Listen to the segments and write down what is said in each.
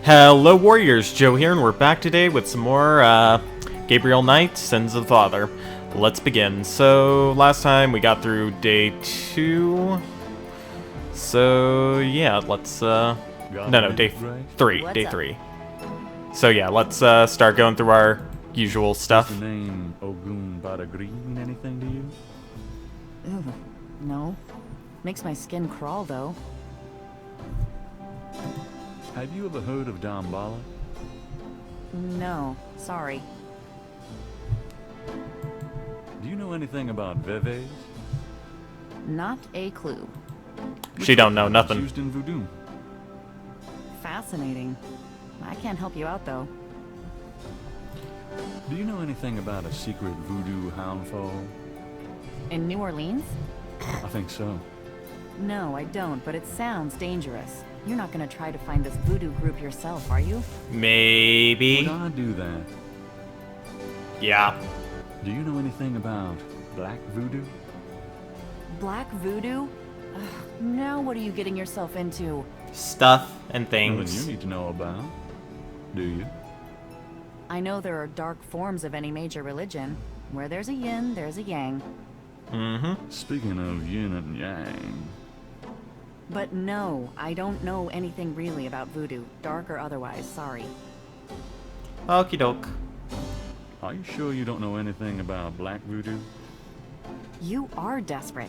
Hello Warriors, Joe here, and we're back today with some more Gabriel Knight, Sins of the Father. Let's begin. So, last time we got through day 2. So, yeah, let's, day 3, day 3. So yeah, let's start going through our usual stuff. Does the name Ogun Badagri mean anything to you? Ugh, no. Makes my skin crawl, though. Have you ever heard of Dambala? No, sorry. Do you know anything about Veves? Not a clue. She don't know nothing. Used in voodoo. Fascinating. I can't help you out, though. Do you know anything about a secret voodoo houndfall? In New Orleans? I think so. No, I don't, but it sounds dangerous. You're not gonna try to find this voodoo group yourself, are you? Maybe. Would I do that? Yeah. Do you know anything about black voodoo? Black voodoo? Ugh, now what are you getting yourself into? Stuff and Nothing you things. need to know about, do you? I know there are dark forms of any major religion. Where there's a yin, there's a yang. Mm-hmm. Speaking of yin and yang... But no, I don't know anything really about voodoo, dark or otherwise, sorry. Okie doke. Are you sure you don't know anything about black voodoo? You are desperate.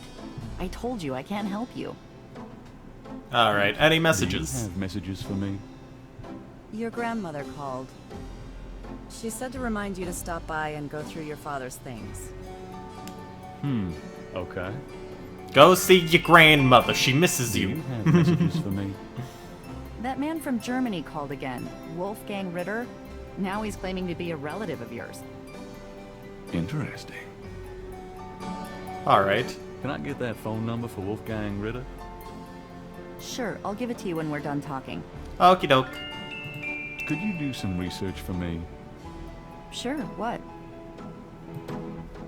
I told you I can't help you. Alright, any Do messages? you have messages for me? Your grandmother called. She said to remind you to stop by and go through your father's things. Okay. Go see your grandmother, she misses Do you. you have messages for me? That man from Germany called again, Wolfgang Ritter. Now he's claiming to be a relative of yours. Interesting. Alright. Can I get that phone number for Wolfgang Ritter? Sure, I'll give it to you when we're done talking. Okie doke. Could you do some research for me? Sure, what?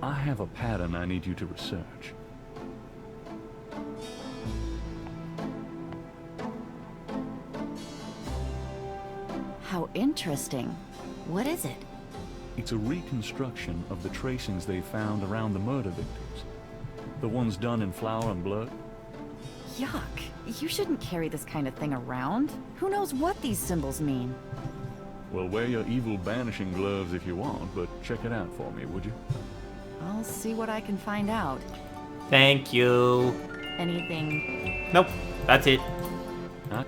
I have a pattern I need you to research. How interesting. What is it? It's a reconstruction of the tracings they found around the murder victims. The ones done in flour and blood. Yuck. You shouldn't carry this kind of thing around. Who knows what these symbols mean? Well, wear your evil banishing gloves if you want, but check it out for me, would you? I'll see what I can find out. Thank you. Anything... Nope, that's it. Huh?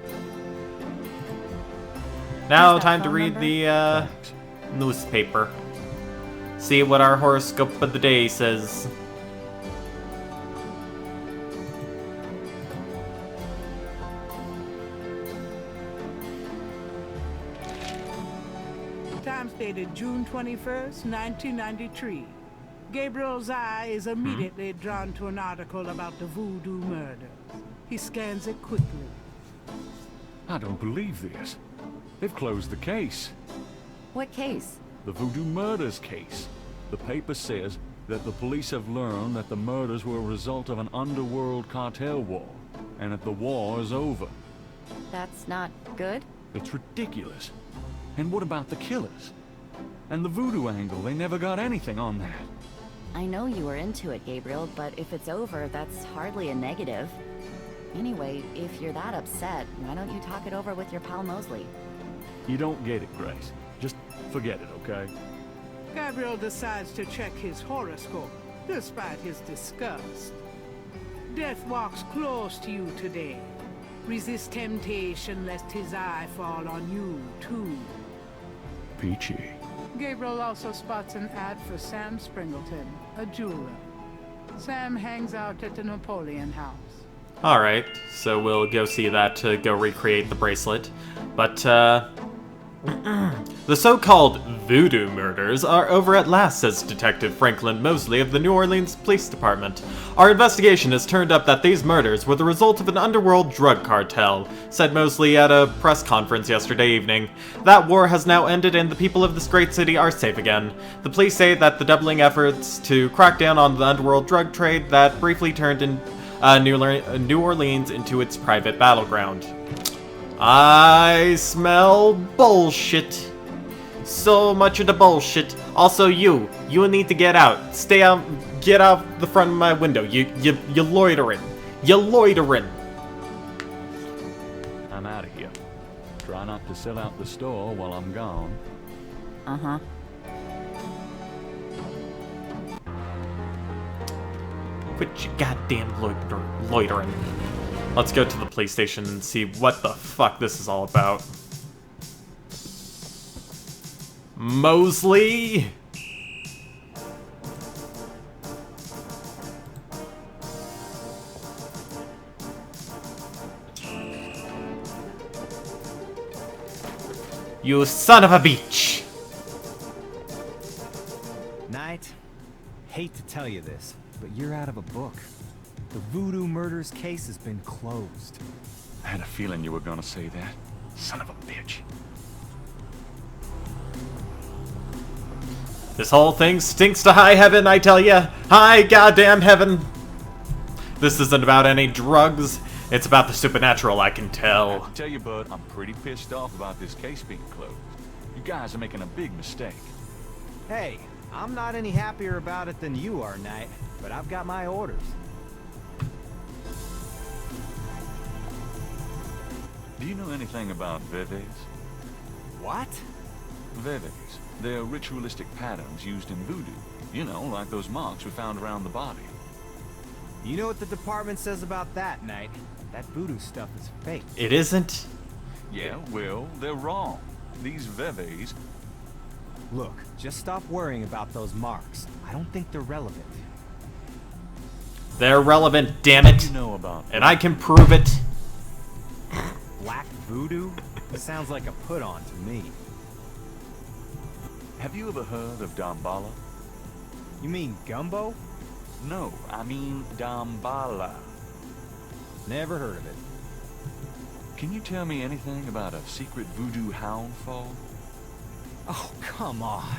Now Where's that time to phone read number? the Thanks. newspaper. See what our horoscope of the day says. Time stated June 21st, 1993. Gabriel's eye is immediately drawn to an article about the voodoo murders. He scans it quickly. I don't believe this. They've closed the case. What case? The voodoo murders case. The paper says that the police have learned that the murders were a result of an underworld cartel war, and that the war is over. That's not good? It's ridiculous. And what about the killers? And the voodoo angle, they never got anything on that. I know you were into it, Gabriel, but if it's over, that's hardly a negative. Anyway, if you're that upset, why don't you talk it over with your pal Mosley? You don't get it, Grace. Just forget it, okay? Gabriel decides to check his horoscope, despite his disgust. Death walks close to you today. Resist temptation lest his eye fall on you, too. Peachy. Gabriel also spots an ad for Sam Springleton, a jeweler. Sam hangs out at the Napoleon House. Alright, so we'll go see that to go recreate the bracelet. But, the so-called voodoo murders are over at last, says Detective Franklin Mosley of the New Orleans Police Department. Our investigation has turned up that these murders were the result of an underworld drug cartel, said Mosley at a press conference yesterday evening. That war has now ended and the people of this great city are safe again. The police say that the doubling efforts to crack down on the underworld drug trade that briefly turned in New Orleans into its private battleground. I smell bullshit. So much of the bullshit. Also, you need to get out. Stay out. Get out the front of my window. You loitering. You loitering. I'm out of here. Try not to sell out the store while I'm gone. Uh-huh. Quit your goddamn loitering. Let's go to the police station and see what the fuck this is all about. Mosley? You son of a bitch! Knight, hate to tell you this, but you're out of a book. The Voodoo Murders case has been closed. I had a feeling you were gonna say that. Son of a bitch. This whole thing stinks to high heaven, I tell ya! High goddamn heaven! This isn't about any drugs. It's about the supernatural, I can tell. I tell you, bud, I'm pretty pissed off about this case being closed. You guys are making a big mistake. Hey, I'm not any happier about it than you are, Knight, but I've got my orders. Do you know anything about veves? What? Veves. They're ritualistic patterns used in voodoo. You know, like those marks we found around the body. You know what the department says about that, Knight? That voodoo stuff is fake. It isn't? Yeah, well, they're wrong. These veves... Look, just stop worrying about those marks. I don't think they're relevant. They're relevant, damn What do it. you know about And I can prove it. Black voodoo? Sounds like a put-on to me. Have you ever heard of Damballa? You mean gumbo? No, I mean Damballa. Never heard of it. Can you tell me anything about a secret voodoo hound fall? Oh, come on.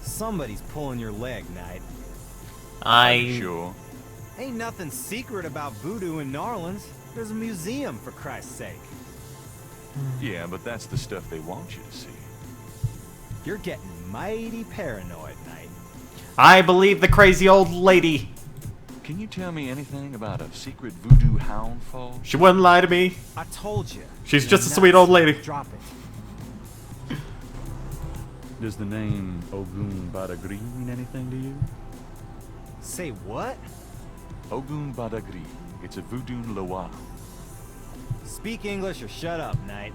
Somebody's pulling your leg, Knight. Sure. Ain't nothing secret about voodoo in New Orleans. There's a museum, for Christ's sake. Yeah, but that's the stuff they want you to see. You're getting mighty paranoid, Knight. I believe the crazy old lady. Can you tell me anything about a secret voodoo hound fall? She wouldn't lie to me. I told you. She's You're just a nuts. sweet old lady. Drop it. Does the name Ogun Badagri mean anything to you? Say what? Ogun Badagri. It's a voodoo loa. Speak English or shut up, Knight.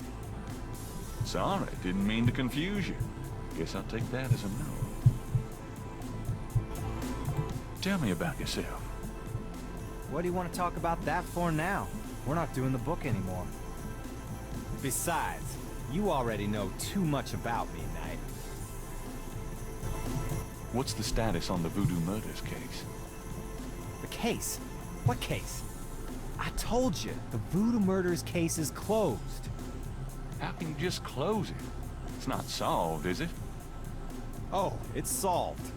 Sorry, didn't mean to confuse you. Guess I'll take that as a no. Tell me about yourself. What do you want to talk about that for now? We're not doing the book anymore. Besides, you already know too much about me, Knight. What's the status on the voodoo murders case? The case? What case? I told you, the Voodoo Murders case is closed. How can you just close it? It's not solved, is it? Oh, it's solved.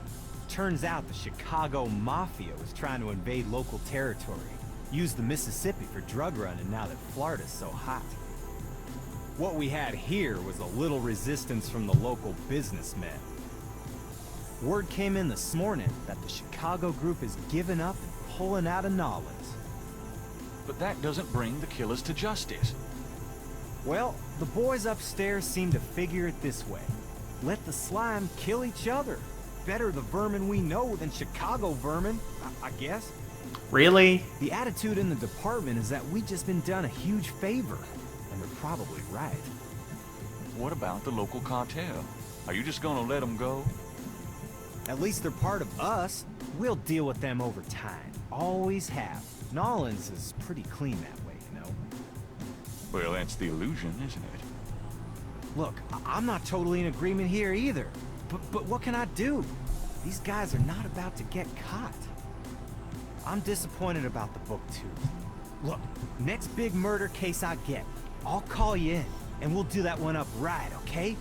Turns out the Chicago Mafia was trying to invade local territory. Use the Mississippi for drug running now that Florida's so hot. What we had here was a little resistance from the local businessmen. Word came in this morning that the Chicago group is giving up and pulling out of New Orleans. But that doesn't bring the killers to justice. Well, the boys upstairs seem to figure it this way. Let the slime kill each other. Better the vermin we know than Chicago vermin, I guess. Really? The attitude in the department is that we just been done a huge favor. And they're probably right. What about the local cartel? Are you just gonna let them go? At least they're part of us. We'll deal with them over time. Always have. New Orleans is pretty clean that way, you know? Well, that's the illusion, isn't it? Look, I'm not totally in agreement here either. But what can I do? These guys are not about to get caught. I'm disappointed about the book, too. Look, next big murder case I get, I'll call you in, and we'll do that one up right, okay?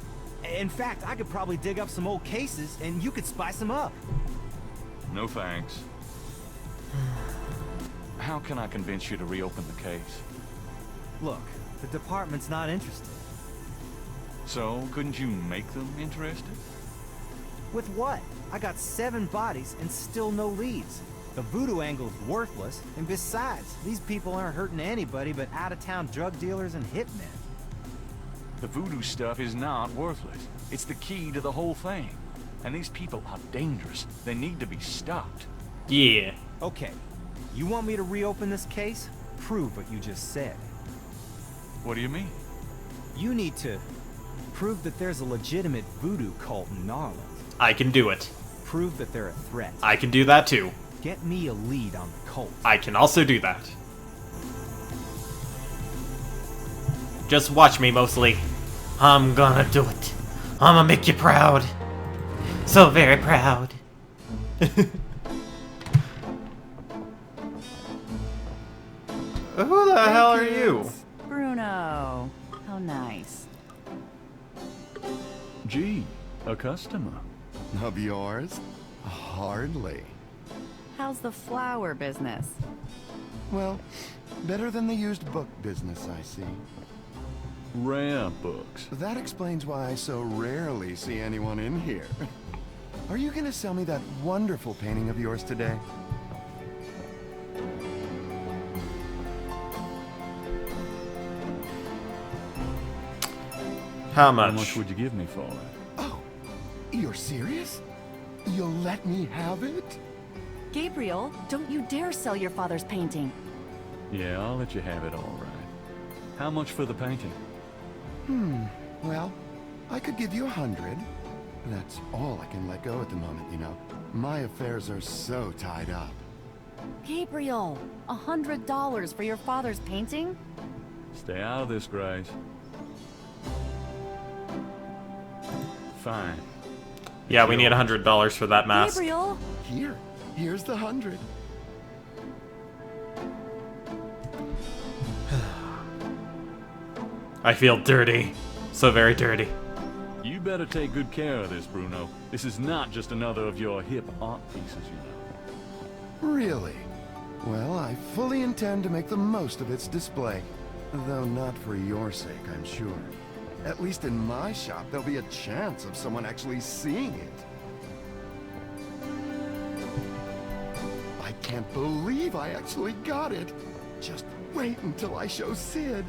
In fact, I could probably dig up some old cases, and you could spice them up. No thanks. How can I convince you to reopen the case? Look, The department's not interested. So, couldn't you make them interested? With what? I got 7 bodies and still no leads. The voodoo angle's worthless, and besides, these people aren't hurting anybody but out-of-town drug dealers and hitmen. The voodoo stuff is not worthless. It's the key to the whole thing. And these people are dangerous. They need to be stopped. Yeah. Okay, you want me to reopen this case? Prove what you just said. What do you mean? You need to prove that there's a legitimate voodoo cult in New Orleans. I can do it. Prove that they're a threat. I can do that too. Get me a lead on the cult. I can also do that. Just watch me, mostly. I'm gonna do it. I'm gonna make you proud. So very proud. Who the hell are you? Bruno. How nice. Gee, a customer. Of yours? Hardly. How's the flower business? Well, better than the used book business, I see. Rare books. That explains why I so rarely see anyone in here. Are you gonna sell me that wonderful painting of yours today? How How much much? would you give me for it? Oh, you're serious? You'll let me have it? Gabriel, don't you dare sell your father's painting. Yeah, I'll let you have it all right. How much for the painting? Well, I could give you 100. That's all I can let go at the moment, you know. My affairs are so tied up. Gabriel, $100 for your father's painting? Stay out of this, Grace. Fine. Yeah, we need $100 for that mask. Gabriel! Here's the 100. I feel dirty. So very dirty. You better take good care of this, Bruno. This is not just another of your hip art pieces, you know. Really? Well, I fully intend to make the most of its display. Though not for your sake, I'm sure. At least in my shop, there'll be a chance of someone actually seeing it. I can't believe I actually got it. Just wait until I show Sid.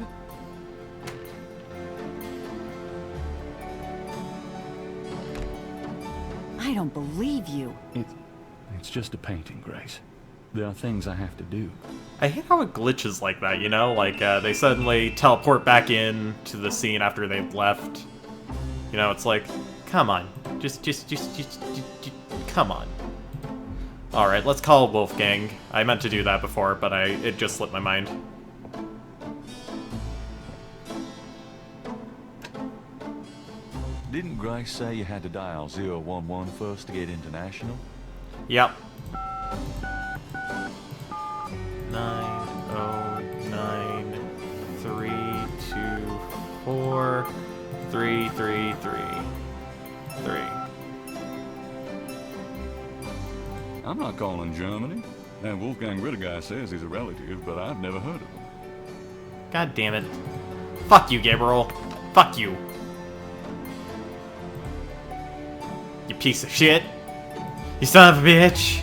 I don't believe you. It's just a painting, Grace. There are things I have to do. I hate how it glitches like that, you know? Like, they suddenly teleport back in to the scene after they've left. You know, it's like, come on. Just come on. Alright, let's call Wolfgang. I meant to do that before, but it just slipped my mind. Didn't Grace say you had to dial 011 first to get international? Yep. 90932433333. I'm not calling Germany. That Wolfgang Ritter guy says he's a relative, but I've never heard of him. God damn it. Fuck you, Gabriel. Fuck you. You piece of shit. You son of a bitch.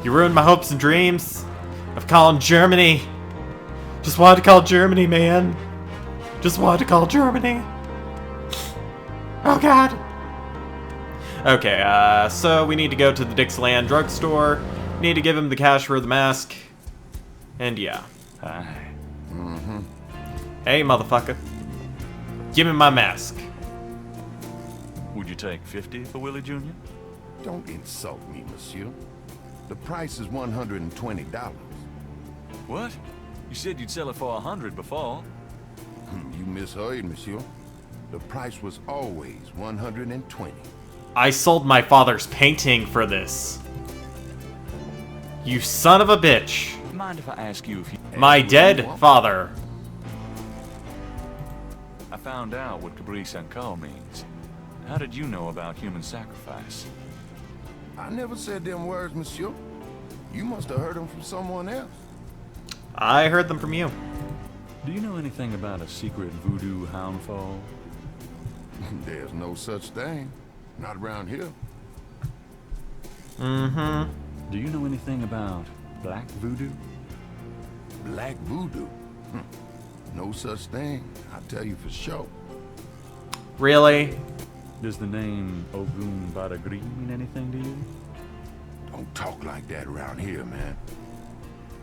You ruined my hopes and dreams of calling Germany. Just wanted to call Germany, man. Just wanted to call Germany. Oh god. Okay, so we need to go to the Dixieland drugstore. Need to give him the cash for the mask. And yeah. Hi. Hey, motherfucker. Give me my mask. Would you take 50 for Willie Jr.? Don't insult me, monsieur. The price is $120. What? You said you'd sell it for 100 before. You misheard, monsieur. The price was always 120. I sold my father's painting for this. You son of a bitch. Mind if I ask you if you... My dead father. I found out what Cabri Sankar means. How did you know about human sacrifice? I never said them words, monsieur. You must have heard them from someone else. I heard them from you. Do you know anything about a secret voodoo houndfall? There's no such thing. Not around here. Mm-hmm. Do you know anything about black voodoo? Black voodoo? No such thing. I tell you for sure. Really? Does the name Ogun Badagri mean anything to you? Don't talk like that around here, man.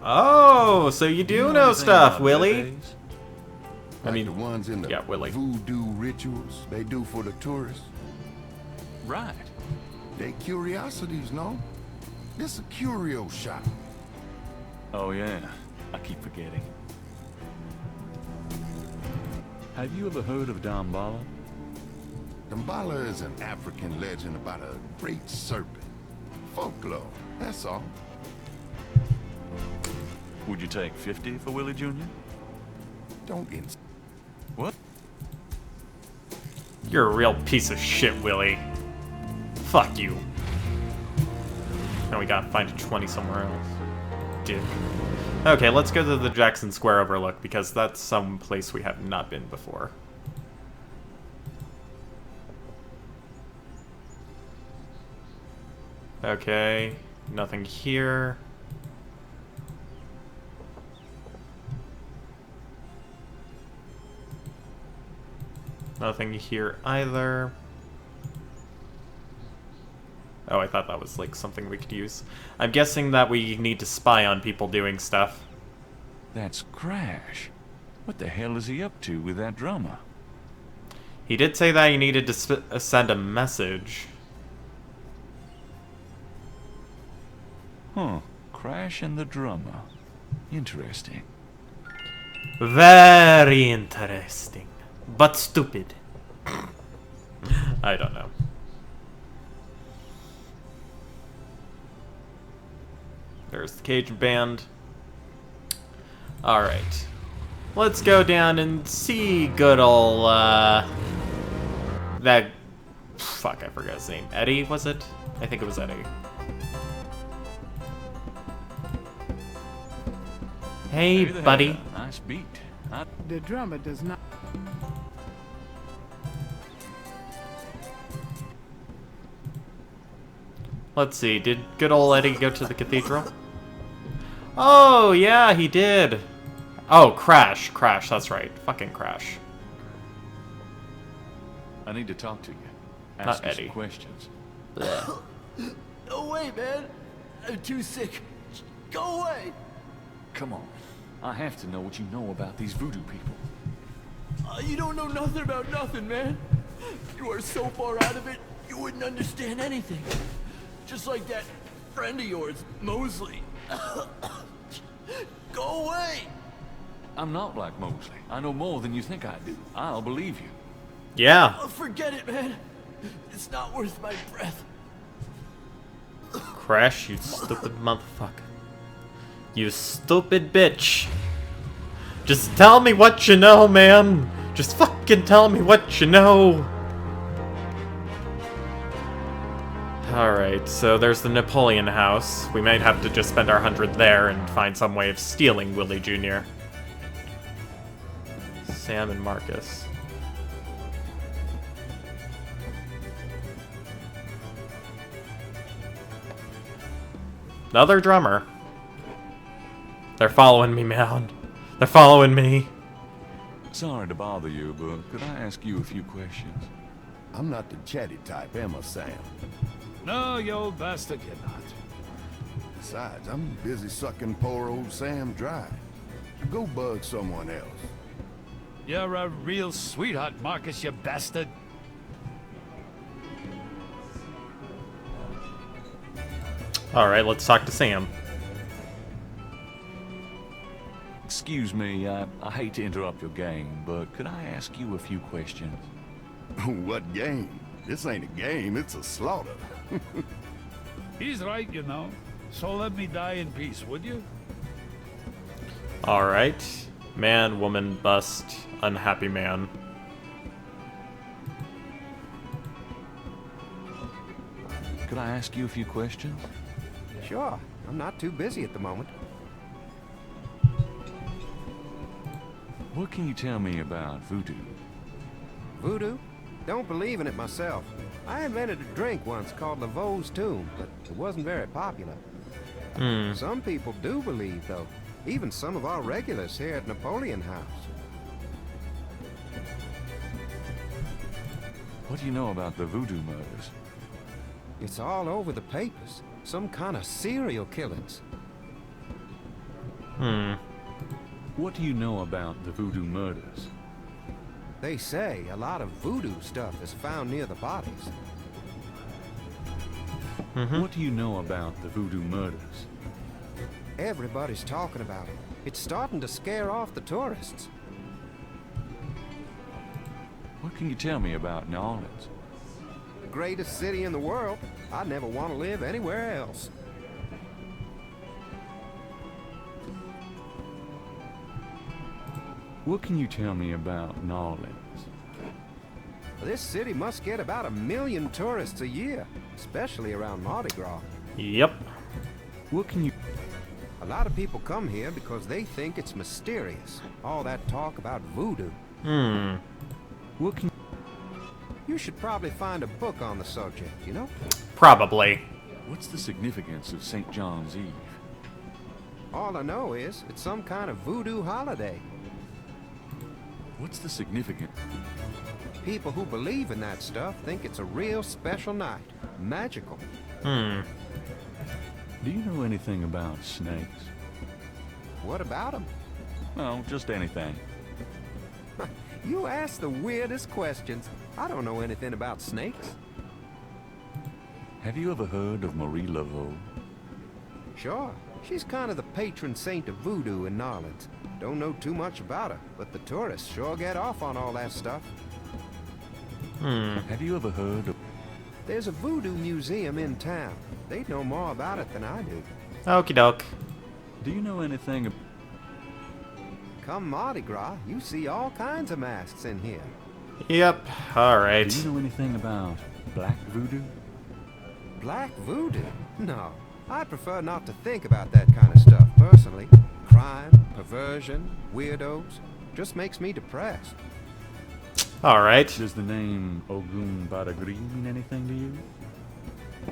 Oh, so you do know anything stuff, about Willie. birthdays? Like mean, the ones in the yeah, Willie. voodoo rituals they do for the tourists. Right. They curiosities, no? This a curio shop. Oh yeah, I keep forgetting. Have you ever heard of Damballa? Damballa is an African legend about a great serpent. Folklore, that's all. Would you take 50 for Willie Jr.? Don't ins- What? You're a real piece of shit, Willie. Fuck you. Now we gotta find a 20 somewhere else. Dick. Okay, let's go to the Jackson Square Overlook, because that's some place we have not been before. Okay, nothing here. Nothing here either. Oh, I thought that was like something we could use. I'm guessing that we need to spy on people doing stuff. That's Crash. What the hell is he up to with that drummer? He did say that he needed to send a message. Huh. Crash and the drummer. Interesting. Very interesting. But stupid. I don't know. There's the Cajun band. Alright. Let's go down and see good ol', that... Fuck, I forgot his name. Eddie, was it? I think it was Eddie. Hey, Hey there. buddy. Nice beat. The drummer does not. Let's see, did good old Eddie go to the cathedral? Oh, yeah, he did. Oh, Crash, that's right. Fucking Crash. I need to talk to you. Not Ask you Eddie. some questions. No way, man. I'm too sick. Go away. Come on. I have to know what you know about these voodoo people. You don't know nothing about nothing, man. You are so far out of it, you wouldn't understand anything. Just like that friend of yours, Mosley. Go away. I'm not like Mosley. I know more than you think I do. I'll believe you. Yeah. Oh, forget it, man. It's not worth my breath. Crash, you stupid motherfucker. You stupid bitch. Just tell me what you know, man. Just fucking tell me what you know. Alright, so there's the Napoleon house. We might have to just spend our 100 there and find some way of stealing Willie Jr. Sam and Marcus. Another drummer. They're following me, man. They're following me. Sorry to bother you, but could I ask you a few questions? I'm not the chatty type, am I, Sam? No, you old bastard, you're not. Besides, I'm busy sucking poor old Sam dry. Go bug someone else. You're a real sweetheart, Marcus, you bastard. Alright, let's talk to Sam. Excuse me, I hate to interrupt your game, but could I ask you a few questions? What game? This ain't a game, it's a slaughter. He's right, you know. So let me die in peace, would you? Alright. Man, woman, bust, unhappy man. Could I ask you a few questions? Sure. I'm not too busy at the moment. What can you tell me about voodoo? Voodoo? Don't believe in it myself. I invented a drink once called Laveau's Tomb, but it wasn't very popular. Some people do believe, though. Even some of our regulars here at Napoleon House. What do you know about the voodoo murders? It's all over the papers. Some kind of serial killings. What do you know about the voodoo murders? They say a lot of voodoo stuff is found near the bodies. What do you know about the voodoo murders? Everybody's talking about it. It's starting to scare off the tourists. What can you tell me about New Orleans? Greatest city in the world. I'd never want to live anywhere else. What can you tell me about New Orleans? This city must get about 1 million tourists a year, especially around Mardi Gras. Yep. What can you... A lot of people come here because they think it's mysterious. All that talk about voodoo. What can... You should probably find a book on the subject, you know? Probably. What's the significance of St. John's Eve? All I know is it's some kind of voodoo holiday. What's the significance? People who believe in that stuff think it's a real special night. Magical. Do you know anything about snakes? What about them? No, just anything. You ask the weirdest questions. I don't know anything about snakes. Have you ever heard of Marie Laveau? Sure. She's kind of the patron saint of voodoo in New Orleans. Don't know too much about her, but the tourists sure get off on all that stuff. Have you ever heard of... There's a voodoo museum in town. They'd know more about it than I do. Okie doke. Do you know anything... Come Mardi Gras, you see all kinds of masks in here. Yep. Alright. Do you know anything about black voodoo? Black voodoo? No. I prefer not to think about that kind of stuff, personally. Crime, perversion, weirdos. Just makes me depressed. Alright. Does the name Ogun Badagri mean anything to you?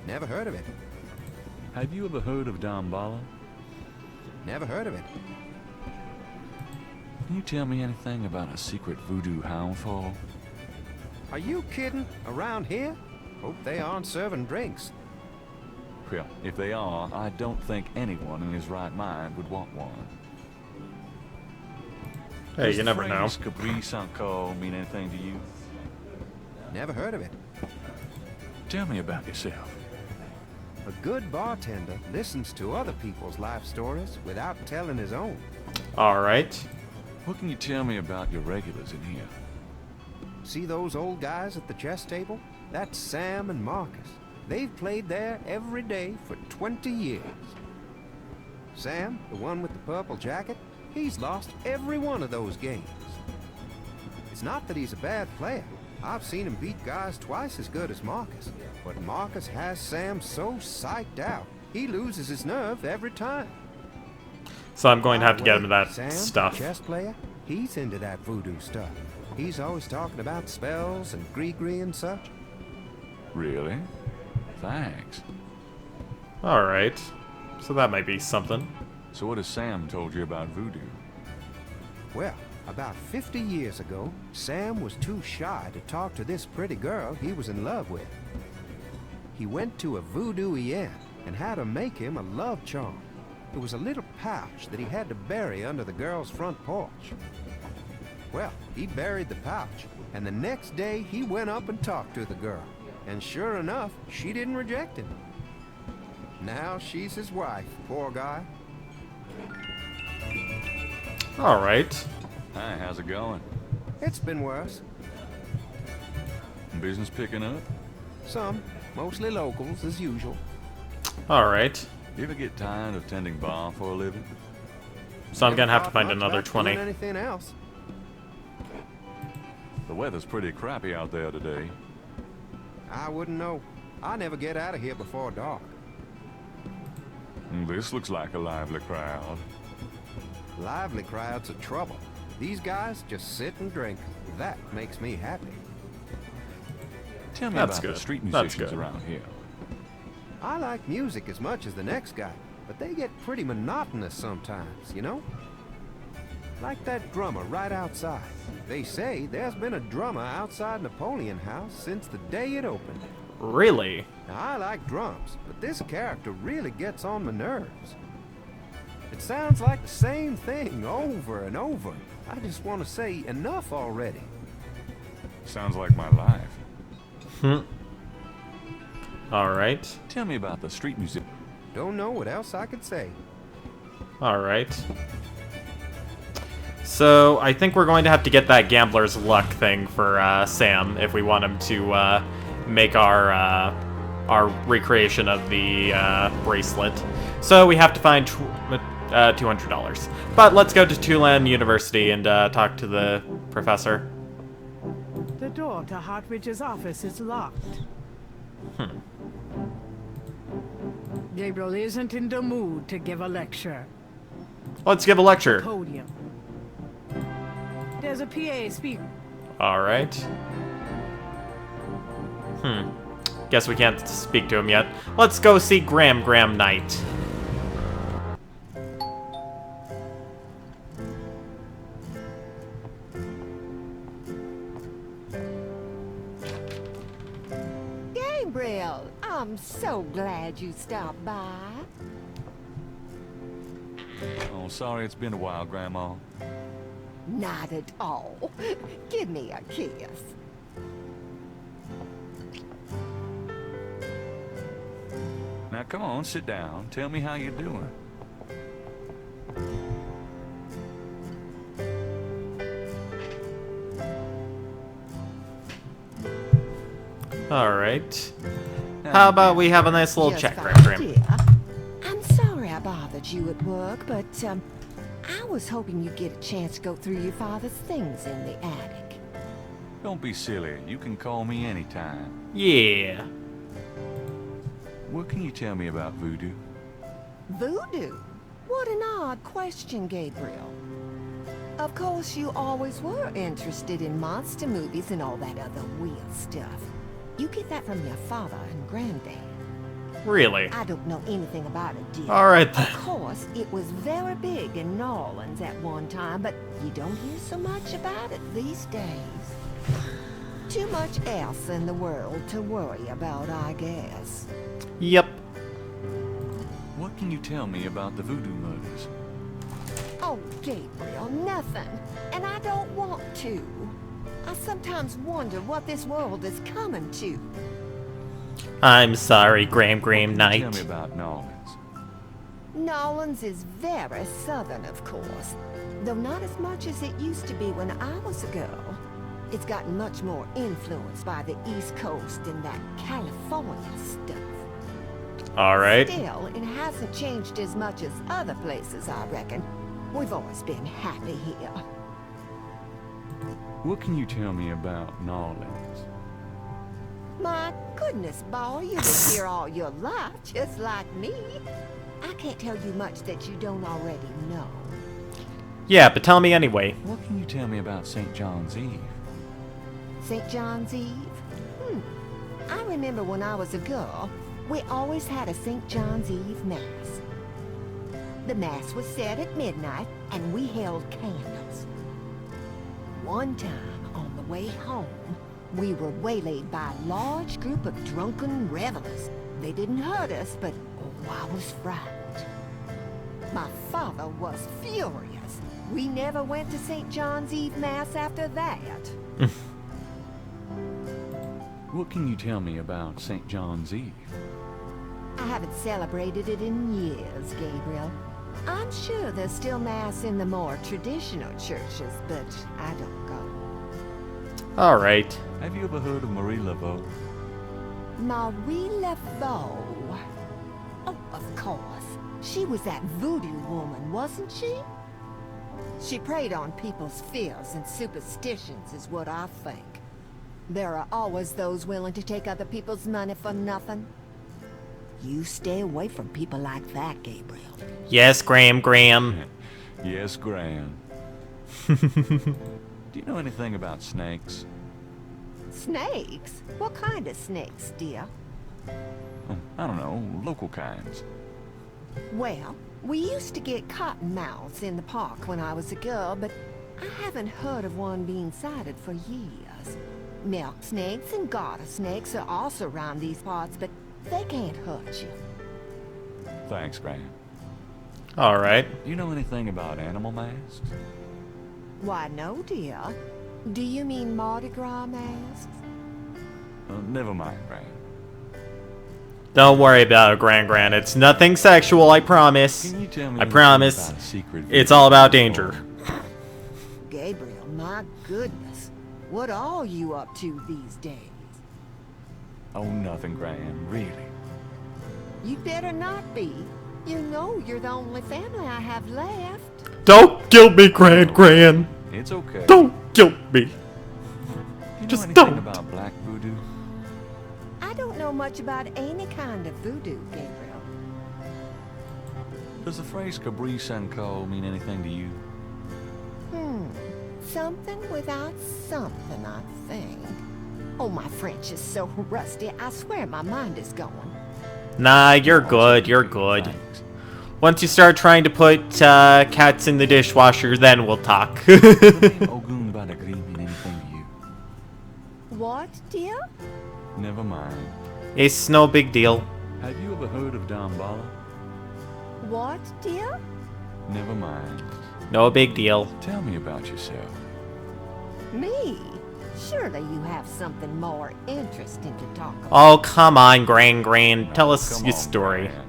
Never heard of it. Have you ever heard of Damballa? Never heard of it. Can you tell me anything about a secret voodoo houndfall? Are you kidding? Around here? Hope they aren't serving drinks. Well, if they are, I don't think anyone in his right mind would want one. Hey, you never know. Does the phrase Capri Sanko mean anything to you? Never heard of it. Tell me about yourself. A good bartender listens to other people's life stories without telling his own. Alright. What can you tell me about your regulars in here? See those old guys at the chess table? That's Sam and Marcus. They've played there every day for 20 years. Sam, the one with the purple jacket, he's lost every one of those games. It's not that he's a bad player. I've seen him beat guys twice as good as Marcus. But Marcus has Sam so psyched out, he loses his nerve every time. So I'm going to have to get him that Sam, stuff. the chess player, he's into that voodoo stuff. He's always talking about spells and gree-gree and such. Really? Thanks. Alright. So that might be something. So what has Sam told you about voodoo? Well, about 50 years ago, Sam was too shy to talk to this pretty girl he was in love with. He went to a voodoo-ien and had her make him a love charm. It was a little pouch that he had to bury under the girl's front porch. Well, he buried the pouch, and the next day he went up and talked to the girl. And sure enough, she didn't reject him. Now she's his wife, poor guy. Alright. Hi, how's it going? It's been worse. Business picking up? Some, mostly locals as usual. Alright. You ever get tired of tending bar for a living? So I'm gonna have to find Never thought another much about 20. doing anything else. The weather's pretty crappy out there today. I wouldn't know. I never get out of here before dark. This looks like a lively crowd. Lively crowds are trouble. These guys just sit and drink. That makes me happy. Tell me That's about good. the street That's musicians good. around here. I like music as much as the next guy, but they get pretty monotonous sometimes, you know? Like that drummer right outside. They say there's been a drummer outside Napoleon House since the day it opened. Really? Now, I like drums, but this character really gets on my nerves. It sounds like the same thing over and over. I just want to say enough already. Sounds like my life. Alright. Tell me about the street music. Don't know what else I could say. Alright. So, I think we're going to have to get that gambler's luck thing for Sam if we want him to make our recreation of the bracelet. So we have to find $200. But let's go to Tulane University and talk to the professor. The door to Hartridge's office is locked. Gabriel isn't in the mood to give a lecture. Let's give a lecture. Podium. There's a PA speaker. Alright. Guess we can't speak to him yet. Let's go see Graham Knight. Gabriel, I'm so glad you stopped by. Oh, sorry it's been a while, Grandma. Not at all. Give me a kiss. Now come on, sit down. Tell me how you're doing. Alright. How about we have a nice little Just chat, fine, Graham? dear. I'm sorry I bothered you at work, but I was hoping you'd get a chance to go through your father's things in the attic. Don't be silly. You can call me anytime. Yeah. What can you tell me about voodoo? Voodoo? What an odd question, Gabriel. Of course, you always were interested in monster movies and all that other weird stuff. You get that from your father and granddad. Really? I don't know anything about it, dear. Alright then. Of course, it was very big in New Orleans at one time, but you don't hear so much about it these days. Too much else in the world to worry about, I guess. Yep. What can you tell me about the voodoo murders? Oh, Gabriel, nothing. And I don't want to. I sometimes wonder what this world is coming to. I'm sorry, Graham Tell Knight. me about New Orleans. New Orleans is very southern, of course, though not as much as it used to be when I was a girl. It's gotten much more influenced by the East Coast and that California stuff. Alright. Still, it hasn't changed as much as other places, I reckon. We've always been happy here. What can you tell me about New Orleans? My goodness, boy, you've been here all your life, just like me. I can't tell you much that you don't already know. Yeah, but tell me anyway. What can you tell me about St. John's Eve? St. John's Eve? I remember when I was a girl, we always had a St. John's Eve Mass. The Mass was said at midnight, and we held candles. One time, on the way home, we were waylaid by a large group of drunken revelers. They didn't hurt us, but I was frightened. My father was furious. We never went to St. John's Eve Mass after that. What can you tell me about St. John's Eve? I haven't celebrated it in years, Gabriel. I'm sure there's still Mass in the more traditional churches, but I don't go. Alright. Have you ever heard of Marie Laveau? Marie Laveau. Oh, of course. She was that voodoo woman, wasn't she? She preyed on people's fears and superstitions, is what I think. There are always those willing to take other people's money for nothing. You stay away from people like that, Gabriel. Yes, Graham. Yes, Gran. Do you know anything about snakes? Snakes? What kind of snakes, dear? I don't know, local kinds. Well, we used to get cottonmouths in the park when I was a girl, but I haven't heard of one being sighted for years. Milk snakes and garter snakes are also around these parts, but they can't hurt you. Thanks, Graham. Alright. Do you know anything about animal masks? Why, no, dear. Do you mean Mardi Gras masks? Never mind, Graham. Don't worry about it, Gran. It's nothing sexual, I promise. Can you tell me I promise. about a secret It's all about danger. Gabriel, my goodness. What are you up to these days? Oh, nothing, Graham. Really. You better not be. You know you're the only family I have left. Don't guilt me, Gran. It's okay. Don't guilt me. You Just know anything don't. about black voodoo? I don't know much about any kind of voodoo, Gabriel. Does the phrase Cabri Sanko mean anything to you? Something without something, I think. Oh, my French is so rusty, I swear my mind is going. Nah, you're good. You're good. Once you start trying to put cats in the dishwasher, then we'll talk. Does the name Ogun Badagri mean anything to you? What, dear? Never mind. It's no big deal. Have you ever heard of Dambala? What, dear? Never mind. No big deal. Tell me about yourself. Me? Surely you have something more interesting to talk about. Oh, come on, Gran. Tell us Come your on, story. Graham.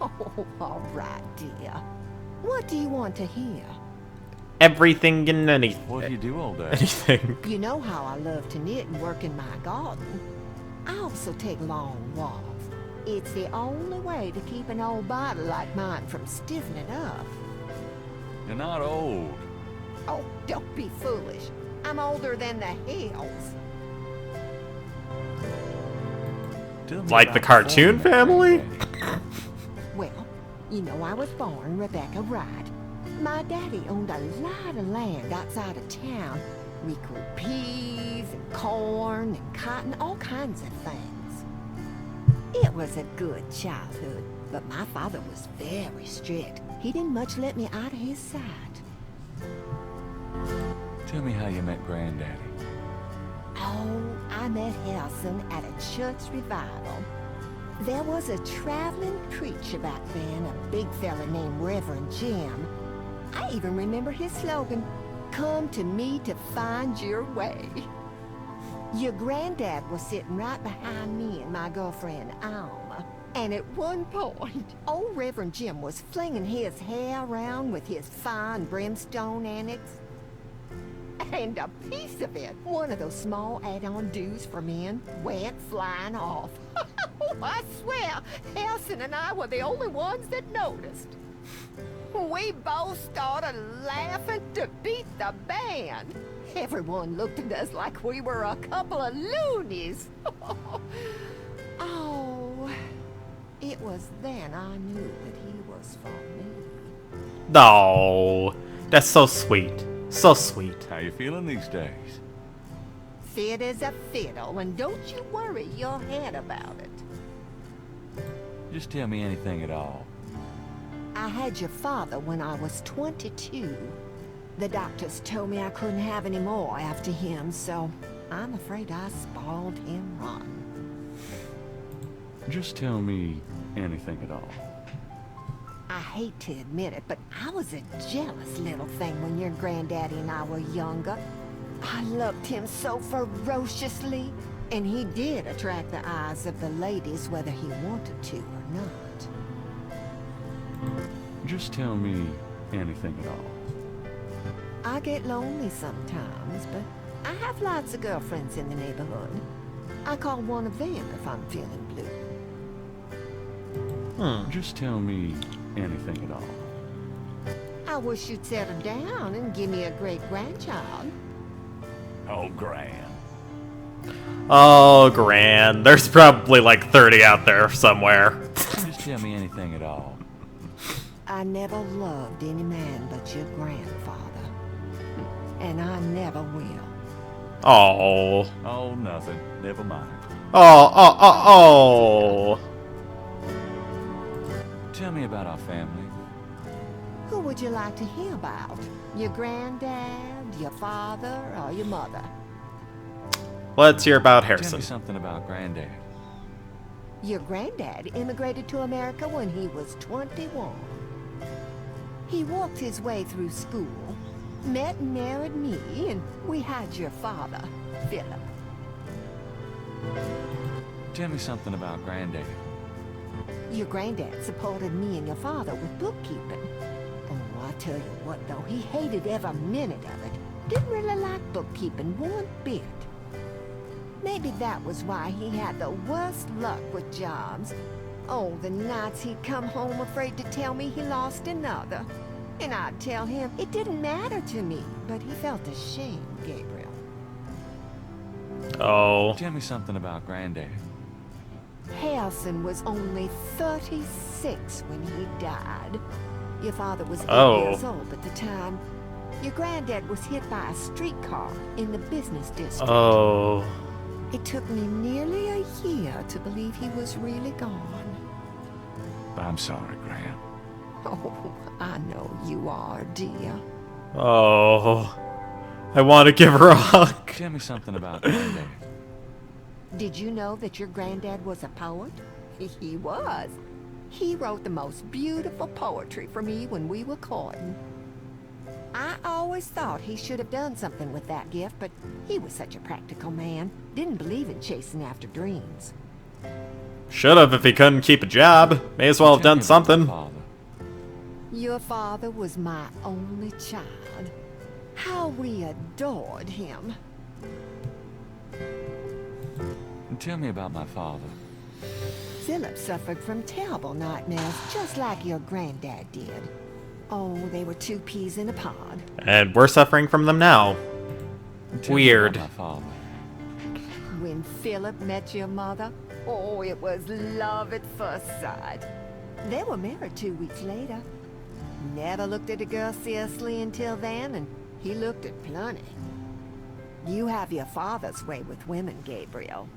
Oh, all right, dear. What do you want to hear? Everything and anything. What do you do all day? Anything. You know how I love to knit and work in my garden. I also take long walks. It's the only way to keep an old body like mine from stiffening up. You're not old. Oh, don't be foolish. I'm older than the hills. Tell me Like the about cartoon family. family? Well, you know I was born Rebecca Wright. My daddy owned a lot of land outside of town. We grew peas and corn and cotton, all kinds of things. It was a good childhood, but my father was very strict. He didn't much let me out of his sight. Tell me how you met Granddaddy. Oh, I met Harrison at a church revival. There was a traveling preacher back then, a big fella named Reverend Jim. I even remember his slogan, "Come to me to find your way." Your granddad was sitting right behind me and my girlfriend, Alma. And at one point, old Reverend Jim was flinging his hair around with his fine brimstone annex. And a piece of it, one of those small add-on do's for men, went flying off. I swear, Harrison and I were the only ones that noticed. We both started laughing to beat the band. Everyone looked at us like we were a couple of loonies. Oh, it was then I knew that he was for me. No, that's so sweet. So sweet. How you feeling these days? Fit as a fiddle, and don't you worry your head about it. Just tell me anything at all. I had your father when I was 22. The doctors told me I couldn't have any more after him, so I'm afraid I spoiled him rotten. Just tell me anything at all. I hate to admit it, but I was a jealous little thing when your granddaddy and I were younger. I loved him so ferociously, and he did attract the eyes of the ladies whether he wanted to or not. Just tell me anything at all. I get lonely sometimes, but I have lots of girlfriends in the neighborhood. I call one of them if I'm feeling blue. Just tell me anything at all. I wish you'd settle down and give me a great grandchild. Oh, Gran. Oh, Gran. There's probably like 30 out there somewhere. Just tell me anything at all. I never loved any man but your grandfather. And I never will. Oh. Oh, nothing. Never mind. Oh. Tell me about our family. Who would you like to hear about? Your granddad, your father, or your mother? Let's hear about Tell Harrison. me something about Granddad. Your granddad immigrated to America when he was 21. He walked his way through school, met and married me, and we had your father, Philip. Tell me something about Granddad. Your granddad supported me and your father with bookkeeping. Oh, I tell you what, though, he hated every minute of it. Didn't really like bookkeeping one bit. Maybe that was why he had the worst luck with jobs. Oh, the nights he'd come home afraid to tell me he lost another. And I'd tell him it didn't matter to me, but he felt ashamed, Gabriel. Oh. Tell me something about Granddad. Harrison was only 36 when he died. Your father was 8 years old at the time. Your granddad was hit by a streetcar in the business district. Oh. It took me nearly a year to believe he was really gone. I'm sorry, Gran. Oh, I know you are, dear. Oh. I want to give her a hug. Tell me something about Granddad. Did you know that your granddad was a poet? He was. He wrote the most beautiful poetry for me when we were courting. I always thought he should have done something with that gift, but he was such a practical man. Didn't believe in chasing after dreams. Should have if he couldn't keep a job. May as well have done something. Your father was my only child. How we adored him. Tell me about my father. Philip suffered from terrible nightmares, just like your granddad did. Oh, they were two peas in a pod. And we're suffering from them now. Weird. Tell me about my father. When Philip met your mother, oh, it was love at first sight. They were married 2 weeks later. Never looked at a girl seriously until then, and he looked at plenty. You have your father's way with women, Gabriel.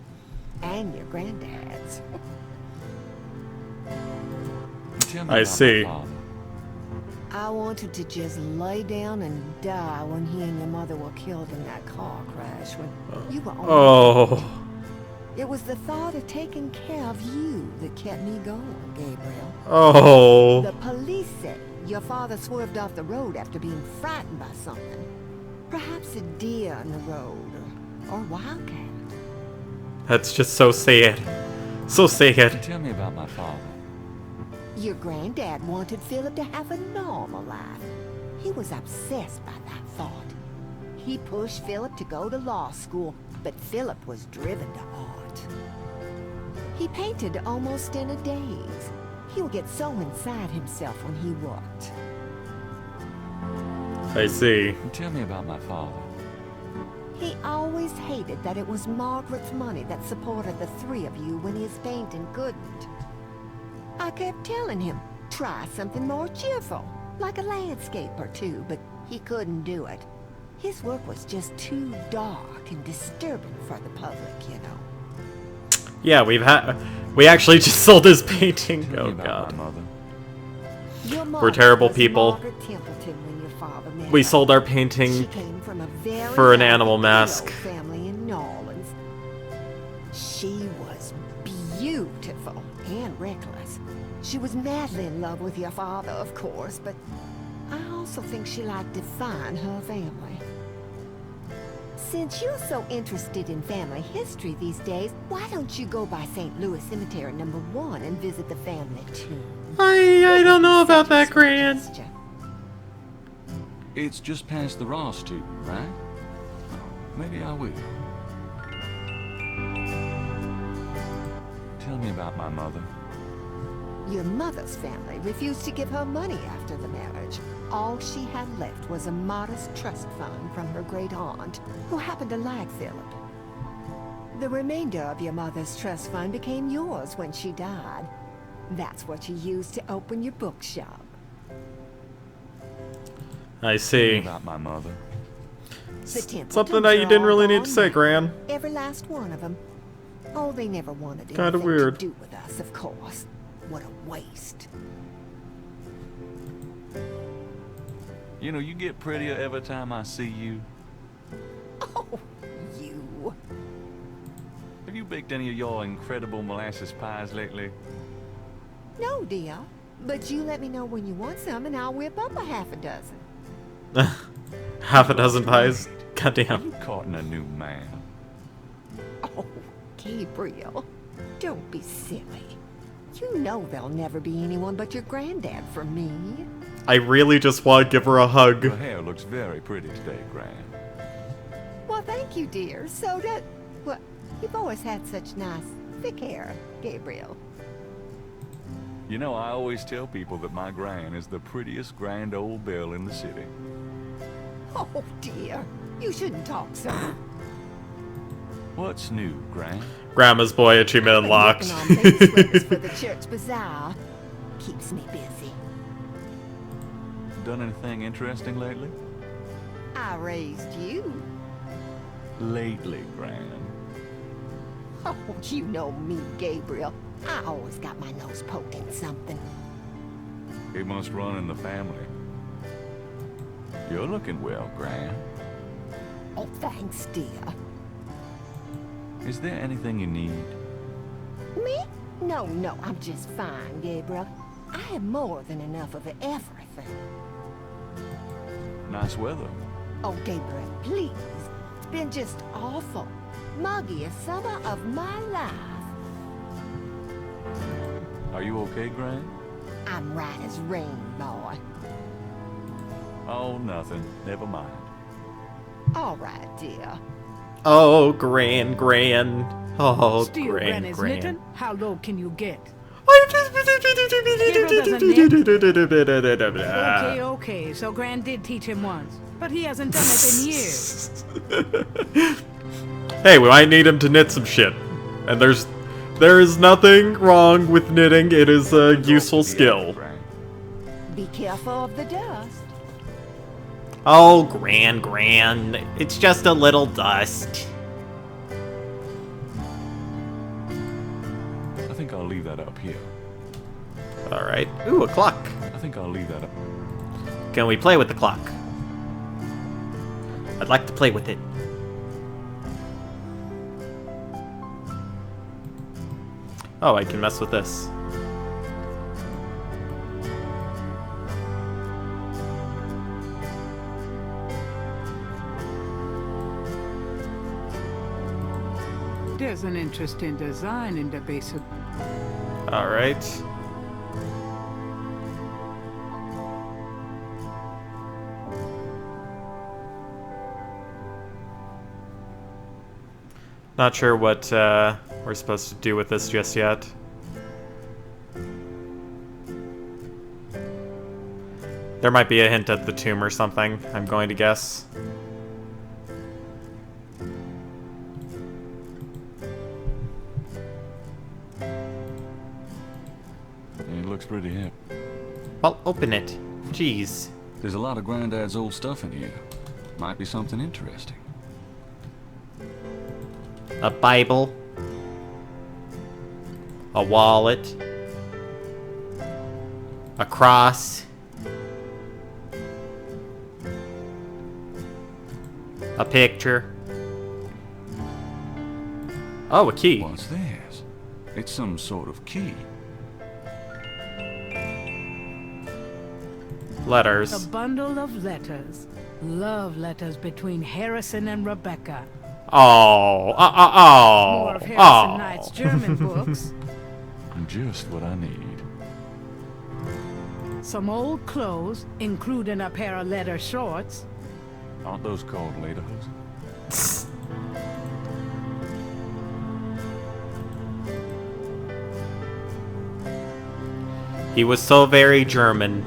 And your granddad's. Tell me I about see. my father. I wanted to just lay down and die when he and your mother were killed in that car crash when you were only... Oh. It was the thought of taking care of you that kept me going, Gabriel. Oh. The police said your father swerved off the road after being frightened by something. Perhaps a deer in the road or a wildcat. That's just so sad. So sad. Tell me about my father. Your granddad wanted Philip to have a normal life. He was obsessed by that thought. He pushed Philip to go to law school, but Philip was driven to art. He painted almost in a daze. He would get so inside himself when he worked. I see. Tell me about my father. He always hated that it was Margaret's money that supported the three of you when his painting couldn't. I kept telling him, try something more cheerful, like a landscape or two, but he couldn't do it. His work was just too dark and disturbing for the public, you know. Yeah, we actually just sold his painting. Tell Oh me about god. my mother. Your We're mother terrible was people. Margaret Templeton when your father met We her. sold our She painting came from a very for an wealthy animal Creole mask. family in New Orleans. She was beautiful and reckless. She was madly in love with your father, of course, but I also think she liked to define her family. Since you're so interested in family history these days, why don't you go by St. Louis Cemetery No. 1 and visit the family tomb? I don't know about that, Gran. It's just past the Ross tube, right? Maybe I will. Tell me about my mother. Your mother's family refused to give her money after the marriage. All she had left was a modest trust fund from her great aunt, who happened to like Philip. The remainder of your mother's trust fund became yours when she died. That's what you used to open your bookshop. I see. About my mother. Something that you didn't really need to say, Gran. Every last one of them. Oh, they never wanted Kinda anything weird. to do with us, of course. What a waste. You know, you get prettier every time I see you. Oh, you. Have you baked any of your incredible molasses pies lately? No, dear. But you let me know when you want some, and I'll whip up a half a dozen. Half a dozen pies? Goddamn. You caught in a new man. Oh, Gabriel. Don't be silly. You know there'll never be anyone but your granddad for me. I really just want to give her a hug. Your hair looks very pretty today, Gran. Well, thank you, dear. So that... Well, you've always had such nice, thick hair, Gabriel. You know, I always tell people that my Gran is the prettiest grand old belle in the city. Oh, dear. You shouldn't talk so. What's new, Gran? Grandma's boy achievement unlocked. Working on face sweaters for the church bazaar. Keeps me busy. Done anything interesting lately? I raised you. Lately, Gran. Oh, you know me, Gabriel. I always got my nose poked in something. It must run in the family. You're looking well, Gran. Oh, thanks, dear. Is there anything you need? Me? No, I'm just fine, Gabriel. I have more than enough of everything. Nice weather. Oh, Gabriel, please. It's been just awful. Muggiest summer of my life. Are you okay, Gran? I'm right as rain, boy. Oh, nothing. Never mind. All right, dear. Oh, Gran. Oh, Steal Gran. Granny's knitting? How low can you get? Okay, so Gran did teach him once, but he hasn't done it in years. Hey, we might need him to knit some shit. And there is nothing wrong with knitting. It is a useful skill. Be careful of the dust. Oh, Gran. It's just a little dust. I think I'll leave that up here. Alright. Ooh, a clock. I think I'll leave that up. Can we play with the clock? I'd like to play with it. Oh, I can mess with this. There's an interesting design in the base of... Alright. Not sure what we're supposed to do with this just yet. There might be a hint at the tomb or something, I'm going to guess. It looks pretty hip. Well, open it. Jeez. There's a lot of Granddad's old stuff in here. Might be something interesting. A Bible. A wallet. A cross. A picture. Oh, a key. What's this? It's some sort of key. Letters. A bundle of letters. Love letters between Harrison and Rebecca. Oh, More of Harrison Knight's German books. Just what I need. Some old clothes, including a pair of leather shorts. Aren't those called lederhosen? He was so very German,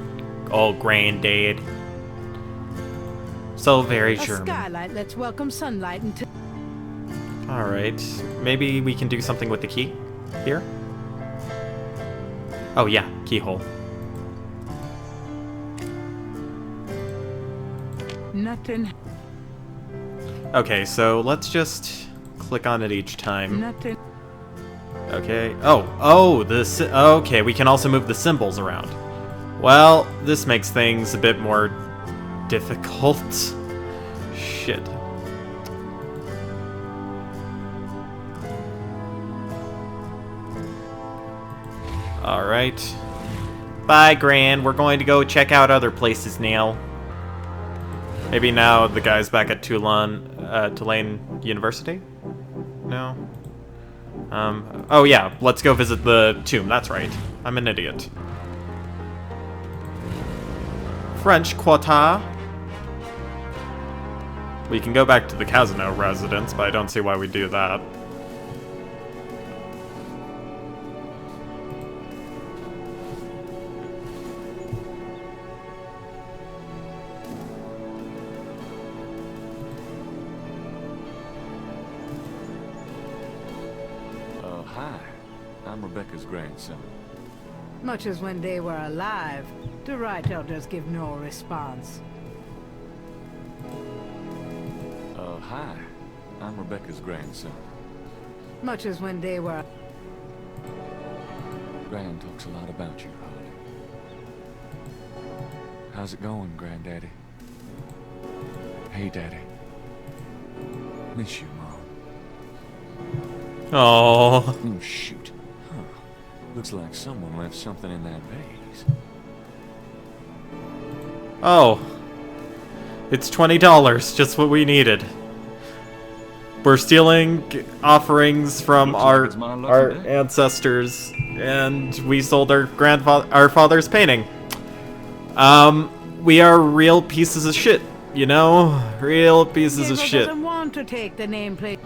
old granddad. So very A German. skylight lets welcome sunlight into... Alright, maybe we can do something with the key here? Oh yeah, keyhole. Nothing. Okay, so let's just click on it each time. Nothing. Okay. Oh, this. Okay, we can also move the symbols around. Well, this makes things a bit more difficult. Shit. Alright. Bye, Gran. We're going to go check out other places now. Maybe now the guy's back at Tulane University? No? Oh yeah, let's go visit the tomb. That's right. I'm an idiot. French Quarter. We can go back to the Casino residence, but I don't see why we do that. Hi. I'm Rebecca's grandson. Much as when they were alive, the right elders give no response. Hi. I'm Rebecca's grandson. Much as when they were... Gran talks a lot about you, Holly. How's it going, Granddaddy? Hey, Daddy. Miss you, Mom. Oh. Oh, shoot. Huh. Looks like someone left something in that vase. Oh. It's $20, just what we needed. We're stealing offerings from our ancestors, and we sold our father's painting. We are real pieces of shit, you know? Real pieces of shit. Doesn't want to take the nameplate.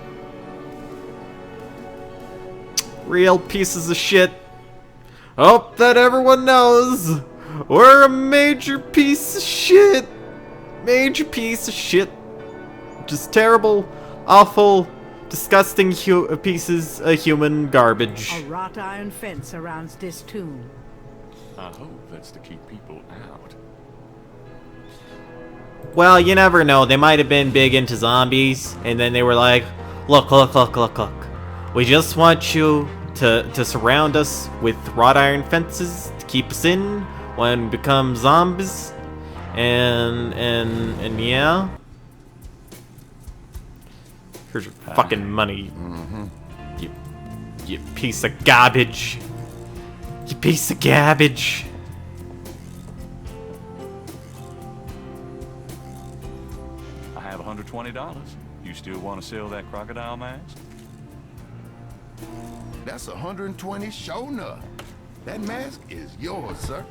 Real pieces of shit. Hope that everyone knows we're a major piece of shit. Major piece of shit. Just terrible, awful, disgusting pieces of human garbage. A wrought iron fence surrounds this tomb. I hope that's to keep people out. Well, you never know. They might have been big into zombies, and then they were like, look. We just want you to surround us with wrought iron fences to keep us in when we become zombies. And yeah. Here's your fucking money. You piece of garbage. You piece of garbage. I have $120. You still want to sell that crocodile mask? That's 120 sure enough. That mask is yours, sir.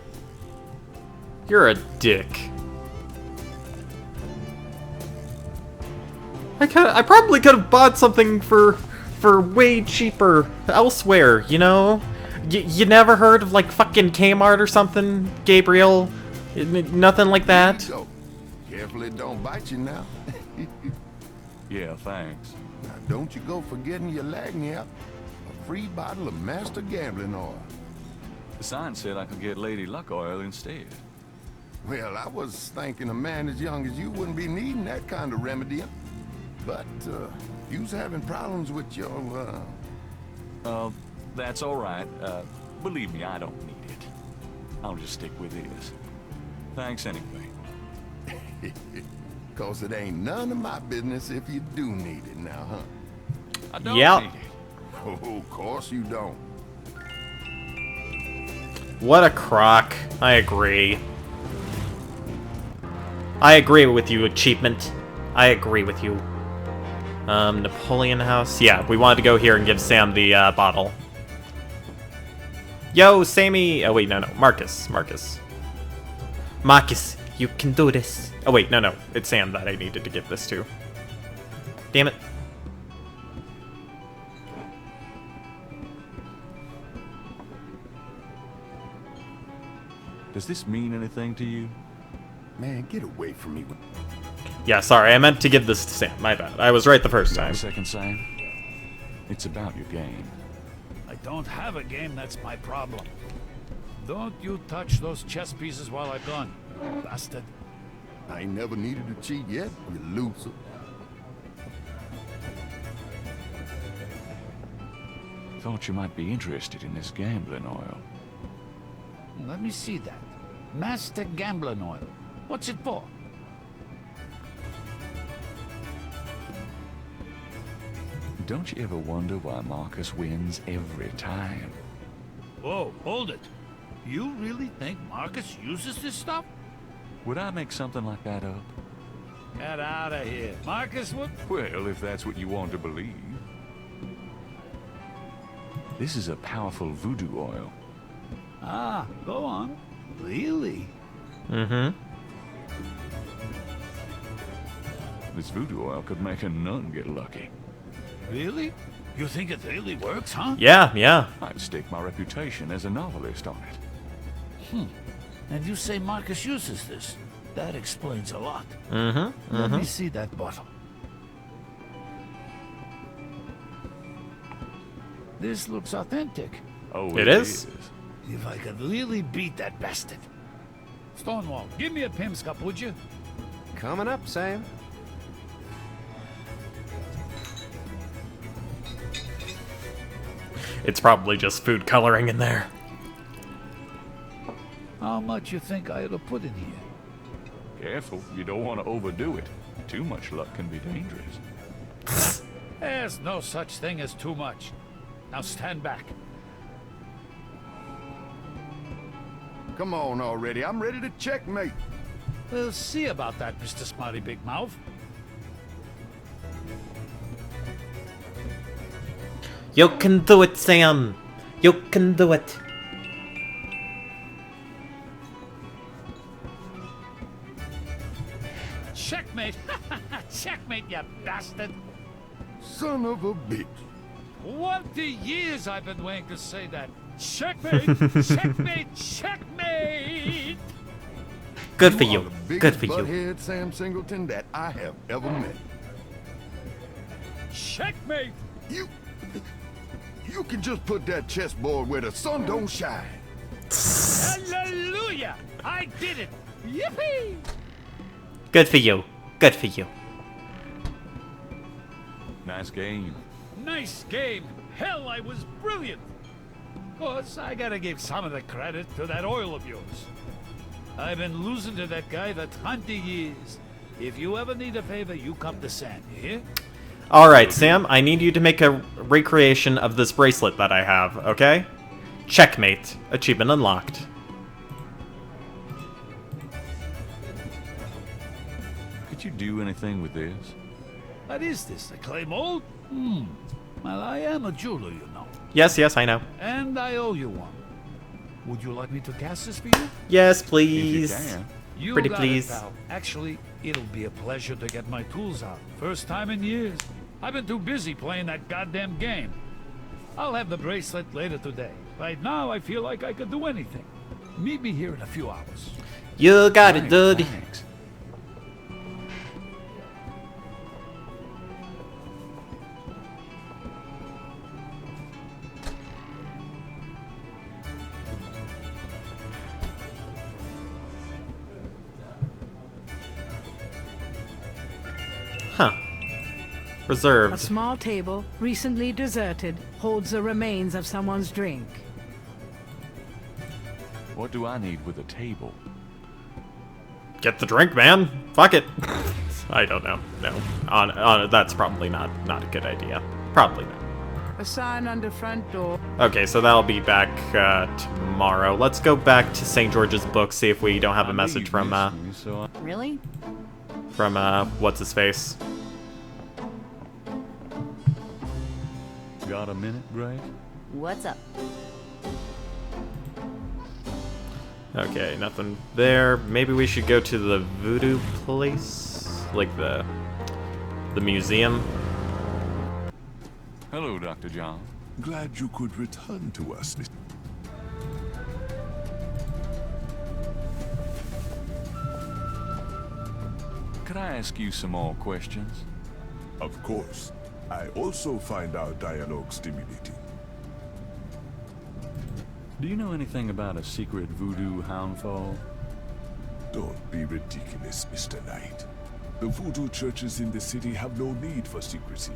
You're a dick. I probably could have bought something for way cheaper elsewhere, you know? You never heard of like fucking Kmart or something, Gabriel? Nothing like that? So, careful it don't bite you now. Yeah, thanks. Now don't you go forgetting your lagniappe. A free bottle of Master Gambling Oil. The sign said I could get Lady Luck Oil instead. Well, I was thinking a man as young as you wouldn't be needing that kind of remedy. But, you's having problems with your, That's alright. Believe me, I don't need it. I'll just stick with this. Thanks anyway. 'Cause it ain't none of my business if you do need it now, huh? I don't need it. Oh, of course you don't. What a crock. I agree. I agree with you, Achievement. I agree with you. Napoleon House? Yeah, we wanted to go here and give Sam the, bottle. Yo, Sammy! Oh, wait, no. Marcus, you can do this. Oh, wait, no. It's Sam that I needed to give this to. Damn it. Does this mean anything to you? Man, get away from me. Yeah, sorry, I meant to give this to Sam. My bad. I was right the first time. Second, Sam. It's about your game. I don't have a game, that's my problem. Don't you touch those chess pieces while I'm gone, bastard. I ain't never needed to cheat yet, you loser. Thought you might be interested in this gambling oil. Let me see that. Master Gambling Oil. What's it for? Don't you ever wonder why Marcus wins every time? Whoa, hold it. You really think Marcus uses this stuff? Would I make something like that up? Get out of here. Marcus would? Well, if that's what you want to believe. This is a powerful voodoo oil. Ah, go on. Really? Mm-hmm. This voodoo oil could make a nun get lucky. Really? You think it really works, huh? Yeah, yeah. I'd stake my reputation as a novelist on it. And you say Marcus uses this? That explains a lot. Mm-hmm. Let me see that bottle. This looks authentic. Oh, it is? If I could really beat that bastard. Stonewall, give me a Pim's cup, would you? Coming up, Sam. It's probably just food coloring in there. How much you think I ought to put in here? Careful, you don't want to overdo it. Too much luck can be dangerous. There's no such thing as too much. Now stand back. Come on already, I'm ready to checkmate. We'll see about that, Mr. Smarty Big Mouth. You can do it, Sam. You can do it. Checkmate! Checkmate, you bastard! Son of a bitch. 20 years I've been waiting to say that. Checkmate! Checkmate! Checkmate! Good for You you. are the biggest Good for you. butthead Sam Singleton that I have ever met. Checkmate! You can just put that chessboard where the sun don't shine. Hallelujah! I did it! Yippee! Good for you. Good for you. Nice game. Nice game. Hell, I was brilliant. Of course, I gotta give some of the credit to that oil of yours. I've been losing to that guy for 20 years. If you ever need a favor, you come to Sam, you hear? Alright, Sam, I need you to make a recreation of this bracelet that I have, okay? Checkmate. Achievement unlocked. Could you do anything with this? What is this, a clay mold? Well, I am a jeweler, you know. Yes, yes, I know. And I owe you one. Would you like me to cast this for you? Yes, please. If you can. You Pretty got please. It, pal. Actually, it'll be a pleasure to get my tools out. First time in years. I've been too busy playing that goddamn game. I'll have the bracelet later today. Right now, I feel like I could do anything. Meet me here in a few hours. You got it, dude. Thanks. Huh. A Reserved. small table, recently deserted, holds the remains of someone's drink. What do I need with a table? Get the drink, man. Fuck it. I don't know. No. That's probably not a good idea. Probably not. A sign on the front door. Okay, so that'll be back tomorrow. Let's go back to St. George's book, see if we don't have a message from Really? what's his face. Got a minute, Grace? What's up? Okay, nothing there. Maybe we should go to the voodoo place, like the museum. Hello, Dr. John. Glad you could return to us, Mr. Could I ask you some more questions? Of course. I also find our dialogue stimulating. Do you know anything about a secret voodoo houndfall? Don't be ridiculous, Mr. Knight. The voodoo churches in the city have no need for secrecy.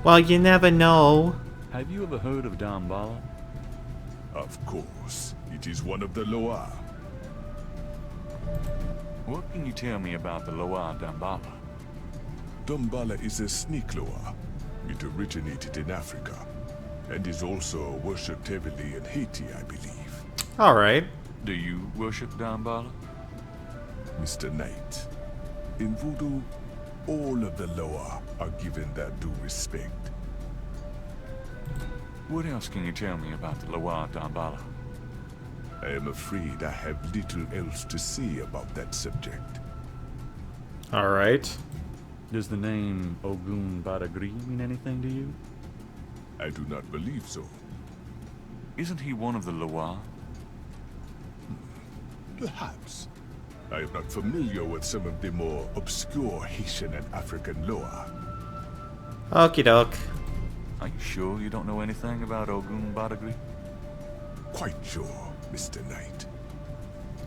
Well, you never know. Have you ever heard of Damballa? Of course. It is one of the Loa. What can you tell me about the Loa Damballa? Damballa is a snake Loa. It originated in Africa, and is also worshipped heavily in Haiti, I believe. Alright. Do you worship Damballa? Mr. Knight, in voodoo, all of the Loa are given their due respect. What else can you tell me about the Loa Damballa? I am afraid I have little else to say about that subject. Alright. Does the name Ogun Badagri mean anything to you? I do not believe so. Isn't he one of the Loa? Perhaps. I am not familiar with some of the more obscure Haitian and African Loa. Okie doke. Are you sure you don't know anything about Ogun Badagri? Quite sure, Mr. Knight.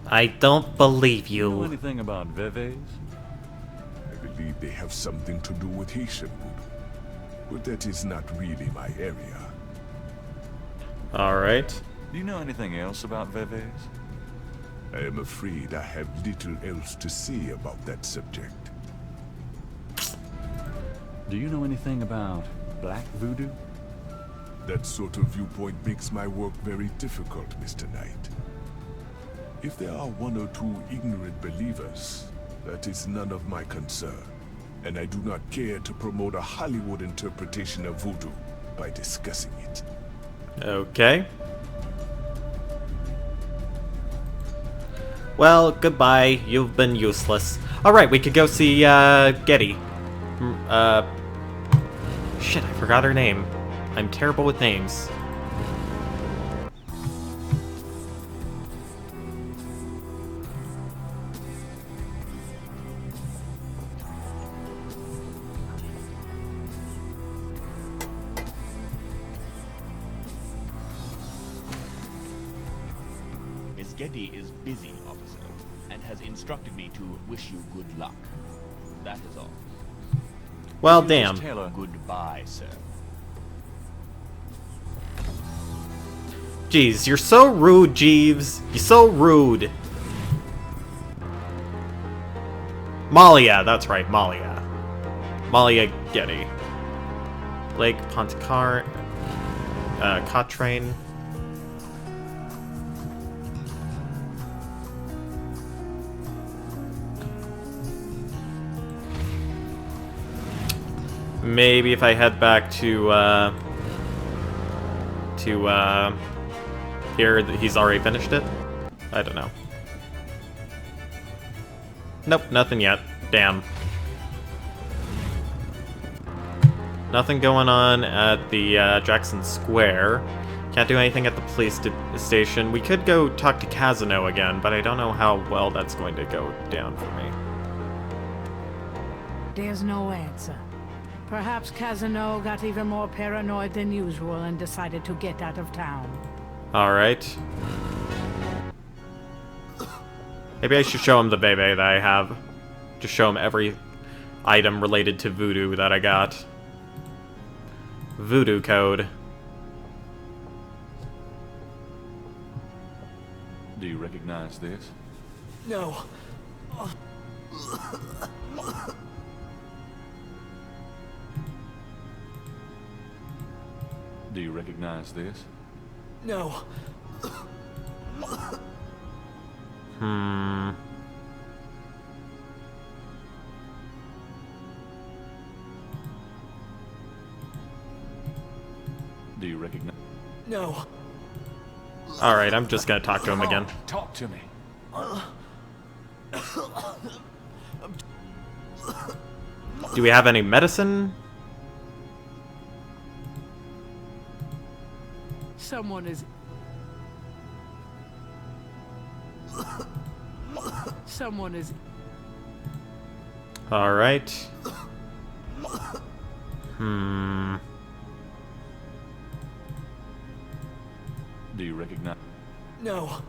I don't believe Do you know you. anything about Veves? I believe they have something to do with Haitian voodoo, but that is not really my area. Alright. Do you know anything else about Veves? I am afraid I have little else to say about that subject. Do you know anything about Black Voodoo? That sort of viewpoint makes my work very difficult, Mr. Knight. If there are one or two ignorant believers, that is none of my concern, and I do not care to promote a Hollywood interpretation of voodoo by discussing it. Okay. Well, goodbye. You've been useless. Alright, we could go see, Getty. Shit, I forgot her name. I'm terrible with names. Miss Getty is busy, officer, and has instructed me to wish you good luck. That is all. Well, You damn. just tell her goodbye, sir. Jeez, you're so rude, Jeeves. You're so rude. Malia, that's right, Malia. Malia Getty. Lake Pontcaré, Cochrane. Maybe if I head back to here, he's already finished it? I don't know. Nope, nothing yet. Damn. Nothing going on at the Jackson Square. Can't do anything at the police station. We could go talk to Casino again, but I don't know how well that's going to go down for me. There's no answer. Perhaps Casino got even more paranoid than usual and decided to get out of town. Alright. Maybe I should show him the Bebe that I have. Just show him every item related to voodoo that I got. Voodoo code. Do you recognize this? No. Do you recognize this? No. Hmm. Do you recognize? No. Alright, I'm just gonna talk to him again. Talk to me. Do we have any medicine? Someone is... Someone is... Alright. Hmm. Do you recognize? No.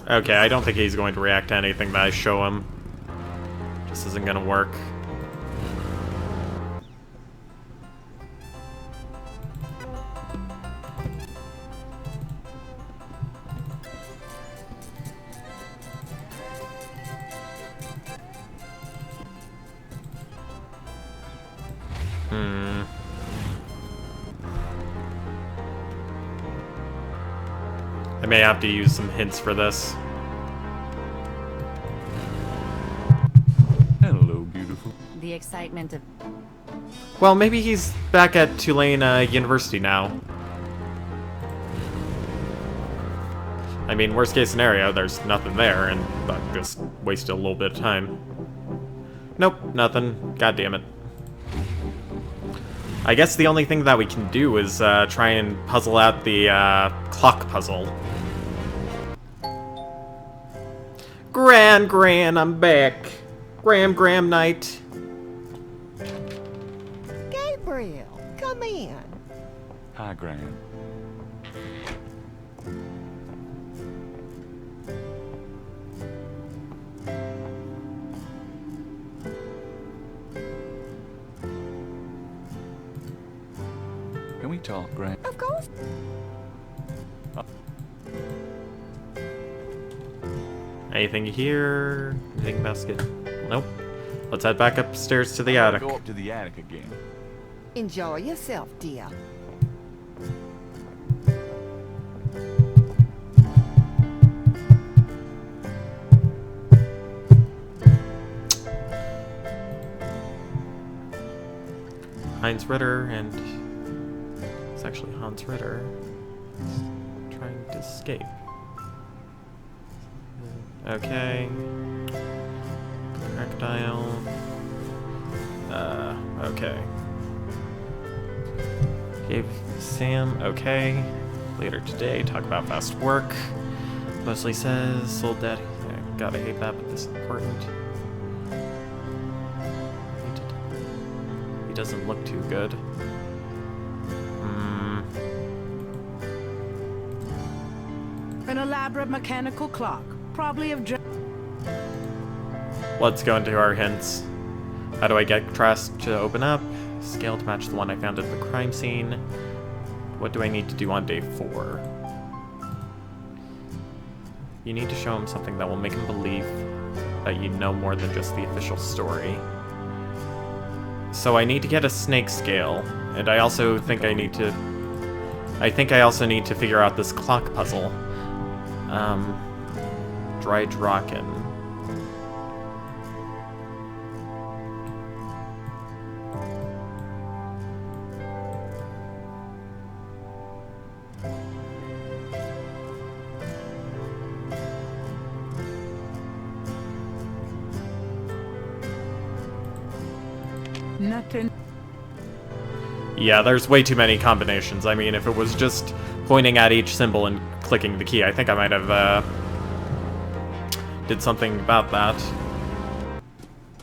Okay, I don't think he's going to react to anything that I show him. Just isn't gonna work. I may have to use some hints for this. Hello, beautiful. The excitement of... Well, maybe he's back at Tulane University now. I mean, worst case scenario, there's nothing there, and I just wasted a little bit of time. Nope, nothing. God damn it. I guess the only thing that we can do is try and puzzle out the clock puzzle. Gran, I'm back. Gram night. Gabriel, come in. Hi, Gran. Can we talk, Gran? Of course. Anything here? Anything basket? Nope. Let's head back upstairs to the attic. Go up to the attic again. Enjoy yourself, dear. Heinz Ritter, and it's actually Hans Ritter trying to escape. Okay. Crocodile. Okay. Gave Sam, okay. Later today, talk about fast work. Mostly says, old daddy. Gotta hate that, but this is important. He doesn't look too good. An elaborate mechanical clock, probably of Let's go into our hints. How do I get trust to open up? Scale to match the one I found at the crime scene. What do I need to do on day 4? You need to show him something that will make him believe that you know more than just the official story. So I need to get a snake scale, and I also think I need to... I also need to figure out this clock puzzle. Dry Draken. nothing. Yeah, there's way too many combinations. I mean, if it was just pointing at each symbol and clicking the key, I think I might have, did something about that.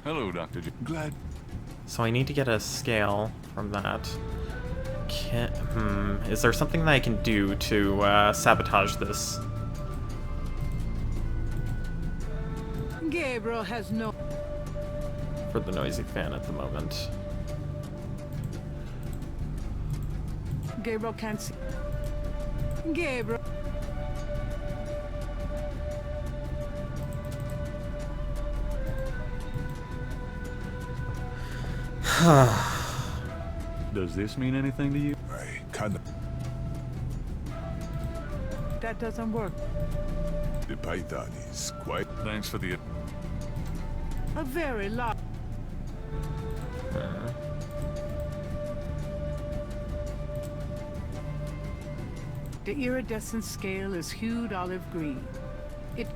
Hello, Dr. J. Glad. So I need to get a scale from that. Is there something that I can do to, sabotage this? Gabriel has no... For the noisy fan at the moment. Gabriel can't see. Gabriel. Does this mean anything to you? I kind of... That doesn't work. The python is quite... Thanks for the... A very large... The iridescent scale is hued olive green. It...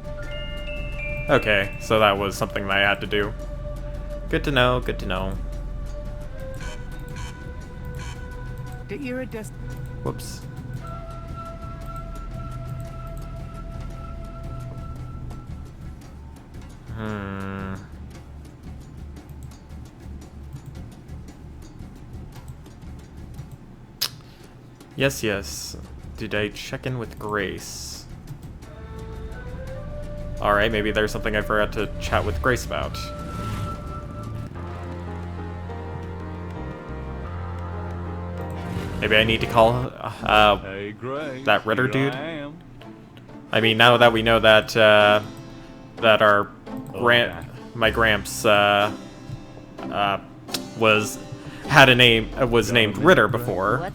Okay, so that was something that I had to do. Good to know, good to know. The iridescent... Whoops. Yes, yes. Did I check in with Grace? Alright, maybe there's something I forgot to chat with Grace about. Maybe I need to call Hey, Grace, that Ritter here dude. I am. I mean, now that we know that that our my Gramps was named Ritter before.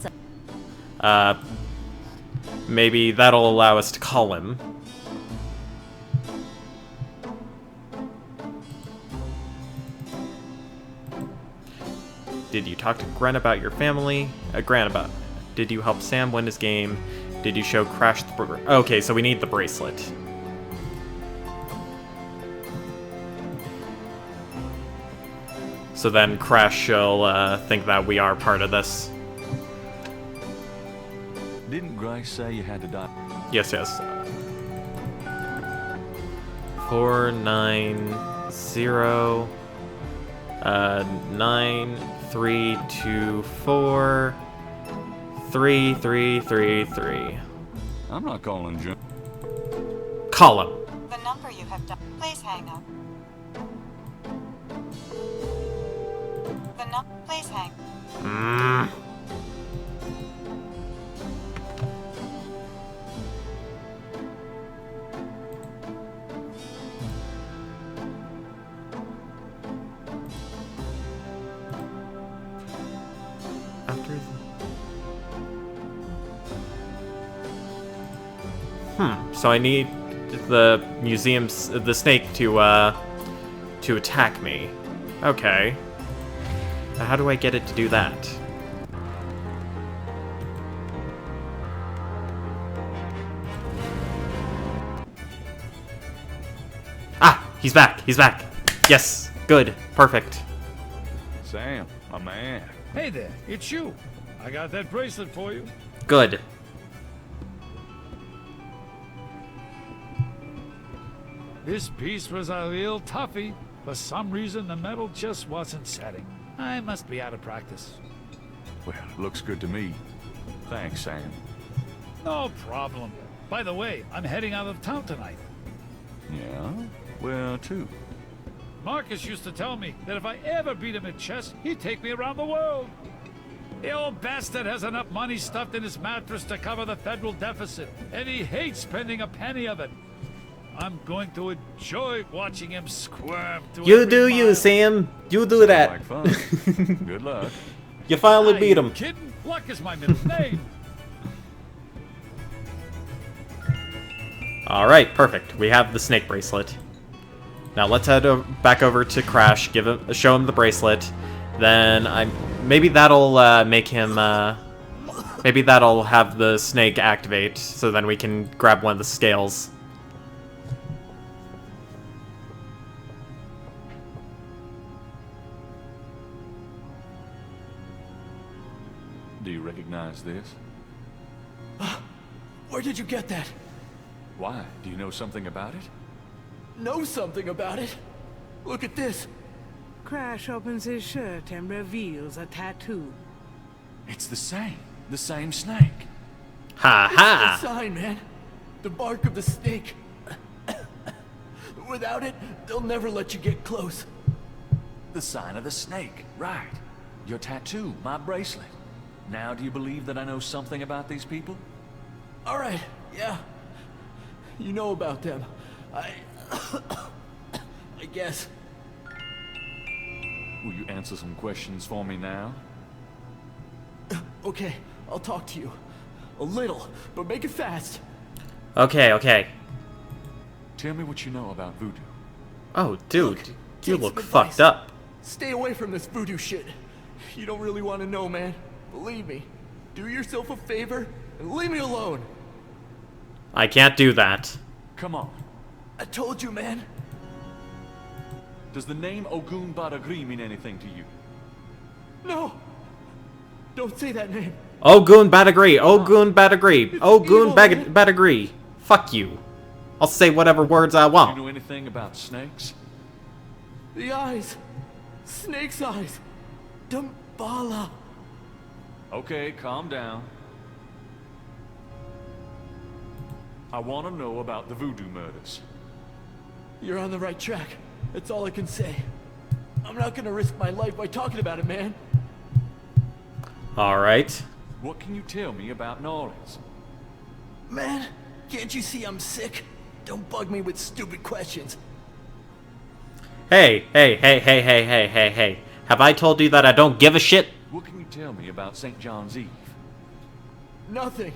Maybe that'll allow us to call him. Did you talk to Gren about your family? Did you help Sam win his game? Did you show Crash the okay, so we need the bracelet. So then Crash shall think that we are part of this. Didn't Grace say you had to die? Yes, yes. 490 9324 3333. I'm not calling Jim. Call him. The number you have dialed. Please hang up. Please hang. So I need the the snake to attack me. Okay. Now how do I get it to do that? Ah! He's back! He's back! Yes! Good. Perfect. Sam, my man. Hey there, it's you. I got that bracelet for you. Good. This piece was a real toughie. For some reason, the metal just wasn't setting. I must be out of practice. Well, looks good to me. Thanks, Sam. No problem. By the way, I'm heading out of town tonight. Yeah? Where to? Marcus used to tell me that if I ever beat him at chess, he'd take me around the world. The old bastard has enough money stuffed in his mattress to cover the federal deficit, and he hates spending a penny of it. I'm going to enjoy watching him squirm to You every do mile. you, Sam. You do that. Like fun. Good luck. You finally Are beat you him. kidding? Luck is my middle name. Alright, perfect. We have the snake bracelet. Now let's head back over to Crash, show him the bracelet. Then maybe that'll make him maybe that'll have the snake activate, so then we can grab one of the scales. Do you recognize this? Where did you get that? Why? Do you know something about it? Know something about it? Look at this. Crash opens his shirt and reveals a tattoo. It's the same snake. Ha ha! It's the sign, man. The bark of the snake. Without it, they'll never let you get close. The sign of the snake, right. Your tattoo, my bracelet. Now do you believe that I know something about these people? Alright, yeah. You know about them. I guess. Will you answer some questions for me now? Okay, I'll talk to you. A little, but make it fast. Okay, okay. Tell me what you know about voodoo. Oh, dude. You take look some fucked advice. up. Stay away from this voodoo shit. You don't really want to know, man. Believe me. Do yourself a favor and leave me alone. I can't do that. Come on. I told you, man. Does the name Ogun Badagri mean anything to you? No. Don't say that name. Ogun Badagri! Ogun Badagri! Ogun evil, man. Badagri! Fuck you. I'll say whatever words I Do want. you know anything about snakes? The eyes. Snake's eyes. Dambala. Okay, calm down. I want to know about the voodoo murders. You're on the right track. That's all I can say. I'm not gonna risk my life by talking about it, man. Alright. What can you tell me about New Orleans? Man, can't you see I'm sick? Don't bug me with stupid questions. Hey. Have I told you that I don't give a shit? What can you tell me about St. John's Eve? Nothing.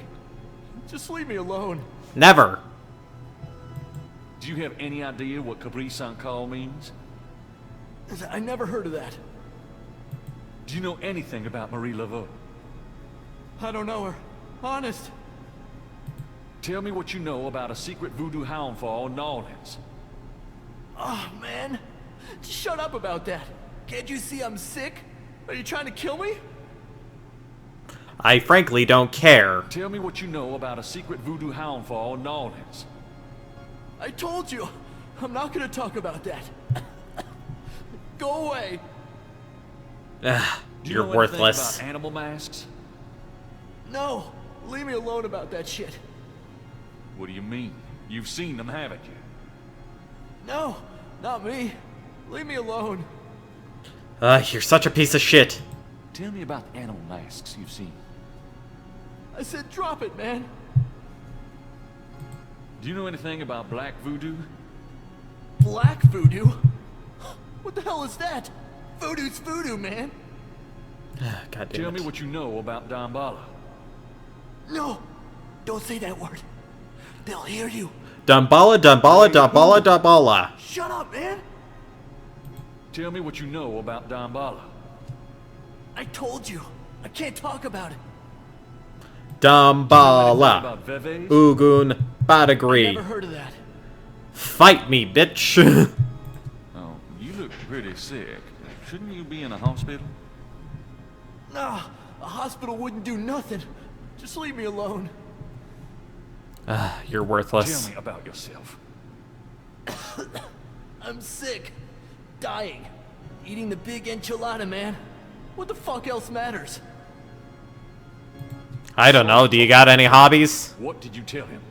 Just leave me alone. Never. Do you have any idea what Capri Sun Call means? I never heard of that. Do you know anything about Marie Laveau? I don't know her. Honest. Tell me what you know about a secret voodoo hound fall in New Orleans. Oh, man. Just shut up about that. Can't you see I'm sick? Are you trying to kill me? I frankly don't care. Tell me what you know about a secret voodoo hound fall in New Orleans. I told you. I'm not gonna talk about that. Go away. You're worthless. About animal masks? No. Leave me alone about that shit. What do you mean? You've seen them, haven't you? No, not me. Leave me alone. You're such a piece of shit. Tell me about the animal masks you've seen. I said drop it, man. Do you know anything about black voodoo? Black voodoo? What the hell is that? Voodoo's voodoo, man. God damn Tell it. me what you know about Damballa. No, don't say that word. They'll hear you. Damballa. Shut up, man. Tell me what you know about Damballa. I told you. I can't talk about it. Damballa. About Veves? Ugun Badagri. Never heard of that. Fight me, bitch. Oh, you look pretty sick. Shouldn't you be in a hospital? Nah, a hospital wouldn't do nothing. Just leave me alone. You're worthless. Tell me about yourself. I'm sick. Dying. Eating the big enchilada, man. What the fuck else matters? I don't know. Do you got any hobbies? What did you tell him?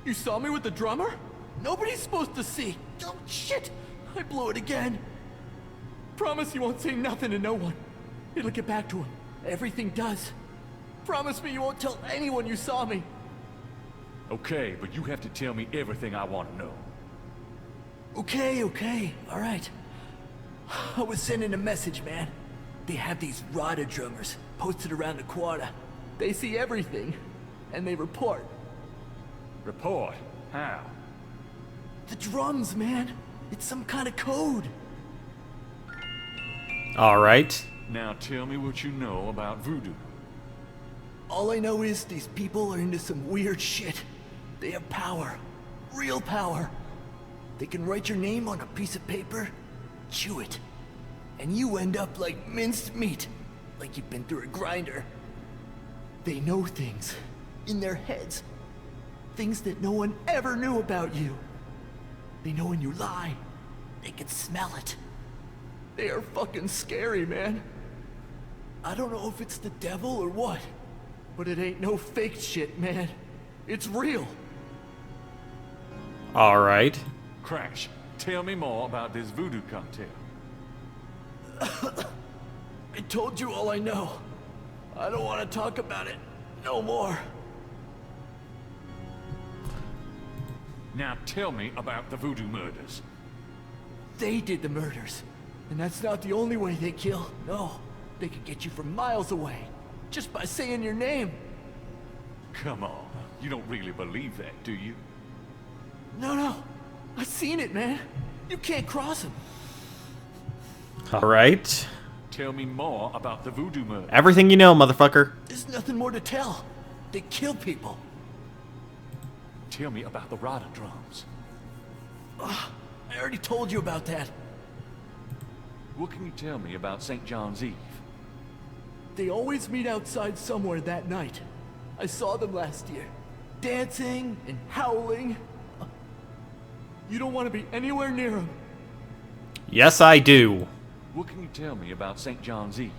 You saw me with the drummer? Nobody's supposed to see. Oh, shit. I blew it again. Promise you won't say nothing to no one. It'll get back to him. Everything does. Promise me you won't tell anyone you saw me. Okay, but you have to tell me everything I want to know. Okay, alright. I was sending a message, man. They have these Rada drummers posted around the quarter. They see everything, and they report. Report? How? The drums, man. It's some kind of code. Alright. Now tell me what you know about voodoo. All I know is these people are into some weird shit. They have power. Real power. They can write your name on a piece of paper, chew it, and you end up like minced meat, like you've been through a grinder. They know things in their heads, things that no one ever knew about you. They know when you lie. They can smell it. They are fucking scary, man. I don't know if it's the devil or what, but it ain't no fake shit, man. It's real. Alright. Crash, tell me more about this voodoo cocktail. I told you all I know. I don't want to talk about it no more. Now tell me about the voodoo murders. They did the murders. And that's not the only way they kill. No, they could get you from miles away. Just by saying your name. Come on, you don't really believe that, do you? No. I seen it, man. You can't cross them. Alright. Tell me more about the voodoo murders. Everything you know, motherfucker. There's nothing more to tell. They kill people. Tell me about the Rada drums. I already told you about that. What can you tell me about St. John's Eve? They always meet outside somewhere that night. I saw them last year. Dancing and howling. You don't want to be anywhere near them. Yes, I do. What can you tell me about St. John's Eve?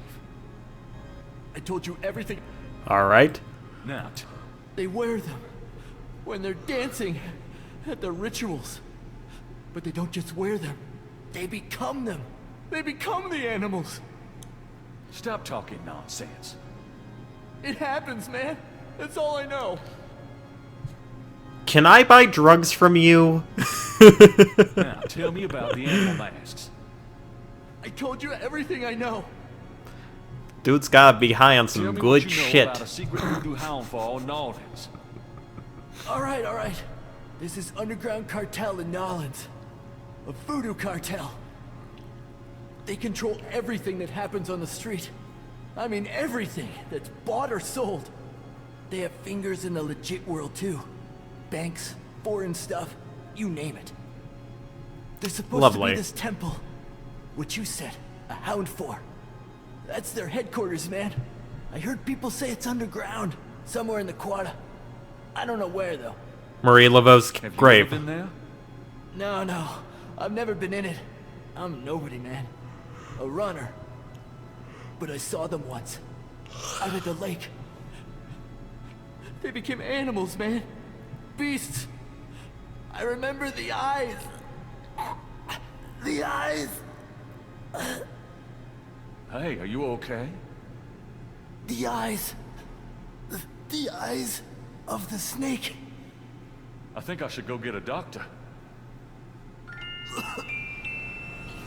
I told you everything. Alright. Now, They wear them when they're dancing at their rituals. But they don't just wear them. They become them. They become the animals. Stop talking nonsense. It happens, man. That's all I know. Can I buy drugs from you? Now, tell me about the animal masks. I told you everything I know. Dude's gotta be high on Tell some me good what you know shit. about a secret voodoo hound fall in Nolans. All right. This is underground cartel in Nolans. A voodoo cartel. They control everything that happens on the street. I mean everything that's bought or sold. They have fingers in the legit world too. Banks, foreign stuff, you name it. They're supposed to be this temple. What you said, a hound for. That's their headquarters, man. I heard people say it's underground, somewhere in the Quada. I don't know where though. Marie Laveau's grave. Have you ever been there? No. I've never been in it. I'm nobody, man. A runner. But I saw them once. Out at the lake. They became animals, man. Beasts. I remember the eyes. The eyes. Hey, are you okay? The eyes. The eyes of the snake. I think I should go get a doctor.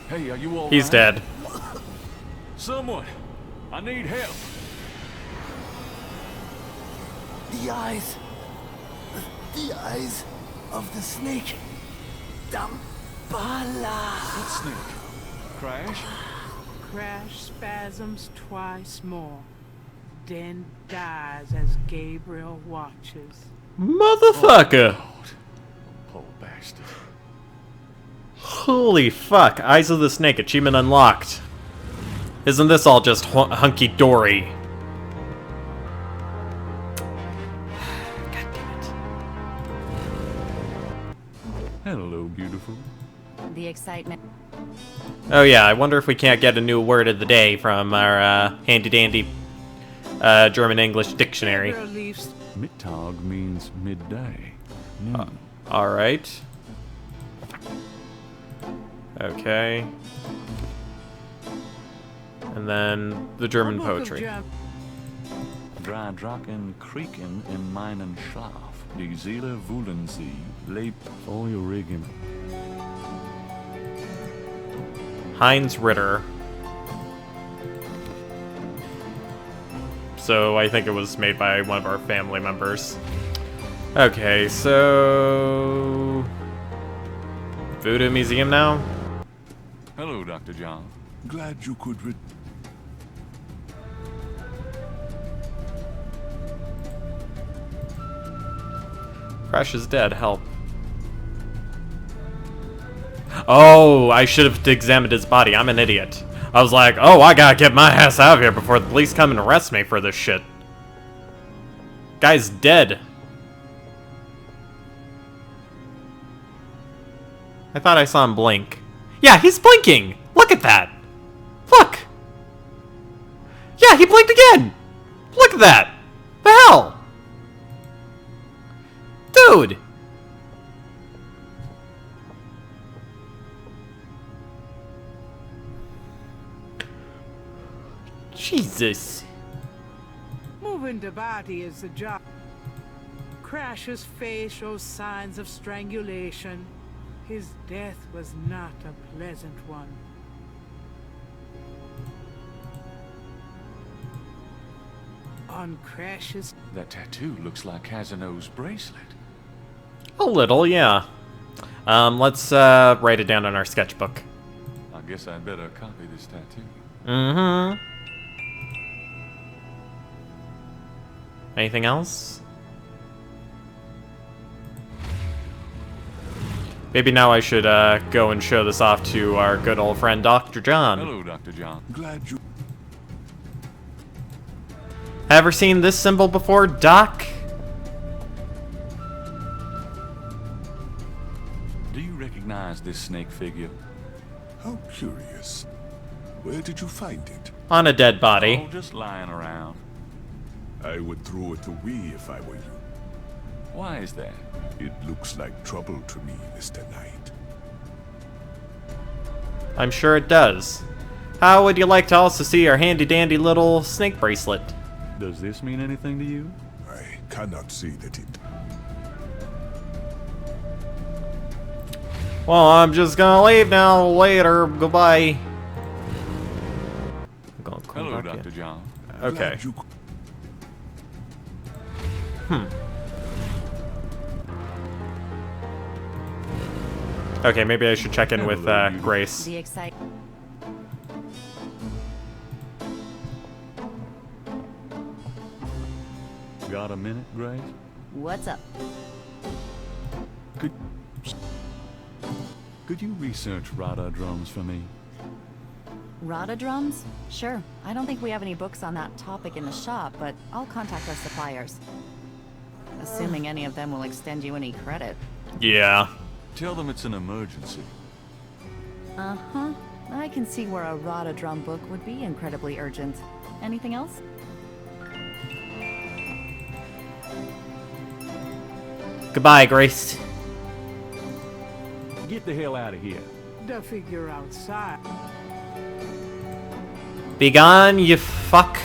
Hey, are you all He's dead. Someone! I need help! The eyes. The eyes of the snake. Dambala. What snake? Crash? Crash spasms twice more, then dies as Gabriel watches. Motherfucker! Oh, poor bastard. Holy fuck, Eyes of the Snake, achievement unlocked. Isn't this all just hunky-dory? God damn it. Hello, beautiful. The excitement. Oh yeah, I wonder if we can't get a new word of the day from our handy-dandy German-English dictionary. Mittag means midday. Alright. Okay. And then the German poetry. Drei Drachen kriegen in meinen Schlaf. Die Seele wollen sie lebt feurigen. Heinz Ritter. So I think it was made by one of our family members. Okay, so... Voodoo Museum now? Hello, Dr. John. Glad you could Crash is dead, help. Oh, I should have examined his body. I'm an idiot. I was like, oh, I gotta get my ass out of here before the police come and arrest me for this shit. Guy's dead. I thought I saw him blink. Yeah, he's blinking! Look at that! Look! Yeah, he blinked again! Look at that! The hell? Dude! Jesus. Moving the body is the job. Crash's face shows signs of strangulation. His death was not a pleasant one. On Crash's... That tattoo looks like Casino's bracelet. A little, yeah. Let's write it down in our sketchbook. I guess I'd better copy this tattoo. Mm-hmm. Anything else? Maybe now I should go and show this off to our good old friend Dr. John. Hello, Dr. John. Glad you... Ever seen this symbol before, Doc? Do you recognize this snake figure? How curious. Where did you find it? On a dead body. Oh, just lying around. I would throw it away if I were you. Why is that? It looks like trouble to me, Mr. Knight. I'm sure it does. How would you like to also see our handy-dandy little snake bracelet? Does this mean anything to you? I cannot see that it... Well, I'm just gonna leave now. Later. Goodbye. I'm gonna come Hello, back Dr. in. John. Okay. Okay, maybe I should check in with Grace. The excite. Got a minute, Grace? What's up? Could you research radar drums for me? Rada drums? Sure. I don't think we have any books on that topic in the shop, but I'll contact our suppliers. Assuming any of them will extend you any credit. Yeah. Tell them it's an emergency. Uh-huh. I can see where a Rada drum book would be incredibly urgent. Anything else? Goodbye, Grace. Get the hell out of here. The figure outside. Be gone, you fuck.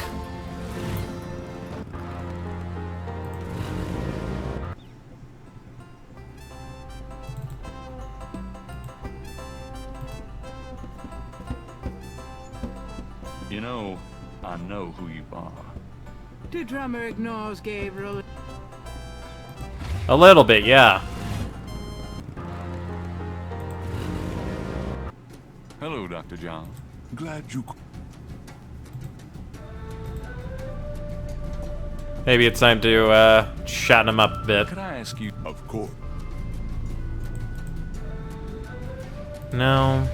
You know, I know who you are. The drummer ignores Gabriel. A little bit, yeah. Hello, Dr. John. Glad you... Maybe it's time to chat him up a bit. Could I ask you? Of course. No.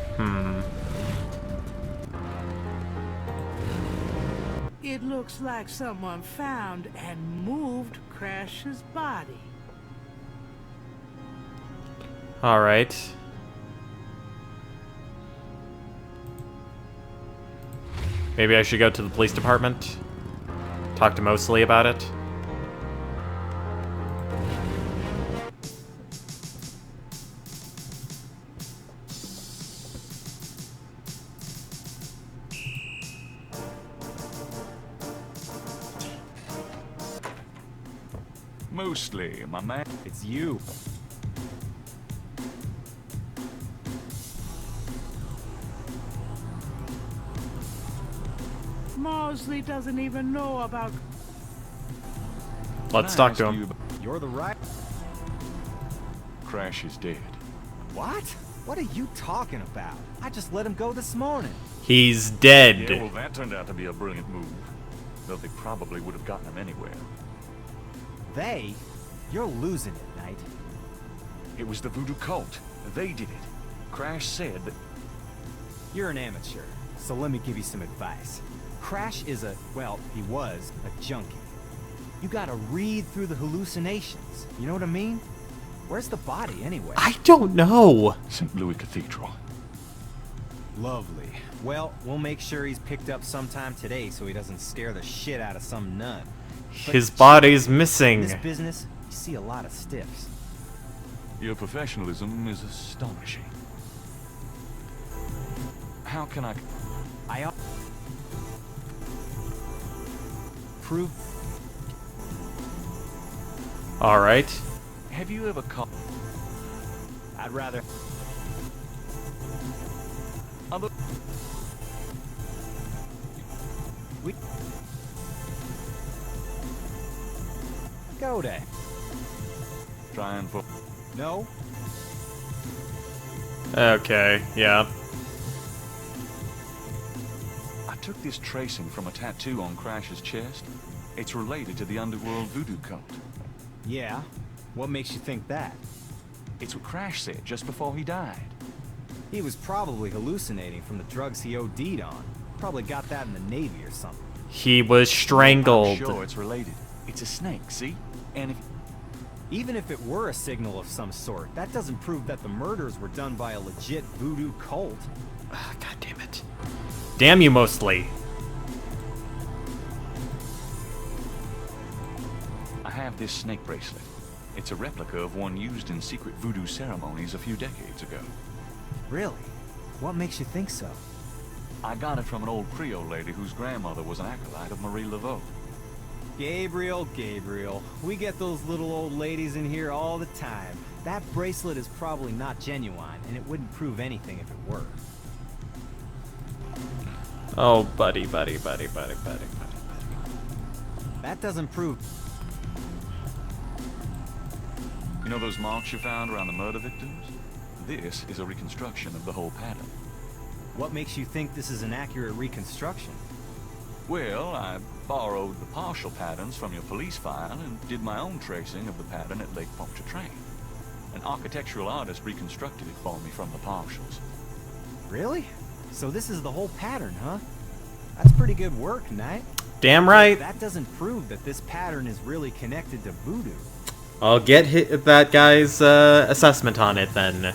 It looks like someone found and moved Crash's body. All right. Maybe I should go to the police department. Talk to Mosley about it. Mostly, my man. It's you. Mosley doesn't even know about... Let's talk to him. You're the right... Crash is dead. What? What are you talking about? I just let him go this morning. He's dead. Yeah, well, that turned out to be a brilliant move. Though they probably would have gotten him anywhere. They? You're losing it, Knight. It was the voodoo cult. They did it. Crash said that... You're an amateur, so let me give you some advice. Crash is well, he was a junkie. You gotta read through the hallucinations. You know what I mean? Where's the body, anyway? I don't know. St. Louis Cathedral. Lovely. Well, we'll make sure he's picked up sometime today so he doesn't scare the shit out of some nun. But His body's missing. in this business, you see a lot of stiffs. Your professionalism is astonishing. How can I... Prove... All right. Have you ever caught... I'd rather... Other... We... Go there. Trying for... No? Okay, yeah. I took this tracing from a tattoo on Crash's chest. It's related to the underworld voodoo cult. Yeah? What makes you think that? It's what Crash said just before he died. He was probably hallucinating from the drugs he OD'd on. Probably got that in the Navy or something. He was strangled. I'm sure it's related. It's a snake, see? And if... Even if it were a signal of some sort, that doesn't prove that the murders were done by a legit voodoo cult. God damn it. Damn you, Mosley. I have this snake bracelet. It's a replica of one used in secret voodoo ceremonies a few decades ago. Really? What makes you think so? I got it from an old Creole lady whose grandmother was an acolyte of Marie Laveau. Gabriel, Gabriel. We get those little old ladies in here all the time. That bracelet is probably not genuine, and it wouldn't prove anything if it were. Oh, buddy. That doesn't prove... You know those marks you found around the murder victims? This is a reconstruction of the whole pattern. What makes you think this is an accurate reconstruction? Well, I borrowed the partial patterns from your police file and did my own tracing of the pattern at Lake Pontchartrain. An architectural artist reconstructed it for me from the partials. Really? So this is the whole pattern, huh? That's pretty good work, Knight. Damn right. That doesn't prove that this pattern is really connected to voodoo. I'll get that guy's assessment on it then.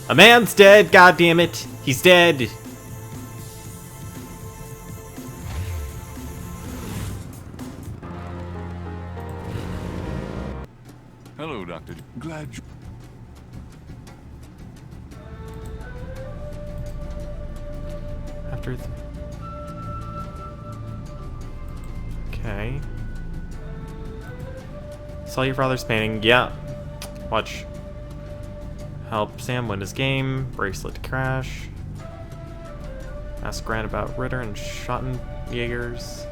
A man's dead, goddammit. He's dead. Hello, Dr. Glad you... After okay. Saw your father's painting. Yeah. Watch. Help Sam win his game. Bracelet crash. Ask Grant about Ritter and Schottenjägers.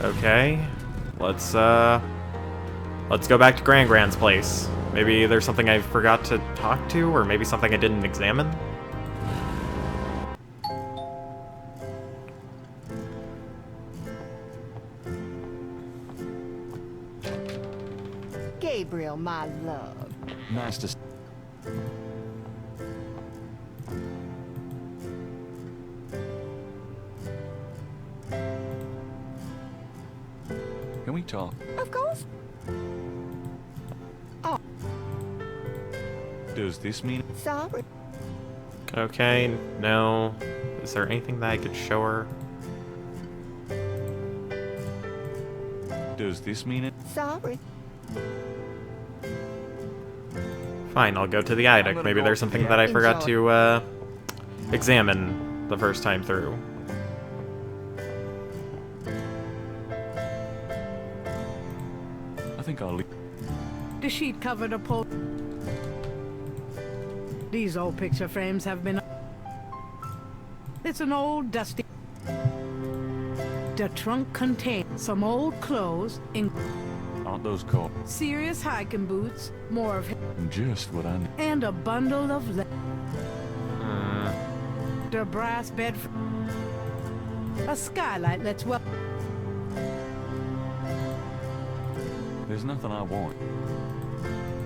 Okay. Let's go back to Grand's place. Maybe there's something I forgot to talk to, or maybe something I didn't examine. Gabriel, my love. Nice to... Can we talk? Of course. Oh. Does this mean... Sorry. Okay, no. Is there anything that I could show her? Does this mean it? Sorry. Fine, I'll go to the attic. Maybe there's something that I forgot to examine the first time through. I think I'll leave. The sheet covered uphold. These old picture frames have been... It's an old dusty... The trunk contains some old clothes, in Aren't those called? serious hiking boots, more of... Just what I need. And a bundle of... The brass bed... A skylight lets well... There's nothing I want.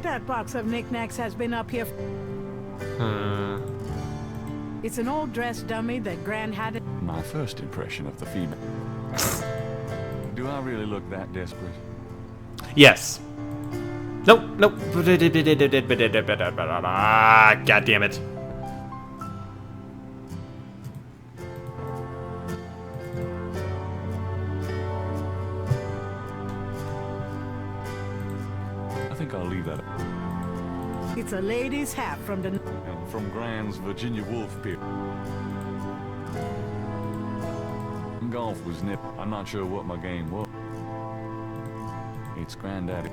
That box of knickknacks has been up here... It's an old dress dummy that Gran had... My first impression of the female. Do I really look that desperate? Yes. Nope, nope. God damn it. I think I'll leave that. It's a lady's hat from the... From Gran's Virginia Wolf Pit. Golf was nip. I'm not sure what my game was. It's Granddaddy.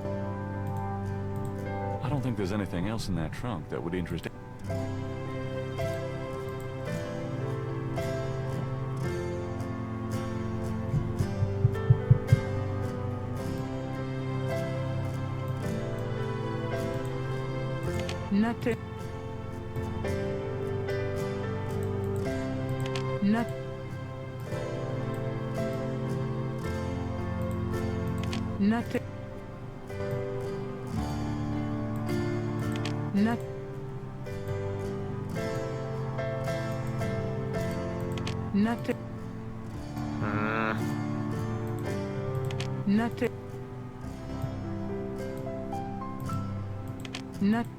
I don't think there's anything else in that trunk that would interest... Nothing. Nothing. Nothing. Nothing. Nothing. Nothing. Nothing.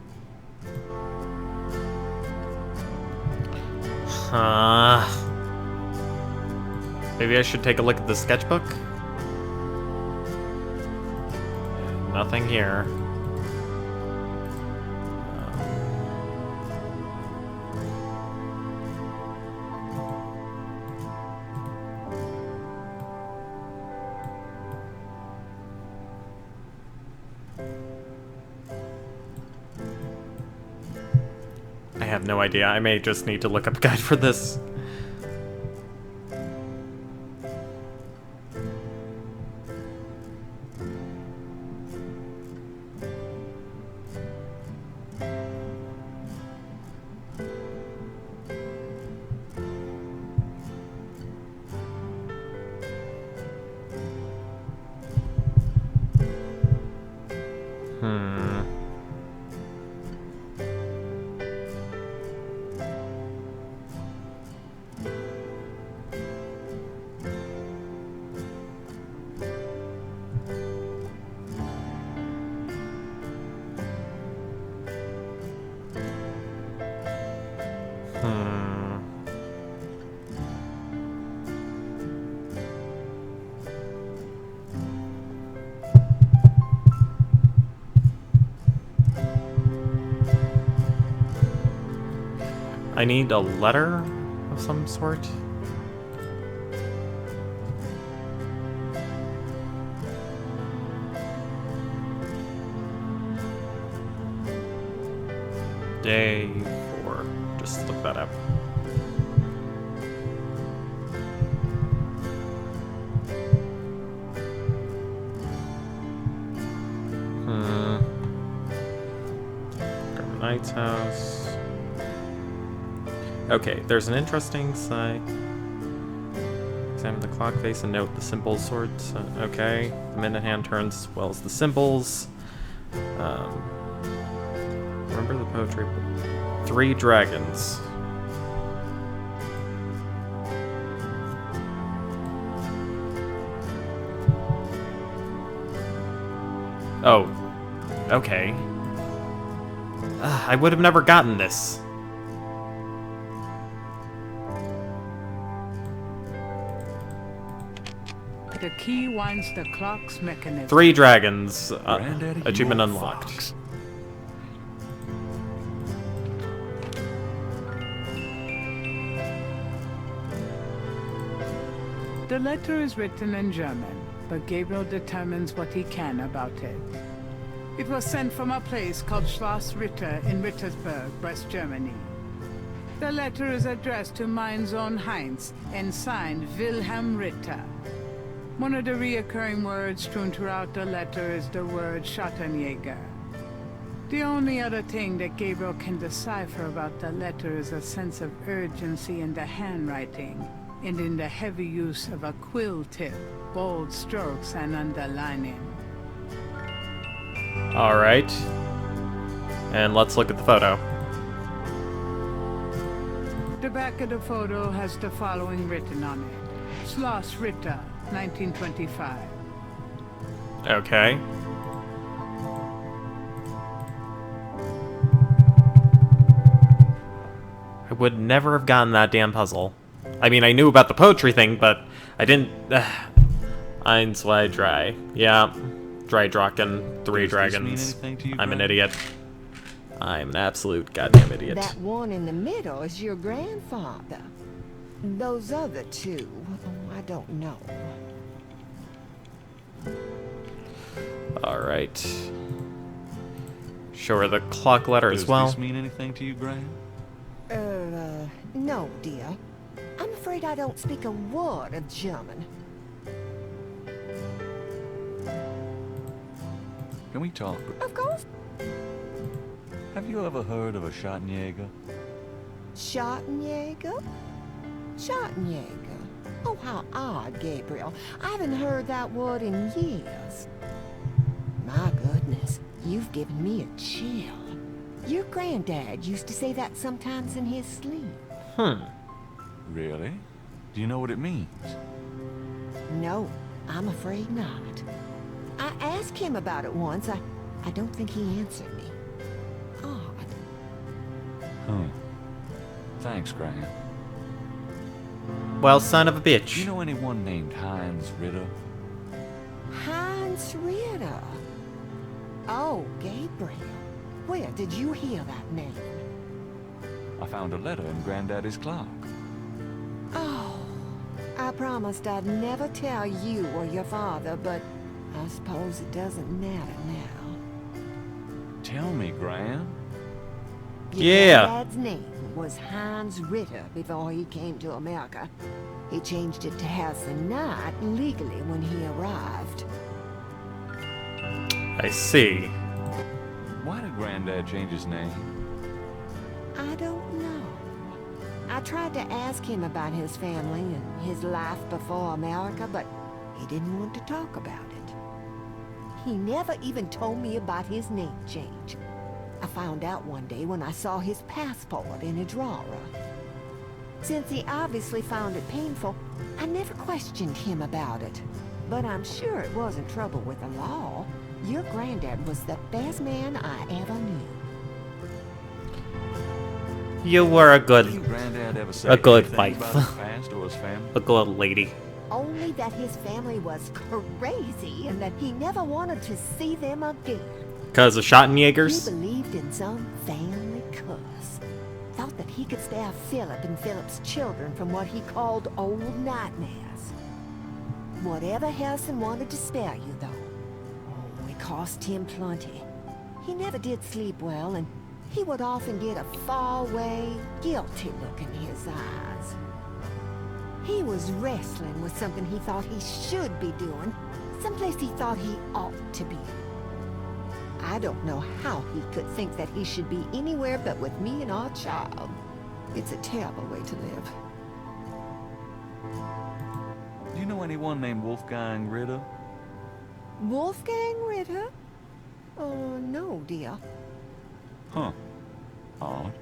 Maybe I should take a look at the sketchbook? Nothing here. I have no idea. I may just need to look up a guide for this. I need a letter of some sort. Day 4. Just look that up. Grandma Knight's house. Okay, there's an interesting side. Examine the clock face and note the symbols sorts. Okay, the minute hand turns as well as the symbols. Remember the poetry. 3 dragons. Oh, okay. I would have never gotten this. The key winds the clock's mechanism. 3 dragons. Achievement unlocked. The letter is written in German, but Gabriel determines what he can about it. It was sent from a place called Schloss Ritter in Rittersburg, West Germany. The letter is addressed to mein Sohn Heinz and signed Wilhelm Ritter. One of the reoccurring words strewn throughout the letter is the word Schattenjäger. The only other thing that Gabriel can decipher about the letter is a sense of urgency in the handwriting and in the heavy use of a quill tip, bold strokes, and underlining. Alright. And let's look at the photo. The back of the photo has the following written on it. Schloss Ritter, 1925. Okay. I would never have gotten that damn puzzle. I mean, I knew about the poetry thing, but I didn't... Eins, zwei, drei. Yeah. Drei Drachen, 3 dragons. I'm an idiot. I'm an absolute goddamn idiot. That one in the middle is your grandfather. Those other 2, I don't know. Alright. Show her the clock letter as well. Does this mean anything to you, Graham? No, dear. I'm afraid I don't speak a word of German. Can we talk? Of course. Have you ever heard of a Schattenjäger? Schattenjäger? Schattenjäger? Oh, how odd, Gabriel. I haven't heard that word in years. My goodness, you've given me a chill. Your granddad used to say that sometimes in his sleep. Really? Do you know what it means? No, I'm afraid not. I asked him about it once. I don't think he answered me. Odd. Thanks, Graham. Well, son of a bitch. Do you know anyone named Heinz Ritter? Heinz Ritter? Oh, Gabriel. Where did you hear that name? I found a letter in Granddaddy's clock. Oh, I promised I'd never tell you or your father, but I suppose it doesn't matter now. Tell me, Gran. Your dad's name was Hans Ritter before he came to America. He changed it to Harrison Knight legally when he arrived. I see. Why did Granddad change his name? I don't know. I tried to ask him about his family and his life before America, but he didn't want to talk about it. He never even told me about his name change. I found out one day when I saw his passport in a drawer. Since he obviously found it painful, I never questioned him about it. But I'm sure it wasn't trouble with the law. Your granddad was the best man I ever knew. You were a good wife. A good lady. Only that his family was crazy and that he never wanted to see them again. Because of Schottenjägers? He believed in some family curse. Thought that he could spare Philip and Philip's children from what he called old nightmares. Whatever Harrison wanted to spare you, though. Oh, it cost him plenty. He never did sleep well, and he would often get a far-away, guilty look in his eyes. He was wrestling with something he thought he should be doing, someplace he thought he ought to be. I don't know how he could think that he should be anywhere but with me and our child. It's a terrible way to live. Do you know anyone named Wolfgang Ritter? Wolfgang Ritter? Oh, no, dear. Huh. Odd.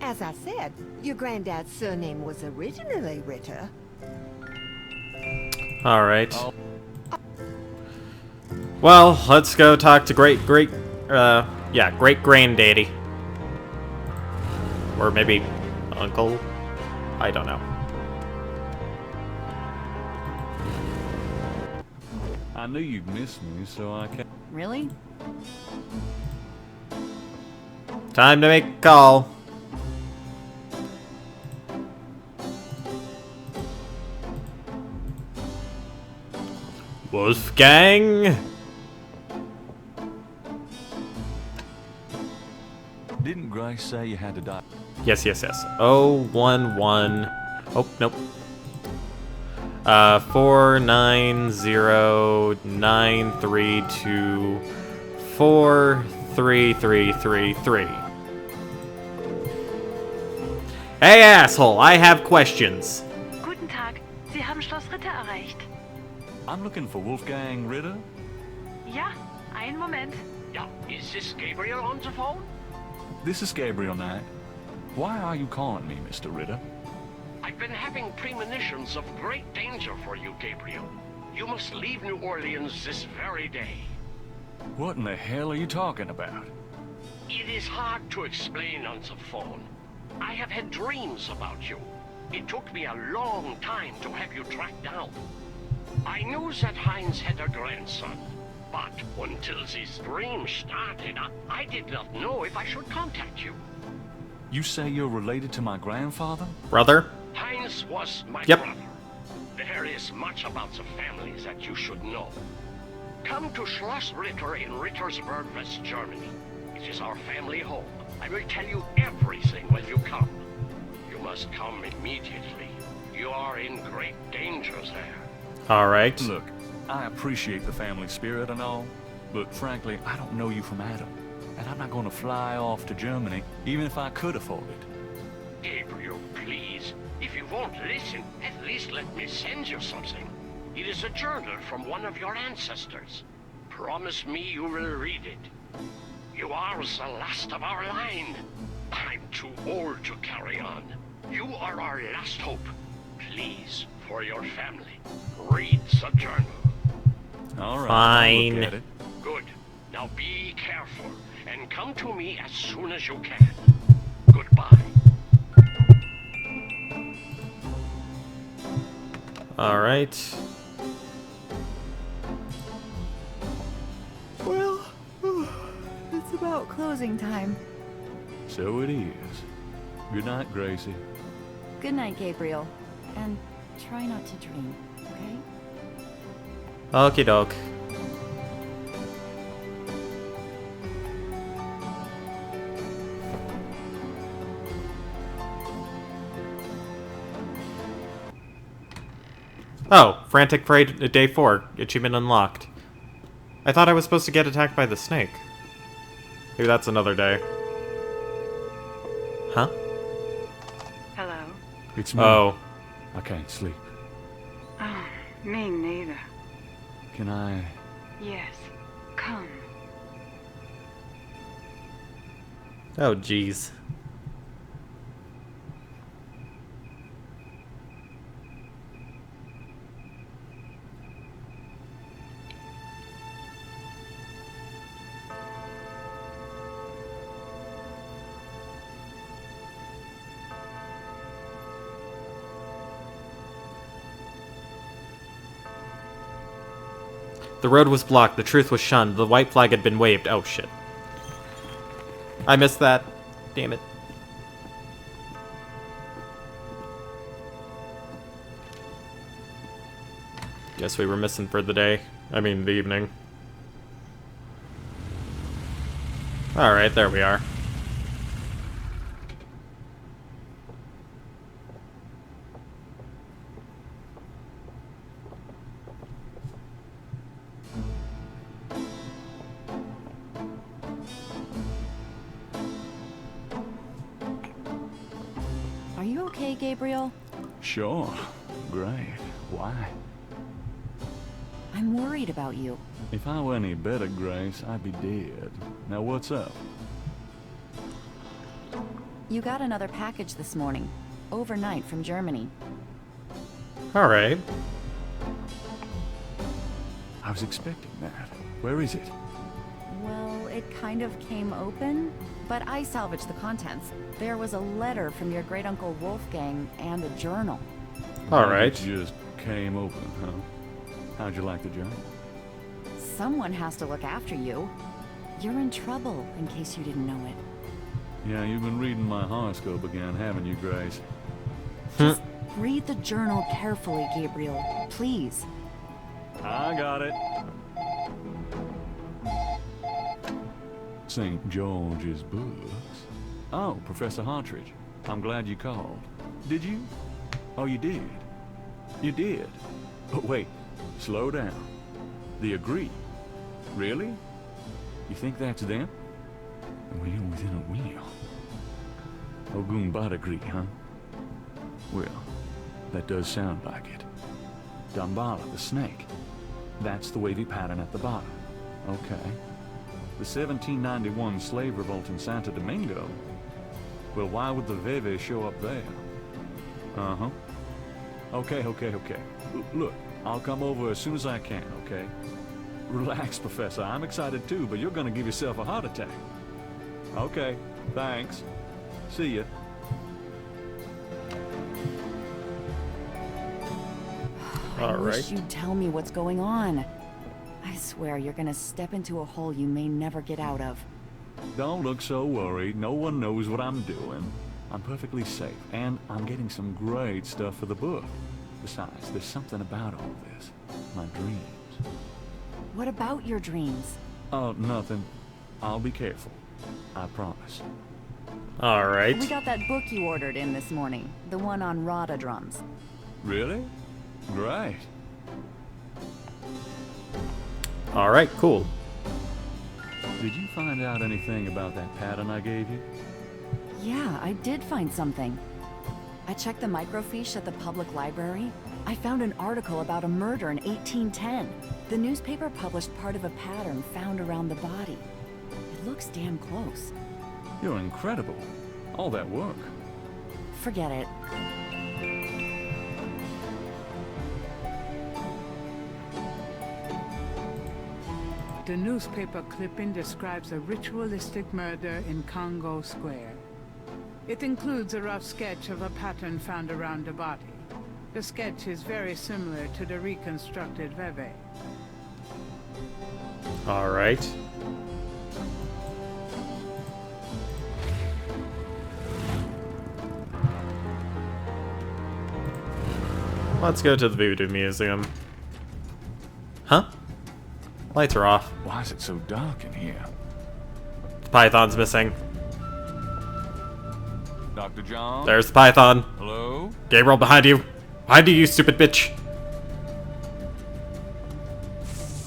As I said, your granddad's surname was originally Ritter. Alright. Well, let's go talk to great granddaddy. Or maybe uncle? I don't know. I knew you'd miss me, so I can't. Really? Time to make a call. Wolfgang? Didn't Grace say you had to die? Yes. 011. Oh, nope. 49093243333. Hey, asshole! I have questions. Guten Tag. Sie haben Schloss Ritter erreicht. I'm looking for Wolfgang Ritter. Ja, einen Moment. Yeah, is this Gabriel on the phone? This is Gabriel Knight. Why are you calling me, Mr. Ritter? I've been having premonitions of great danger for you, Gabriel. You must leave New Orleans this very day. What in the hell are you talking about? It is hard to explain on the phone. I have had dreams about you. It took me a long time to have you tracked down. I knew that Heinz had a grandson, but until these dreams started, I did not know if I should contact you. You say you're related to my grandfather? Brother? Heinz was my brother. There is much about the family that you should know. Come to Schloss Ritter in Rittersberg, West Germany. It is our family home. I will tell you everything when you come. You must come immediately. You are in great danger there. Alright. Look, I appreciate the family spirit and all, but frankly, I don't know you from Adam. And I'm not going to fly off to Germany, even if I could afford it. Gabriel, please. If you won't listen, at least let me send you something. It is a journal from one of your ancestors. Promise me you will read it. You are the last of our line. I'm too old to carry on. You are our last hope. Please, for your family, read the journal. All right. Fine. I'll look at it. Good. Now be careful, and come to me as soon as you can. Goodbye. Alright. Well, about closing time. So it is. Good night, Gracie. Good night, Gabriel. And try not to dream, okay? Okie doke. Oh, Frantic Parade Day 4, achievement unlocked. I thought I was supposed to get attacked by the snake. Maybe that's another day. Huh? Hello? It's me. Oh. I can't sleep. Oh, me neither. Can I... Yes. Come. Oh, jeez. The road was blocked, the truth was shunned, the white flag had been waved. Oh shit. I missed that. Damn it. Guess we were missing for the day. I mean, the evening. Alright, there we are. Are you okay, Gabriel? Sure. Great. Why? I'm worried about you. If I were any better, Grace, I'd be dead. Now what's up? You got another package this morning. Overnight from Germany. Alright. I was expecting that. Where is it? Well, it kind of came open, but I salvaged the contents. There was a letter from your great-uncle Wolfgang and a journal. Alright. It just came open, huh? How'd you like the journal? Someone has to look after you. You're in trouble, in case you didn't know it. Yeah, you've been reading my horoscope again, haven't you, Grace? Just read the journal carefully, Gabriel. Please. I got it. St. George's books. Oh, Professor Hartridge. I'm glad you called. Did you? Oh, you did. You did. But wait, slow down. They agree. Really? You think that's them? A wheel within a wheel. Ogun agree, huh? Well, that does sound like it. Damballa, the snake. That's the wavy pattern at the bottom. Okay. The 1791 slave revolt in Santo Domingo? Well, why would the Veve show up there? Uh-huh. Okay. Look, I'll come over as soon as I can, okay? Relax, Professor. I'm excited too, but you're gonna give yourself a heart attack. Okay, thanks. See ya. I wish you'd tell me what's going on. I swear you're gonna step into a hole you may never get out of. Don't look so worried. No one knows what I'm doing. I'm perfectly safe, and I'm getting some great stuff for the book. Besides, there's something about all this. My dreams. What about your dreams? Oh, nothing. I'll be careful. I promise. Alright. We got that book you ordered in this morning. The one on Rada drums. Really? Great. Alright, cool. Did you find out anything about that pattern I gave you? Yeah, I did find something. I checked the microfiche at the public library. I found an article about a murder in 1810. The newspaper published part of a pattern found around the body. It looks damn close. You're incredible. All that work. Forget it. The newspaper clipping describes a ritualistic murder in Congo Square. It includes a rough sketch of a pattern found around the body. The sketch is very similar to the reconstructed Veve. Alright. Let's go to the Voodoo Museum. Huh? Lights are off. Why is it so dark in here? The python's missing. Dr. John? There's the python. Hello? Gabriel, behind you. Behind you, you stupid bitch.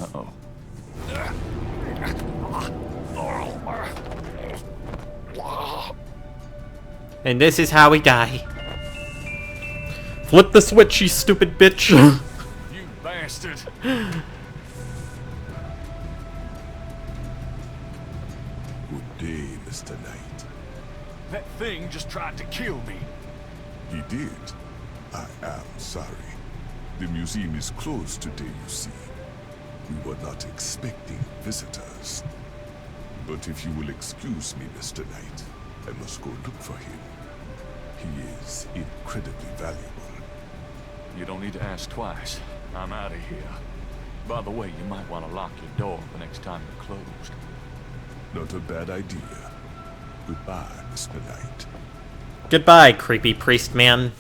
Uh-oh. And this is how we die. Flip the switch, you stupid bitch. You bastard. Good day, Mr. Knight. That thing just tried to kill me. He did. I am sorry. The museum is closed today, you see. We were not expecting visitors. But if you will excuse me, Mr. Knight, I must go look for him. He is incredibly valuable. You don't need to ask twice. I'm out of here. By the way, you might want to lock your door the next time you're closed. Not a bad idea. Goodbye, Mr. Knight. Goodbye, creepy priest man.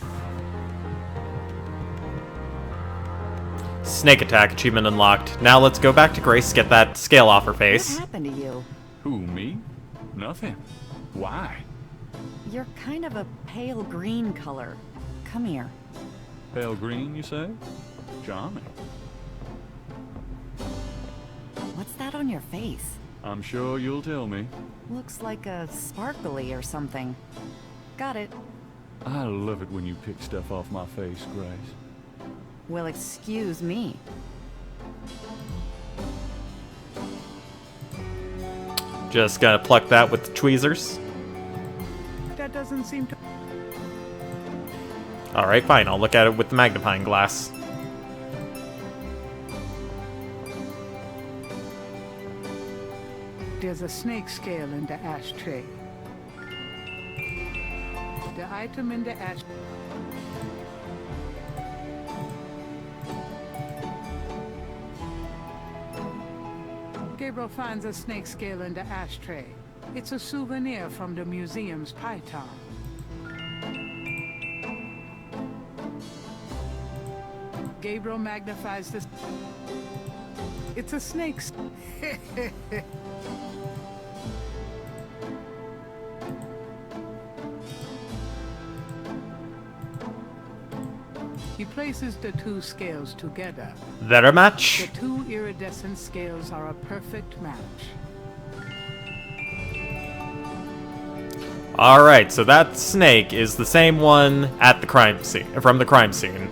Snake attack achievement unlocked. Now let's go back to Grace, get that scale off her face. What happened to you? Who, me? Nothing. Why? You're kind of a pale green color. Come here. Pale green, you say? Charming. What's that on your face? I'm sure you'll tell me. Looks like a sparkly or something. Got it. I love it when you pick stuff off my face, Grace. Well, excuse me. Just gotta pluck that with the tweezers. That doesn't seem to... Alright, fine. I'll look at it with the magnifying glass. There's a snake scale in the ashtray. The item in the ashtray... Gabriel finds a snake scale in the ashtray. It's a souvenir from the museum's python. Gabriel magnifies this. It's a snake. He places the two scales together. That a match? The two iridescent scales are a perfect match. Alright, so that snake is the same one at the crime scene, from the crime scene.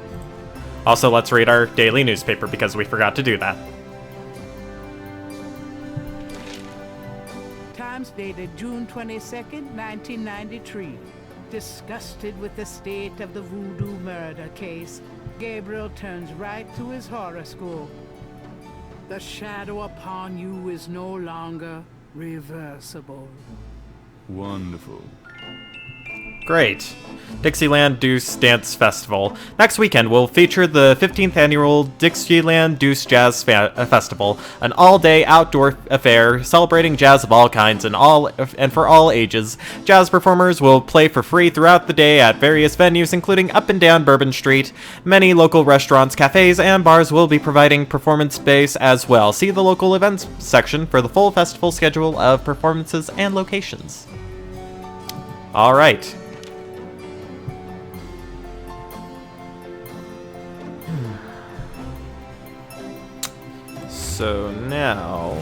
Also, let's read our daily newspaper because we forgot to do that. Times dated June 22nd, 1993. Disgusted with the state of the voodoo murder case, Gabriel turns right to his horoscope. The shadow upon you is no longer reversible. Wonderful. Great. Dixieland Deuce Dance Festival. Next weekend will feature the 15th annual Dixieland Deuce Jazz Festival, an all-day outdoor affair celebrating jazz of all kinds and for all ages. Jazz performers will play for free throughout the day at various venues, including up and down Bourbon Street. Many local restaurants, cafes, and bars will be providing performance space as well. See the local events section for the full festival schedule of performances and locations. All right. So now,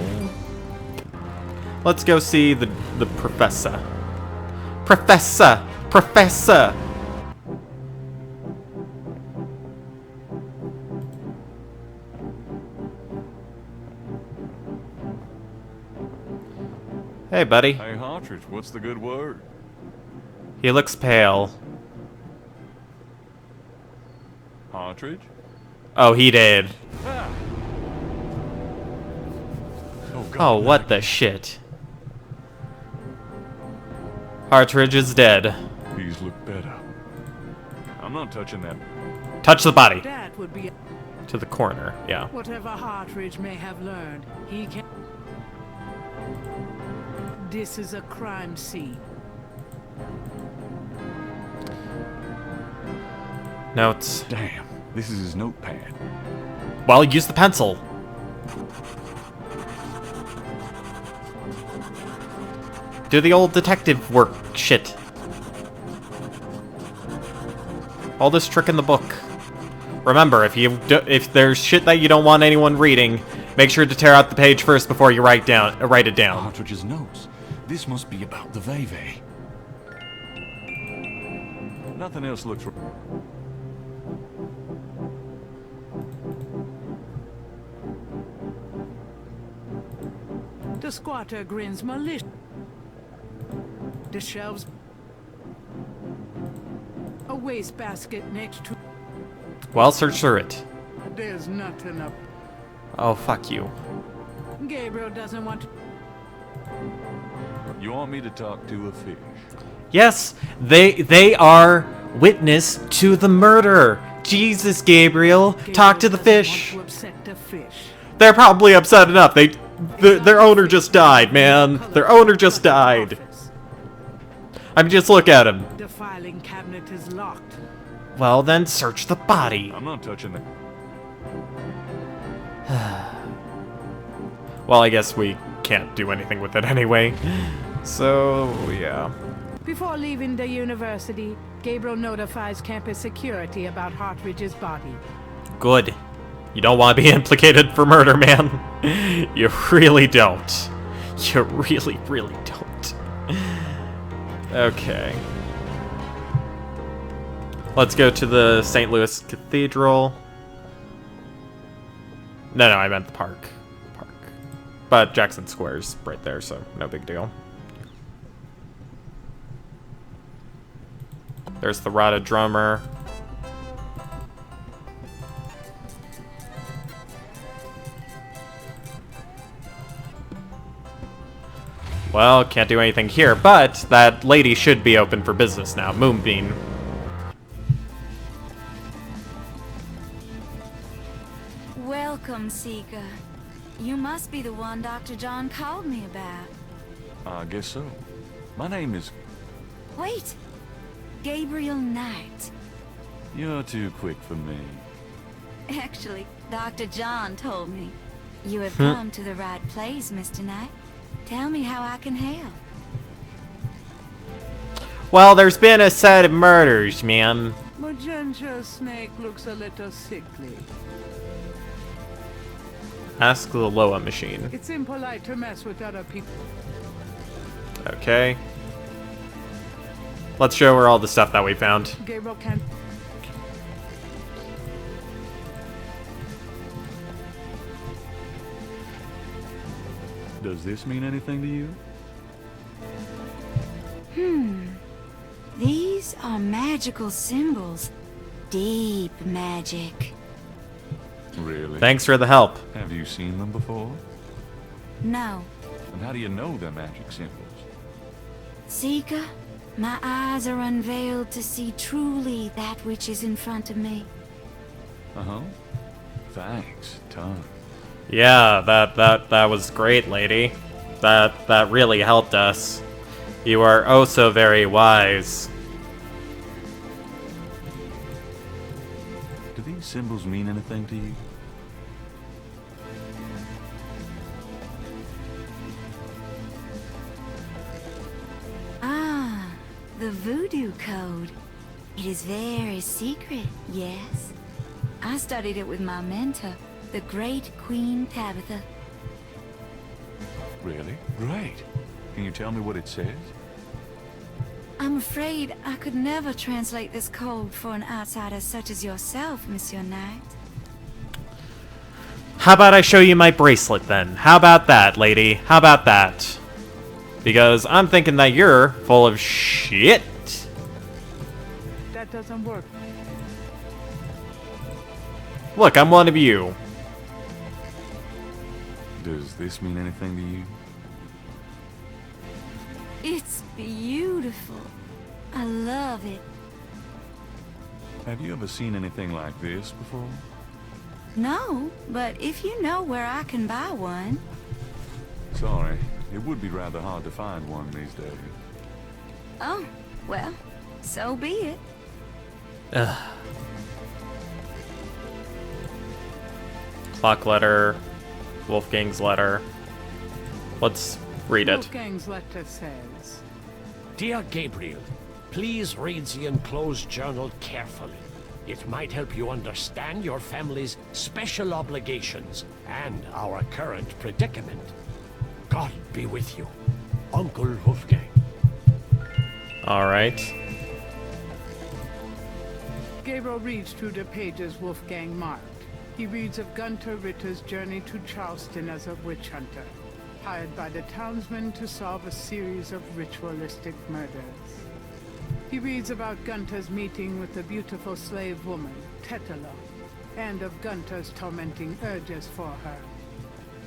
let's go see the professor. Professor! Hey, buddy. Hey, Hartridge, what's the good word? He looks pale. Hartridge? Oh, he did. Ah. Oh, what the shit. Hartridge is dead. These look better. I'm not touching that. Touch the body. That would be To the corner, yeah. whatever Hartridge may have learned. He can. This is a crime scene. Notes. Damn. This is his notepad. Well, use the pencil. Do the old detective work shit. All this trick in the book. Remember, if there's shit that you don't want anyone reading, make sure to tear out the page first before you write it down. Partridge's notes. This must be about the Veve. Nothing else looks. The squatter grins malicious. The shelves. A wastebasket next to. Well, search through it. There's nothing up. Oh, fuck you. Gabriel doesn't want to. You want me to talk to a fish? Yes, they are witness to the murder. Jesus, Gabriel, talk to the fish. Want to upset the fish. They're probably upset enough. Their owner just died, man. Their owner just died. I mean, just look at him. The filing cabinet is locked. Well, then search the body. I'm not touching it. Well, I guess we can't do anything with it anyway. So, yeah. Before leaving the university, Gabriel notifies campus security about Hartridge's body. Good. You don't want to be implicated for murder, man. You really don't. You really, really don't. Okay. Let's go to the St. Louis Cathedral. No, I meant the park. But Jackson Square's right there, so no big deal. There's the rotted drummer. Well, can't do anything here, but that lady should be open for business now. Moonbeam. Welcome, Seeker. You must be the one Dr. John called me about. I guess so. My name is... Wait! Gabriel Knight. You're too quick for me. Actually, Dr. John told me. You have come to the right place, Mr. Knight. Tell me how I can help. Well, there's been a set of murders, ma'am. Magenta snake looks a little sickly. Ask the Loa machine. It's impolite to mess with other people. Okay. Let's show her all the stuff that we found. Gabriel can't. Does this mean anything to you? These are magical symbols. Deep magic. Really? Thanks for the help. Have you seen them before? No. And how do you know they're magic symbols? Seeker, my eyes are unveiled to see truly that which is in front of me. Uh-huh. Thanks, ton. Yeah, that was great, lady. That really helped us. You are oh so very wise. Do these symbols mean anything to you? Ah, the voodoo code. It is very secret, yes. I studied it with my mentor, the great Queen Tabitha. Really? Great. Can you tell me what it says? I'm afraid I could never translate this code for an outsider such as yourself, Monsieur Knight. How about I show you my bracelet then? How about that, lady? How about that? Because I'm thinking that you're full of shit. That doesn't work. Look, I'm one of you. Does this mean anything to you? It's beautiful. I love it. Have you ever seen anything like this before? No, but if you know where I can buy one. Sorry, it would be rather hard to find one these days. Oh, well, so be it. Clock letter, Wolfgang's letter. Let's read it. Wolfgang's letter says, Dear Gabriel, please read the enclosed journal carefully. It might help you understand your family's special obligations and our current predicament. God be with you. Uncle Wolfgang. Alright. Gabriel reads through the pages Wolfgang marked. He reads of Gunter Ritter's journey to Charleston as a witch hunter, hired by the townsmen to solve a series of ritualistic murders. He reads about Gunter's meeting with the beautiful slave woman, Tetelo, and of Gunter's tormenting urges for her.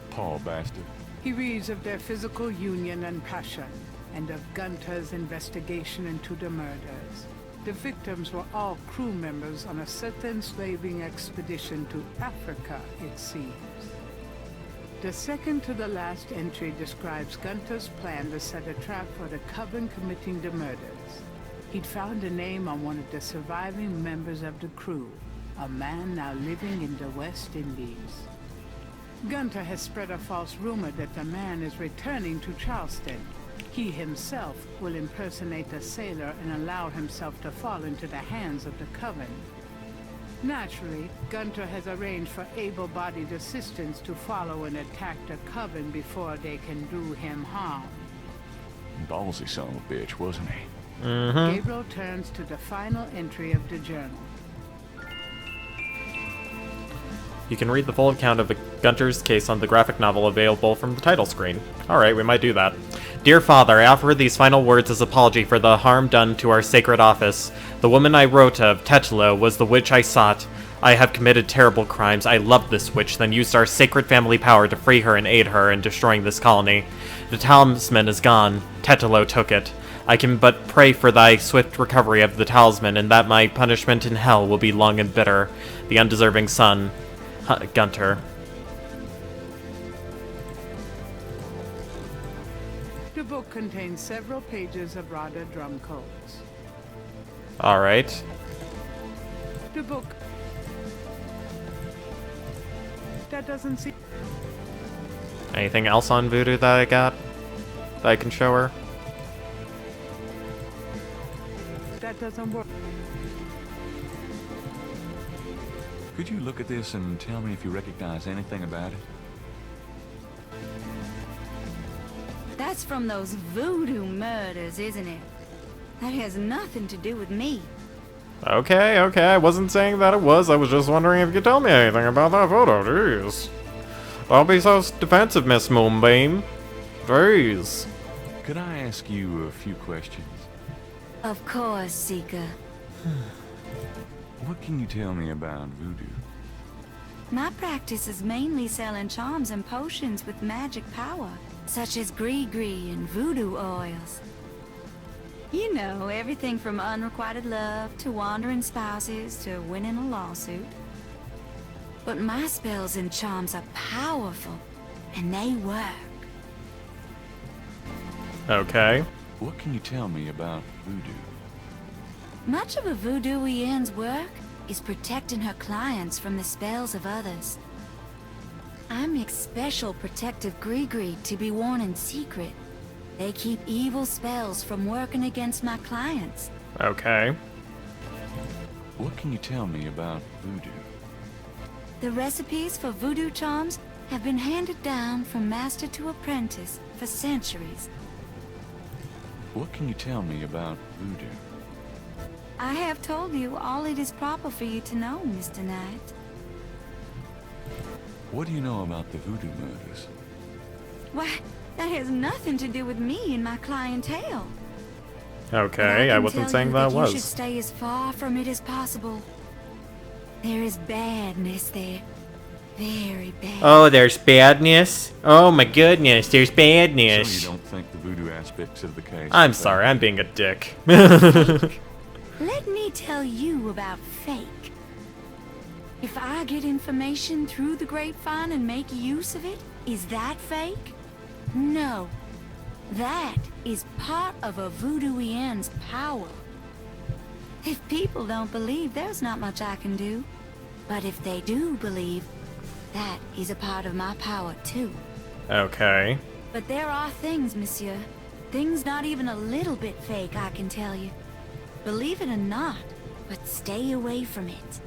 Poor bastard. He reads of their physical union and passion, and of Gunter's investigation into the murders. The victims were all crew members on a certain slaving expedition to Africa, it seems. The second to the last entry describes Gunter's plan to set a trap for the coven committing the murders. He'd found a name on one of the surviving members of the crew, a man now living in the West Indies. Gunter has spread a false rumor that the man is returning to Charleston. He himself will impersonate a sailor and allow himself to fall into the hands of the coven. Naturally, Gunter has arranged for able-bodied assistants to follow and attack the coven before they can do him harm. Ballsy son of a bitch, wasn't he? Gabriel turns to the final entry of the journal. You can read the full account of Gunter's case on the graphic novel available from the title screen. Alright, we might do that. Dear Father, I offer these final words as apology for the harm done to our sacred office. The woman I wrote of, Tetelo, was the witch I sought. I have committed terrible crimes. I loved this witch, then used our sacred family power to free her and aid her in destroying this colony. The talisman is gone. Tetelo took it. I can but pray for thy swift recovery of the talisman, and that my punishment in hell will be long and bitter. The undeserving son, Gunter. The book contains several pages of Radha drum codes. Alright. The book... That doesn't seem... Anything else on Voodoo that I got? That I can show her? That doesn't work. Could you look at this and tell me if you recognize anything about it? That's from those voodoo murders, isn't it? That has nothing to do with me. Okay, I wasn't saying that it was. I was just wondering if you could tell me anything about that photo. Jeez. Don't be so defensive, Miss Moonbeam. Jeez. Could I ask you a few questions? Of course, Seeker. What can you tell me about voodoo? My practice is mainly selling charms and potions with magic power, such as gree-gree and voodoo oils. You know, everything from unrequited love to wandering spouses to winning a lawsuit. But my spells and charms are powerful, and they work. Okay. What can you tell me about voodoo? Much of a voodooienne's work is protecting her clients from the spells of others. I mix special protective gree-gree to be worn in secret. They keep evil spells from working against my clients. Okay. What can you tell me about voodoo? The recipes for voodoo charms have been handed down from master to apprentice for centuries. What can you tell me about voodoo? I have told you all it is proper for you to know, Mr. Knight. What do you know about the voodoo murders? Why, that has nothing to do with me and my clientele. Okay, I wasn't saying that You should was. stay as far from it as possible. There is badness there. Very bad. Oh, there's badness? Oh my goodness, there's badness. So you don't think the voodoo aspects of the case... I'm sorry, I'm being a dick. Let me tell you about fake. If I get information through the grapevine and make use of it, is that fake? No. That is part of a voodooienne's power. If people don't believe, there's not much I can do. But if they do believe, That is a part of my power, too. Okay. But there are things, monsieur. Things not even a little bit fake, I can tell you. Believe it or not, but stay away from it.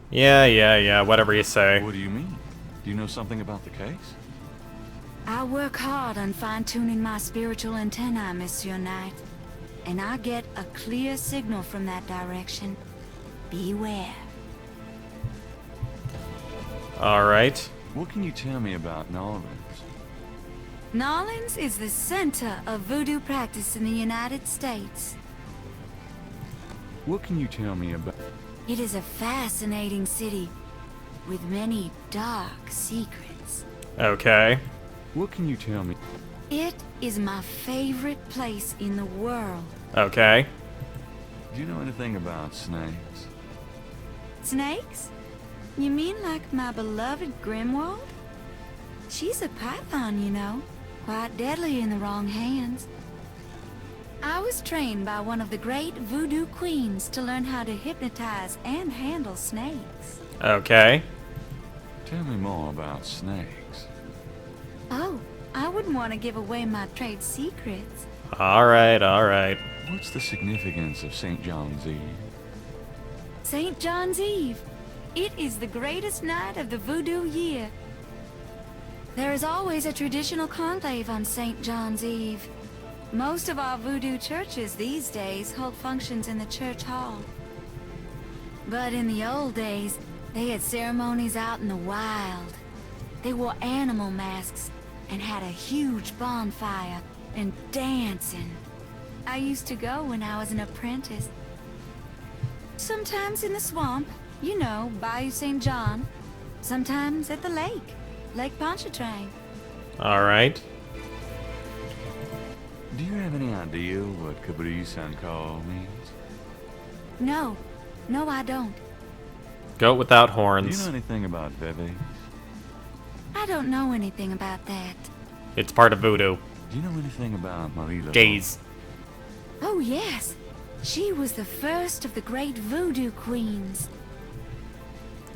Yeah, whatever you say. What do you mean? Do you know something about the case? I work hard on fine-tuning my spiritual antennae, Monsieur Knight. And I get a clear signal from that direction. Beware. Alright. What can you tell me about Nolans? Nolans is the center of voodoo practice in the United States. What can you tell me about... It is a fascinating city with many dark secrets. Okay. What can you tell me? It is my favorite place in the world. Okay. Do you know anything about snakes? Snakes? You mean like my beloved Grimwald? She's a python, you know. Quite deadly in the wrong hands. I was trained by one of the great voodoo queens to learn how to hypnotize and handle snakes. Okay. Tell me more about snakes. Oh, I wouldn't want to give away my trade secrets. Alright. What's the significance of St. John's Eve? St. John's Eve. It is the greatest night of the voodoo year. There is always a traditional conclave on St. John's Eve. Most of our voodoo churches these days hold functions in the church hall. But in the old days, they had ceremonies out in the wild. They wore animal masks and had a huge bonfire and dancing. I used to go when I was an apprentice. Sometimes in the swamp, you know, Bayou St. John. Sometimes at the lake, Lake Pontchartrain. Alright. Do you have any idea what Cabrice and Call means? No, I don't. Goat without Do horns. you know anything about Bebe? I don't know anything about that. It's part of voodoo. Do you know anything about Marie Le Gaze. Oh yes, she was the first of the great voodoo queens.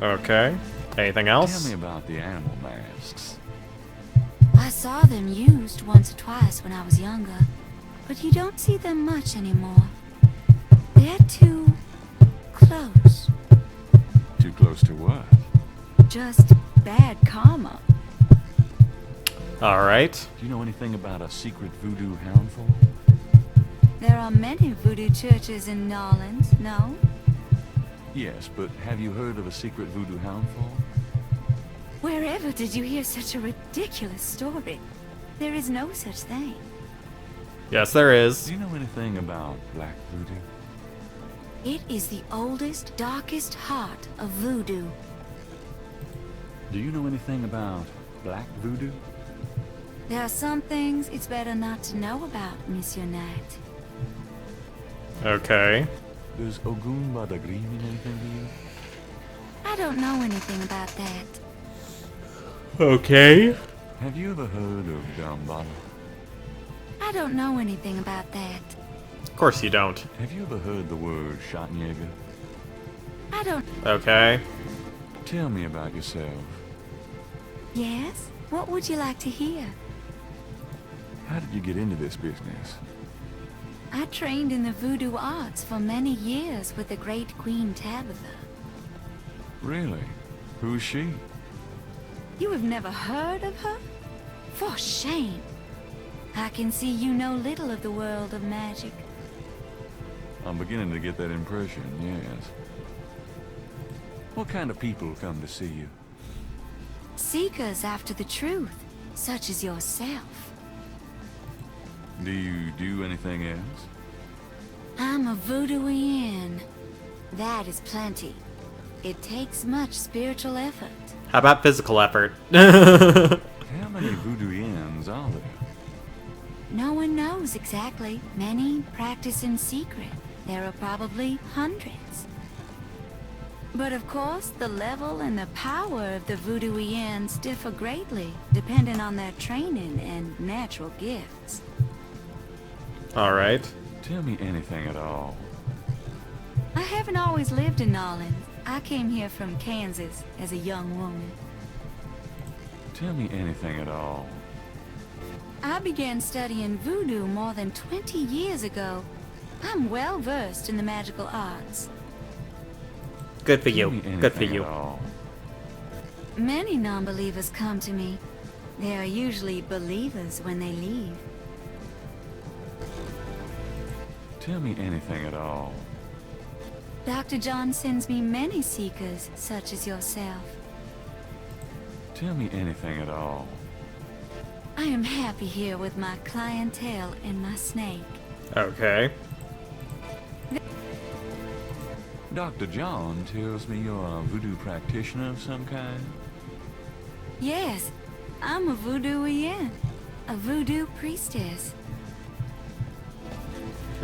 Okay. Anything else? Tell me about the animal masks. I saw them used once or twice when I was younger, but you don't see them much anymore. They're too close. Too close to what? Just bad karma. Alright. Do you know anything about a secret voodoo houndful? There are many voodoo churches in Nolans, no? Yes, but have you heard of a secret voodoo houndful? Wherever did you hear such a ridiculous story? There is no such thing. Yes, there is. Do you know anything about black voodoo? It is the oldest, darkest heart of voodoo. Do you know anything about black voodoo? There are some things it's better not to know about, Monsieur Knight. Okay. Does Ogun Badagri mean anything to you? I don't know anything about that. Okay. Have you ever heard of Dambala? I don't know anything about that. Of course you don't. Have you ever heard the word Schattenjäger? I don't... Okay. Tell me about yourself. Yes? What would you like to hear? How did you get into this business? I trained in the voodoo arts for many years with the great Queen Tabitha. Really? Who's she? You have never heard of her? For shame. I can see you know little of the world of magic. I'm beginning to get that impression, yes. What kind of people come to see you? Seekers after the truth, such as yourself. Do you do anything else? I'm a voodooian. That is plenty. It takes much spiritual effort. How about physical effort? How many voodooians are there? No one knows exactly. Many practice in secret. There are probably hundreds. But of course, the level and the power of the voodooians differ greatly, depending on their training and natural gifts. Alright. Tell me anything at all. I haven't always lived in Nolans. I came here from Kansas as a young woman. Tell me anything at all. I began studying voodoo more than 20 years ago. I'm well versed in the magical arts. Good for you. Good for you. Many non-believers come to me. They are usually believers when they leave. Tell me anything at all. Dr. John sends me many seekers, such as yourself. Tell me anything at all. I am happy here with my clientele and my snake. Okay. Dr. John tells me you're a voodoo practitioner of some kind. Yes, I'm a voodooienne, a voodoo priestess.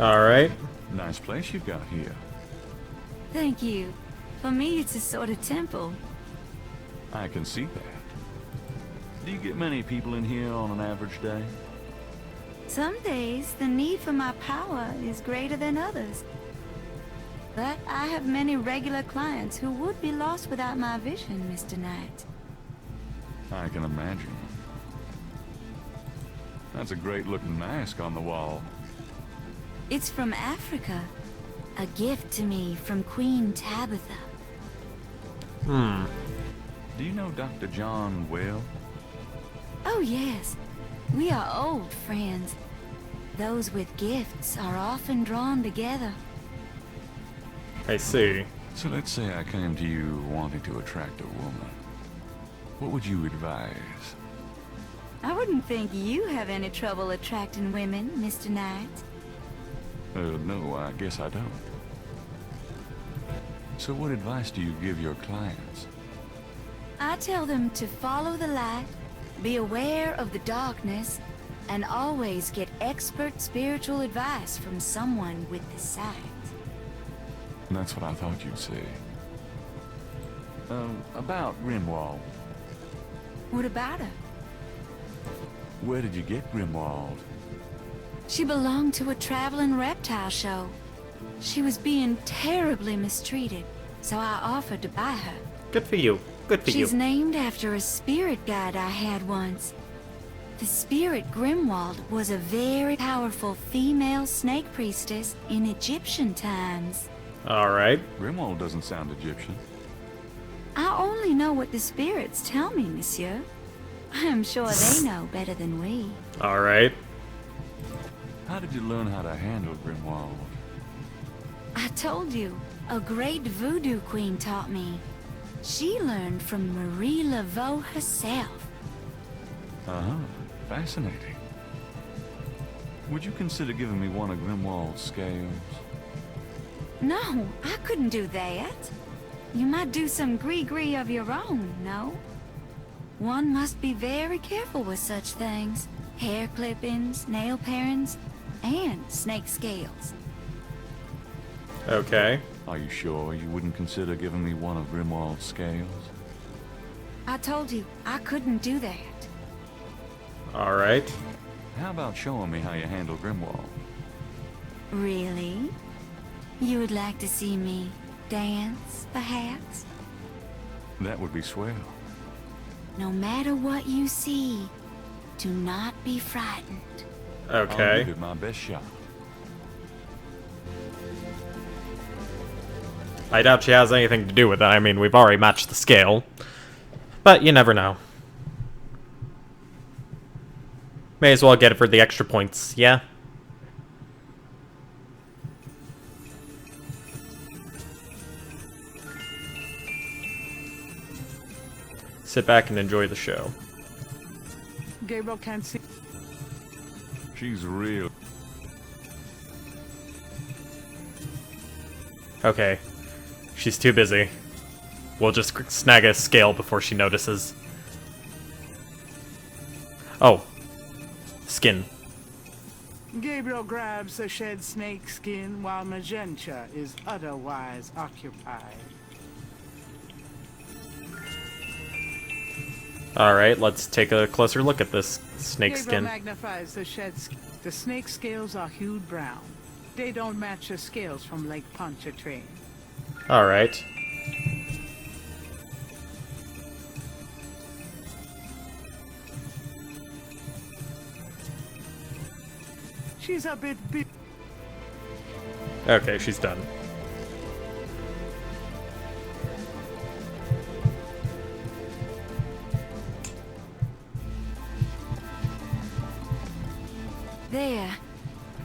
Alright. Nice place you've got here. Thank you. For me, it's a sort of temple. I can see that. Do you get many people in here on an average day? Some days, the need for my power is greater than others. But I have many regular clients who would be lost without my vision, Mr. Knight. I can imagine. That's a great-looking mask on the wall. It's from Africa. A gift to me from Queen Tabitha. Do you know Dr. John well? Oh, yes. We are old friends. Those with gifts are often drawn together. I see. So let's say I came to you wanting to attract a woman. What would you advise? I wouldn't think you have any trouble attracting women, Mr. Knight. No, I guess I don't. So what advice do you give your clients? I tell them to follow the light, be aware of the darkness, and always get expert spiritual advice from someone with the sight. That's what I thought you'd say. About Grimwald. What about her? Where did you get Grimwald? She belonged to a traveling reptile show. She was being terribly mistreated, so I offered to buy her. Good for you. Good for you. She's named after a spirit guide I had once. The spirit Grimwald was a very powerful female snake priestess in Egyptian times. Alright. Grimwald doesn't sound Egyptian. I only know what the spirits tell me, monsieur. I am sure they know better than we. Alright. How did you learn how to handle Grimwald? I told you, a great voodoo queen taught me. She learned from Marie Laveau herself. Uh-huh. Fascinating. Would you consider giving me one of Grimwald's scales? No, I couldn't do that. You might do some gree-gree of your own, no? One must be very careful with such things. Hair clippings, nail parings, and snake scales. Okay. Are you sure you wouldn't consider giving me one of Grimwald's scales? I told you, I couldn't do that. Alright. How about showing me how you handle Grimwald? Really? You would like to see me dance, perhaps? That would be swell. No matter what you see, do not be frightened. Okay. I'll give it my best shot. I doubt she has anything to do with it. I mean, we've already matched the scale. But you never know. May as well get it for the extra points, yeah? Sit back and enjoy the show. Gabriel can't see. She's real. Okay. She's too busy. We'll just snag a scale before she notices. Oh. Skin. Gabriel grabs the shed snake skin while Magenta is otherwise occupied. Alright, let's take a closer look at this snake Gabriel skin. magnifies the shed skin. The snake scales are hued brown. They don't match the scales from Lake Pontchartrain. Alright. She's a bit big. Okay, she's done. There.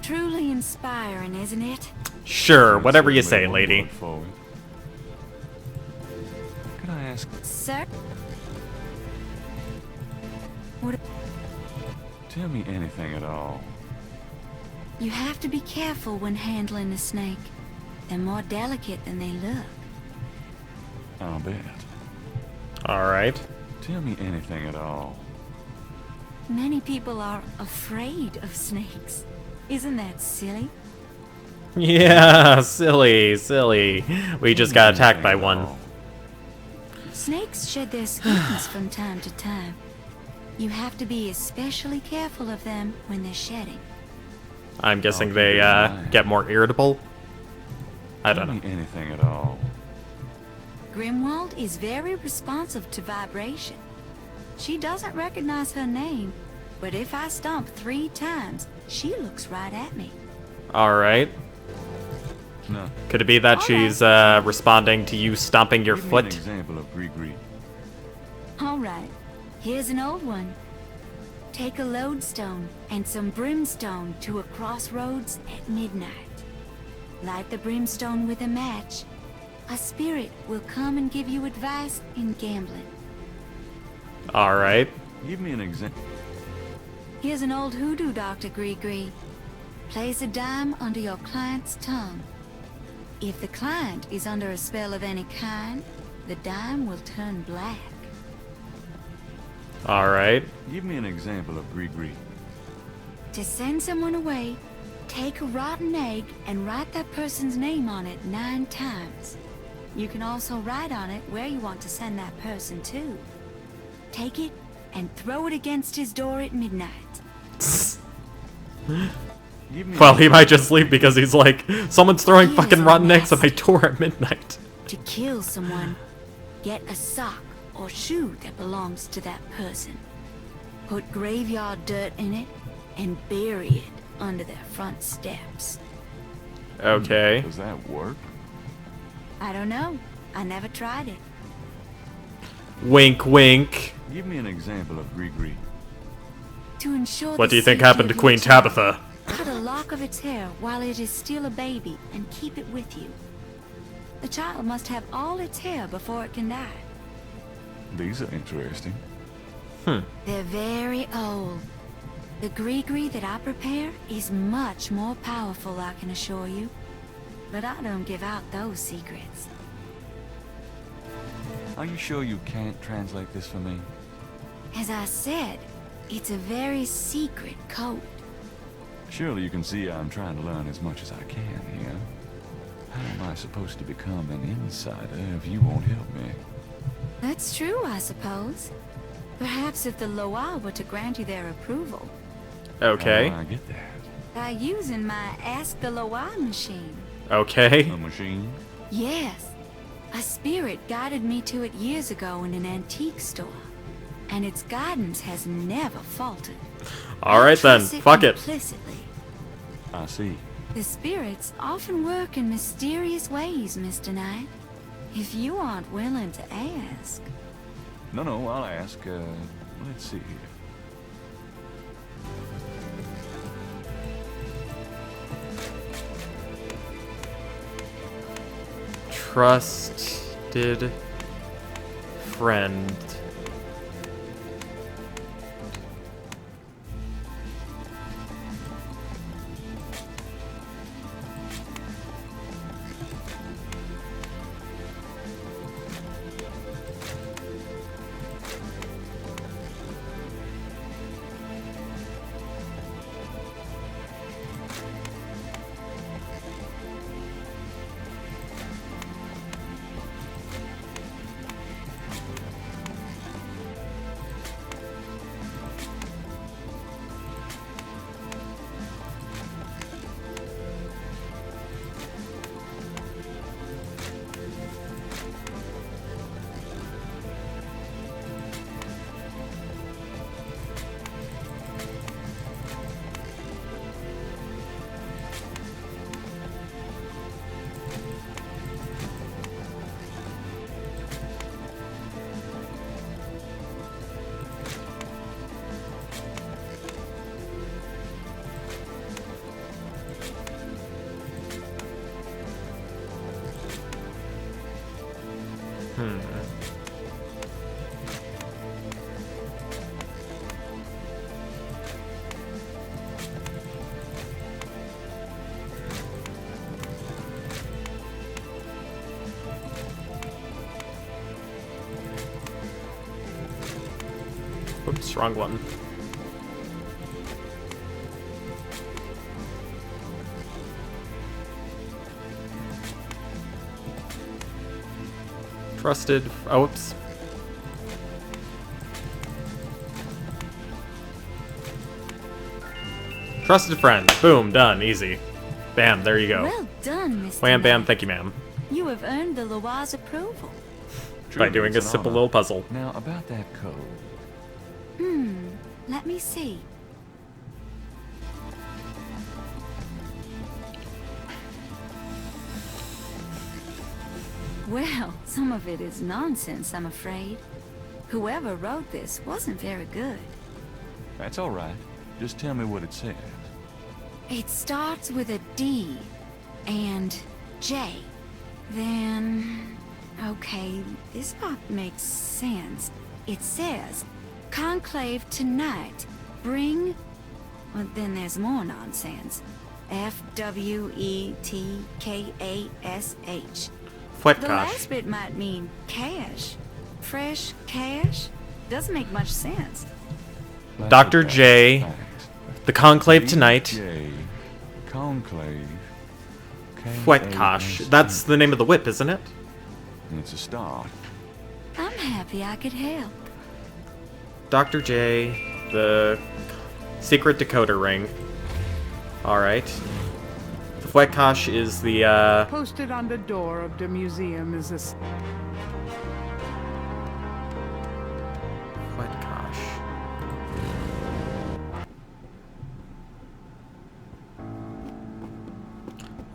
Truly inspiring, isn't it? Sure, whatever you say, lady. Could I ask? Sir? What? Tell me anything at all. You have to be careful when handling a snake. They're more delicate than they look. I'll bet. Alright. Tell me anything at all. Many people are afraid of snakes. Isn't that silly? Yeah, silly, silly. We just got attacked by one. Snakes shed their skins from time to time. You have to be especially careful of them when they're shedding. I'm guessing they get more irritable. I don't know. Tell me anything at all. Grimwald is very responsive to vibration. She doesn't recognize her name, but if I stomp 3 times, she looks right at me. Alright. No. Could it be that she's responding to you stomping your foot? Give me an example of Gree-Gree. All right, here's an old one. Take a lodestone and some brimstone to a crossroads at midnight. Light the brimstone with a match. A spirit will come and give you advice in gambling. Alright. Give me an example. Here's an old hoodoo doctor, Gree-Gree. Place a dime under your client's tongue. If the client is under a spell of any kind, the dime will turn black. Alright. Give me an example of Gree-Gree. To send someone away, take a rotten egg and write that person's name on it 9 times. You can also write on it where you want to send that person to. Take it and throw it against his door at midnight. Well, he might just leave because he's like, someone's throwing fucking rotten eggs at my door at midnight. To kill someone, get a sock or shoe that belongs to that person. Put graveyard dirt in it and bury it under their front steps. Okay. Does that work? I don't know. I never tried it. Wink, wink. Give me an example of Gree-Gree. To ensure What the do you think safety happened to of your Queen child, Tabitha? Cut a lock of its hair while it is still a baby and keep it with you. The child must have all its hair before it can die. These are interesting. They're very old. The Gree-Gree that I prepare is much more powerful, I can assure you. But I don't give out those secrets. Are you sure you can't translate this for me? As I said, it's a very secret code. Surely you can see I'm trying to learn as much as I can here. How am I supposed to become an insider if you won't help me? That's true, I suppose. Perhaps if the Loa were to grant you their approval. Okay. How do I get that? By using my Ask the Loa machine. Okay. A machine? Yes. A spirit guided me to it years ago in an antique store. And its guidance has never faltered. Alright then, fuck it. Implicitly. I see. The spirits often work in mysterious ways, Mr. Knight. If you aren't willing to ask. No, I'll ask. Let's see here. Trusted friend. Oops, wrong one. Trusted. Oh, whoops. Trusted friend. Boom, done. Easy. Bam, there you go. Well done, Mr. Wham, bam, Knight. thank you, ma'am. You have earned the Loire's approval. By doing a simple little puzzle. Now, about that code. Let me see. Well, some of it is nonsense, I'm afraid. Whoever wrote this wasn't very good. That's all right. Just tell me what it says. It starts with a D and J. Then... okay, this part makes sense. It says, Conclave tonight. Bring... well, then there's more nonsense. F-W-E-T-K-A-S-H. The last bit might mean cash. Fresh cash? Doesn't make much sense. Dr. J, the Conclave tonight. J, Conclave. Fwetkosh. That's the name of the whip, isn't it? It's a start. I'm happy I could help. Dr. J, the secret decoder ring. Alright. The Fwetkosh is the, Posted on the door of the museum is a... Fwetkosh.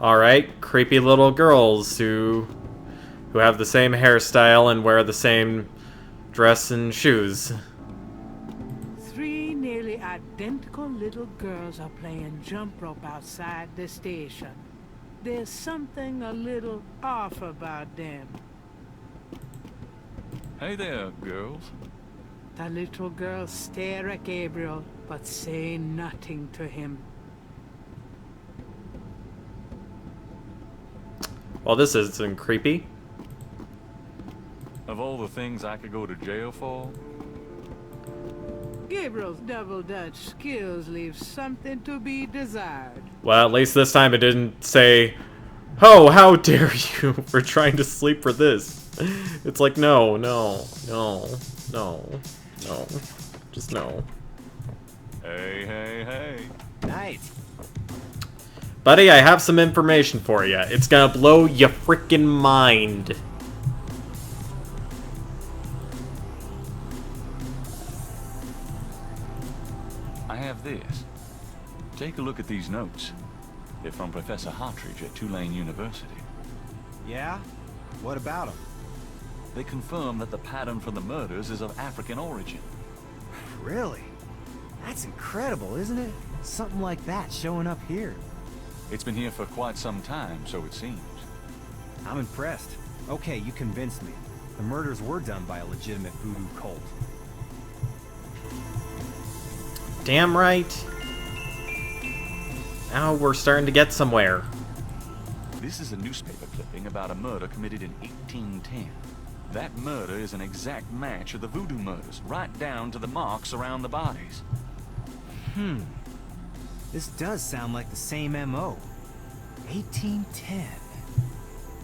Alright, creepy little girls who have the same hairstyle and wear the same dress and shoes. 3 nearly identical little girls are playing jump rope outside the station. There's something a little off about them. Hey there, girls. The little girls stare at Gabriel, but say nothing to him. Well, this isn't creepy. Of all the things I could go to jail for, Gabriel's double Dutch skills leave something to be desired. Well, at least this time it didn't say, "Oh, how dare you for trying to sleep for this." It's like, no, no, no, no, no. Just no. Hey, hey, hey. Night. Buddy, I have some information for you. It's gonna blow your freaking mind. I have this. Take a look at these notes. They're from Professor Hartridge at Tulane University. Yeah? What about them? They confirm that the pattern for the murders is of African origin. Really? That's incredible, isn't it? Something like that showing up here. It's been here for quite some time, so it seems. I'm impressed. Okay, you convinced me. The murders were done by a legitimate voodoo cult. Damn right. Now we're starting to get somewhere. This is a newspaper clipping about a murder committed in 1810. That murder is an exact match of the voodoo murders, right down to the marks around the bodies. This does sound like the same MO. 1810.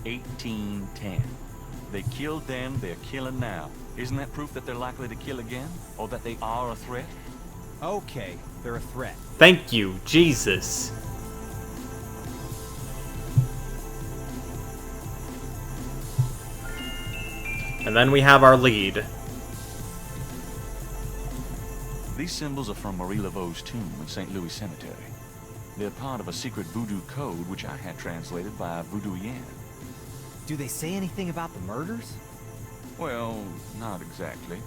1810. They killed then, they're killing now. Isn't that proof that they're likely to kill again? Or that they are a threat? Okay, they're a threat. Thank you, Jesus. And then we have our lead. These symbols are from Marie Laveau's tomb in St. Louis Cemetery. They're part of a secret voodoo code which I had translated by a voodoo yen. Do they say anything about the murders? Well, not exactly.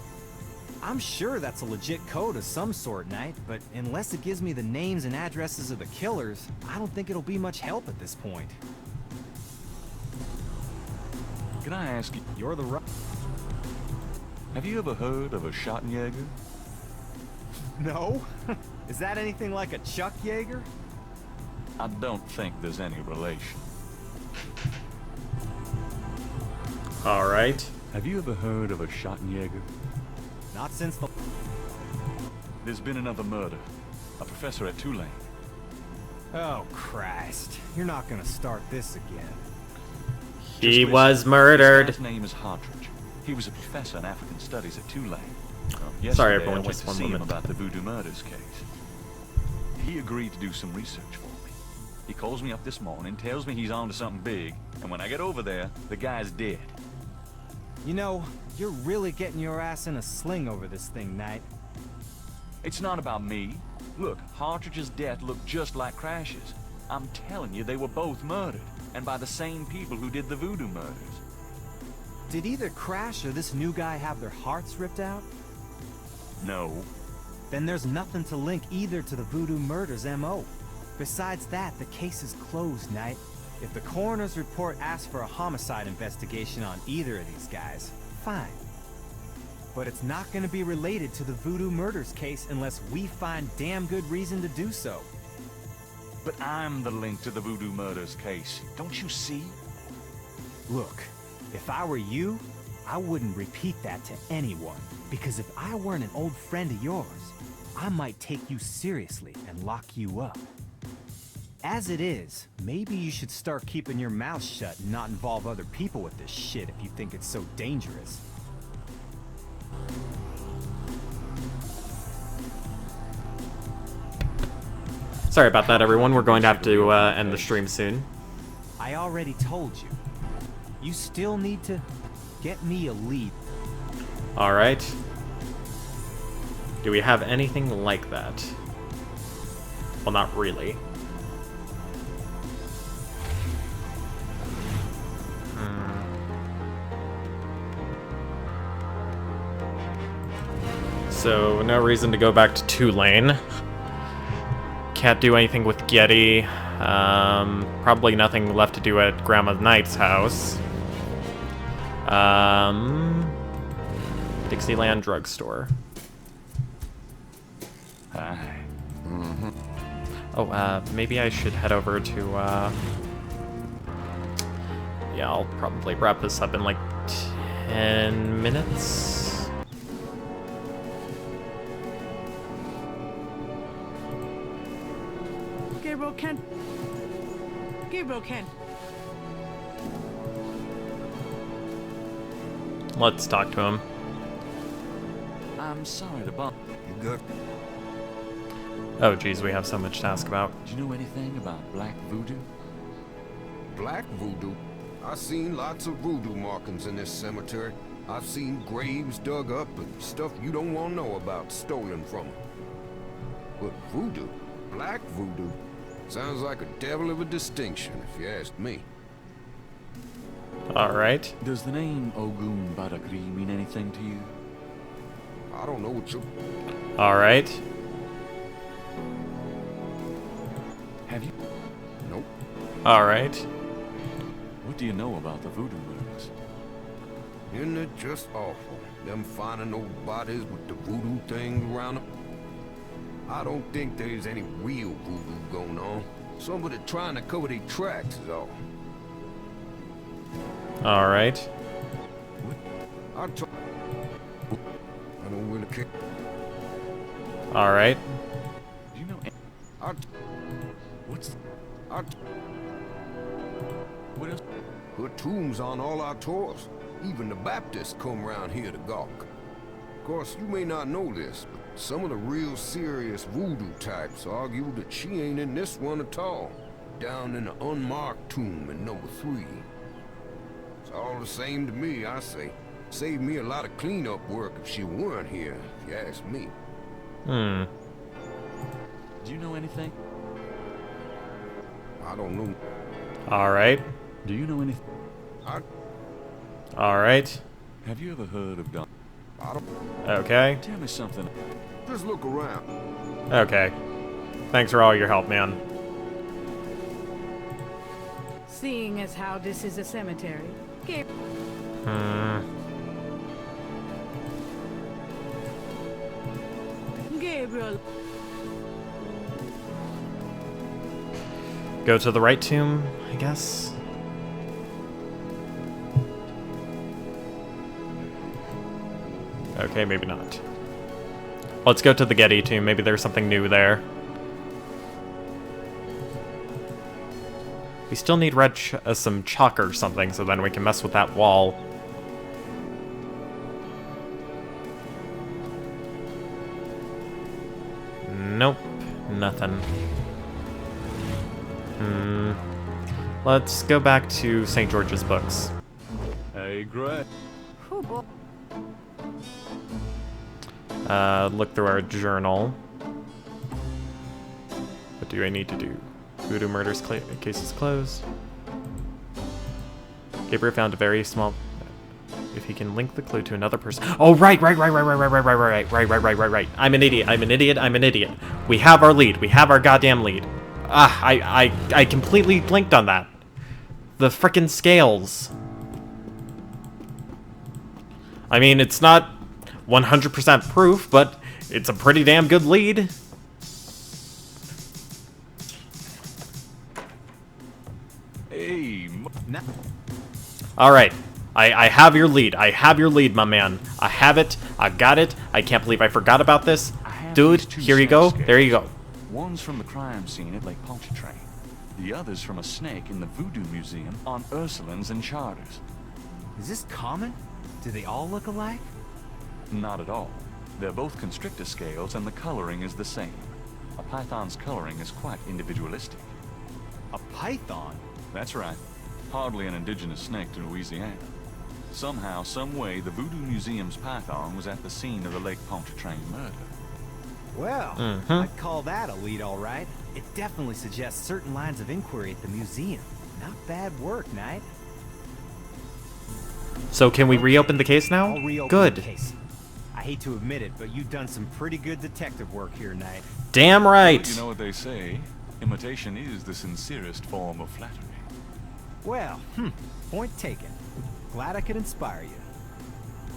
I'm sure that's a legit code of some sort, Knight, but unless it gives me the names and addresses of the killers, I don't think it'll be much help at this point. Can I ask you? You're the right. Have you ever heard of a Schottenjäger? No? Is that anything like a Chuck Yeager? I don't think there's any relation. Alright. Have you ever heard of a Schottenjäger? Not since the... There's been another murder. A professor at Tulane. Oh, Christ. You're not gonna start this again. He was murdered. His name is Hartridge. He was a professor in African Studies at Tulane. Sorry, Yesterday, everyone, I went just to one see him moment. about the voodoo murders case. He agreed to do some research for me. He calls me up this morning, tells me he's on to something big, and when I get over there, the guy's dead. You know, you're really getting your ass in a sling over this thing, Knight. It's not about me. Look, Hartridge's death looked just like Crash's. I'm telling you, they were both murdered, and by the same people who did the voodoo murders. Did either Crash or this new guy have their hearts ripped out? No. Then there's nothing to link either to the voodoo murders M.O. Besides that, the case is closed, Knight. If the coroner's report asks for a homicide investigation on either of these guys, fine. But it's not going to be related to the voodoo murders case unless we find damn good reason to do so. But I'm the link to the voodoo murders case. Don't you see? Look, if I were you, I wouldn't repeat that to anyone. Because if I weren't an old friend of yours, I might take you seriously and lock you up. As it is, maybe you should start keeping your mouth shut and not involve other people with this shit if you think it's so dangerous. Sorry about that, everyone. We're going to have to end the stream soon. I already told you. You still need to get me a lead. Alright. Do we have anything like that? Well, not really. So, no reason to go back to Tulane. Can't do anything with Getty. Probably nothing left to do at Grandma Knight's house. Dixieland Drugstore. Hi. Oh, maybe I should head over to, yeah, I'll probably wrap this up in like 10 minutes. Gabriel Kent. Gabriel Kent. Let's talk to him. I'm sorry to bother. You good? Oh, geez, we have so much to ask about. Do you know anything about black voodoo? Black voodoo? I've seen lots of voodoo markings in this cemetery. I've seen graves dug up and stuff you don't want to know about stolen from them. But voodoo? Black voodoo? Sounds like a devil of a distinction, if you ask me. Alright. Does the name Ogun Badagri mean anything to you? I don't know what you... Alright. Have you? Nope. Alright. What do you know about the voodoo murders? Isn't it just awful, them finding old bodies with the voodoo things around them? I don't think there's any real voodoo going on. Somebody trying to cover their tracks is all. Alright. I don't really care. Alright. Do you know? What's? What else? Put tombs on all our tours. Even the Baptists come round here to gawk. Of course, you may not know this, but some of the real serious voodoo types argue that she ain't in this one at all. Down in the unmarked tomb in number 3. It's all the same to me, I say. Saved me a lot of cleanup work if she weren't here, if you ask me. Do you know anything? I don't know. Alright. Do you know anything? Alright. Have you ever heard of Don? I don't... Okay. Tell me something. Just look around. Okay. Thanks for all your help, man. Seeing as how this is a cemetery, Gabriel. Go to the right tomb, I guess. Okay, maybe not. Let's go to the Getty tomb. Maybe there's something new there. We still need some chalk or something, so then we can mess with that wall. Nope, nothing. Let's go back to St. George's books. Hey, Greg. Look through our journal. What do I need to do? Voodoo murders case is closed. Gabriel found a very small... If he can link the clue to another person... Oh, right. I'm an idiot. We have our lead. We have our goddamn lead. I completely blinked on that. The frickin' scales. I mean, it's not 100% proof, but it's a pretty damn good lead. Hey, Alright. I have your lead. I have your lead, my man. I have it. I got it. I can't believe I forgot about this. Dude, here you go. There you go. One's from the crime scene at Lake Pontchartrain. The other's from a snake in the Voodoo Museum on Ursulines and Charters. Is this common? Do they all look alike? Not at all. They're both constrictor scales and the coloring is the same. A python's coloring is quite individualistic. A python? That's right. Hardly an indigenous snake to Louisiana. Somehow, some way, the Voodoo Museum's python was at the scene of the Lake Pontchartrain murder. Well, I'd call that a lead, all right. It definitely suggests certain lines of inquiry at the museum. Not bad work, Knight. So can we reopen the case now? I'll reopen Good. the case. I hate to admit it, but you've done some pretty good detective work here, Knight. Damn right. You know what they say? Imitation is the sincerest form of flattery. Well, point taken. Glad I could inspire you.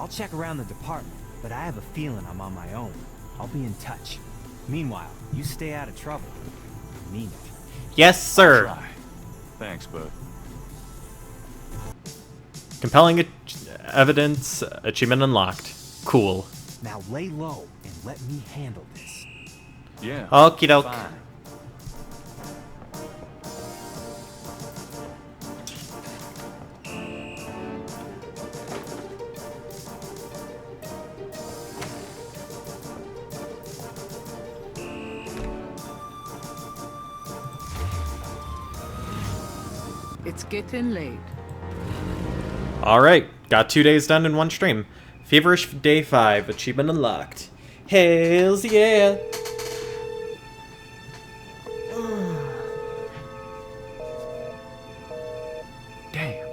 I'll check around the department, but I have a feeling I'm on my own. I'll be in touch. Meanwhile, you stay out of trouble. I mean it. Yes, sir. Thanks, bud. Compelling evidence, achievement unlocked. Cool. Now lay low and let me handle this. Yeah. Okie doke. Fine. It's getting late. Alright, got 2 days done in one stream. Feverish Day 5, achievement unlocked. Hells yeah! Damn.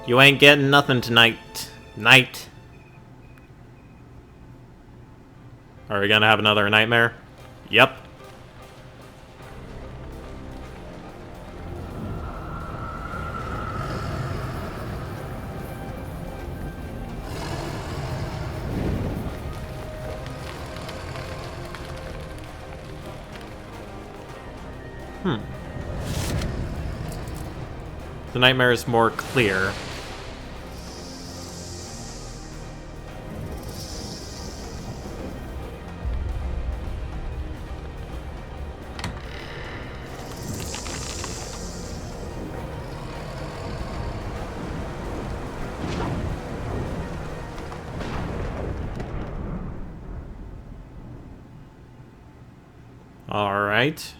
You ain't getting nothing tonight. Night. Are we gonna have another nightmare? Yep. The nightmare is more clear. All right.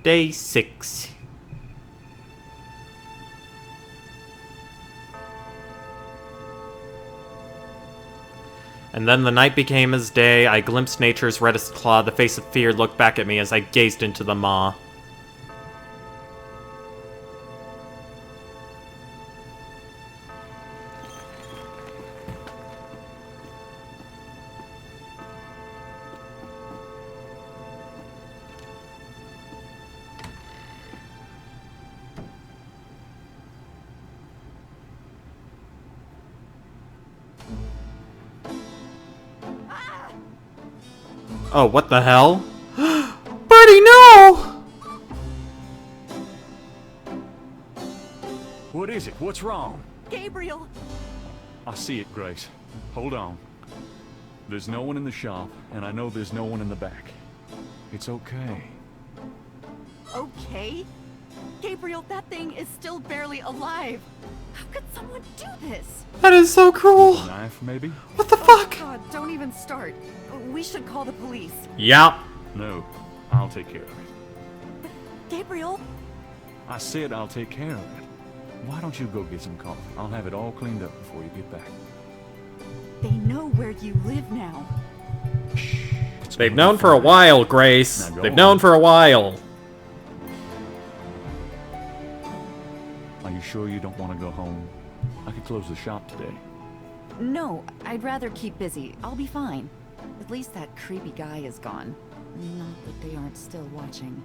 Day 6. And then the night became as day. I glimpsed nature's reddest claw. The face of fear looked back at me as I gazed into the maw. Oh, what the hell? Birdie, no! What is it? What's wrong? Gabriel! I see it, Grace. Hold on. There's no one in the shop, and I know there's no one in the back. It's okay. Okay? Gabriel, that thing is still barely alive. How could someone do this? That is so cruel. Knife, maybe? What the fuck? God, don't even start. We should call the police. Yeah. No, I'll take care of it. Gabriel? I said I'll take care of it. Why don't you go get some coffee? I'll have it all cleaned up before you get back. They know where you live now. They've known for a while, Grace. They've known for a while. Are you sure you don't want to go home? I could close the shop today. No, I'd rather keep busy. I'll be fine. At least that creepy guy is gone. Not that they aren't still watching.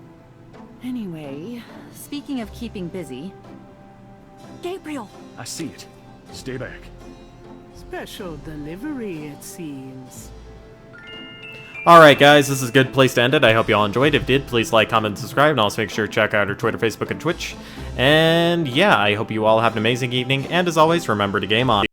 Anyway, speaking of keeping busy... Gabriel! I see it. Stay back. Special delivery, it seems. Alright guys, this is a good place to end it. I hope you all enjoyed. If you did, please like, comment, and subscribe, and also make sure to check out our Twitter, Facebook, and Twitch. And yeah, I hope you all have an amazing evening, and as always, remember to game on.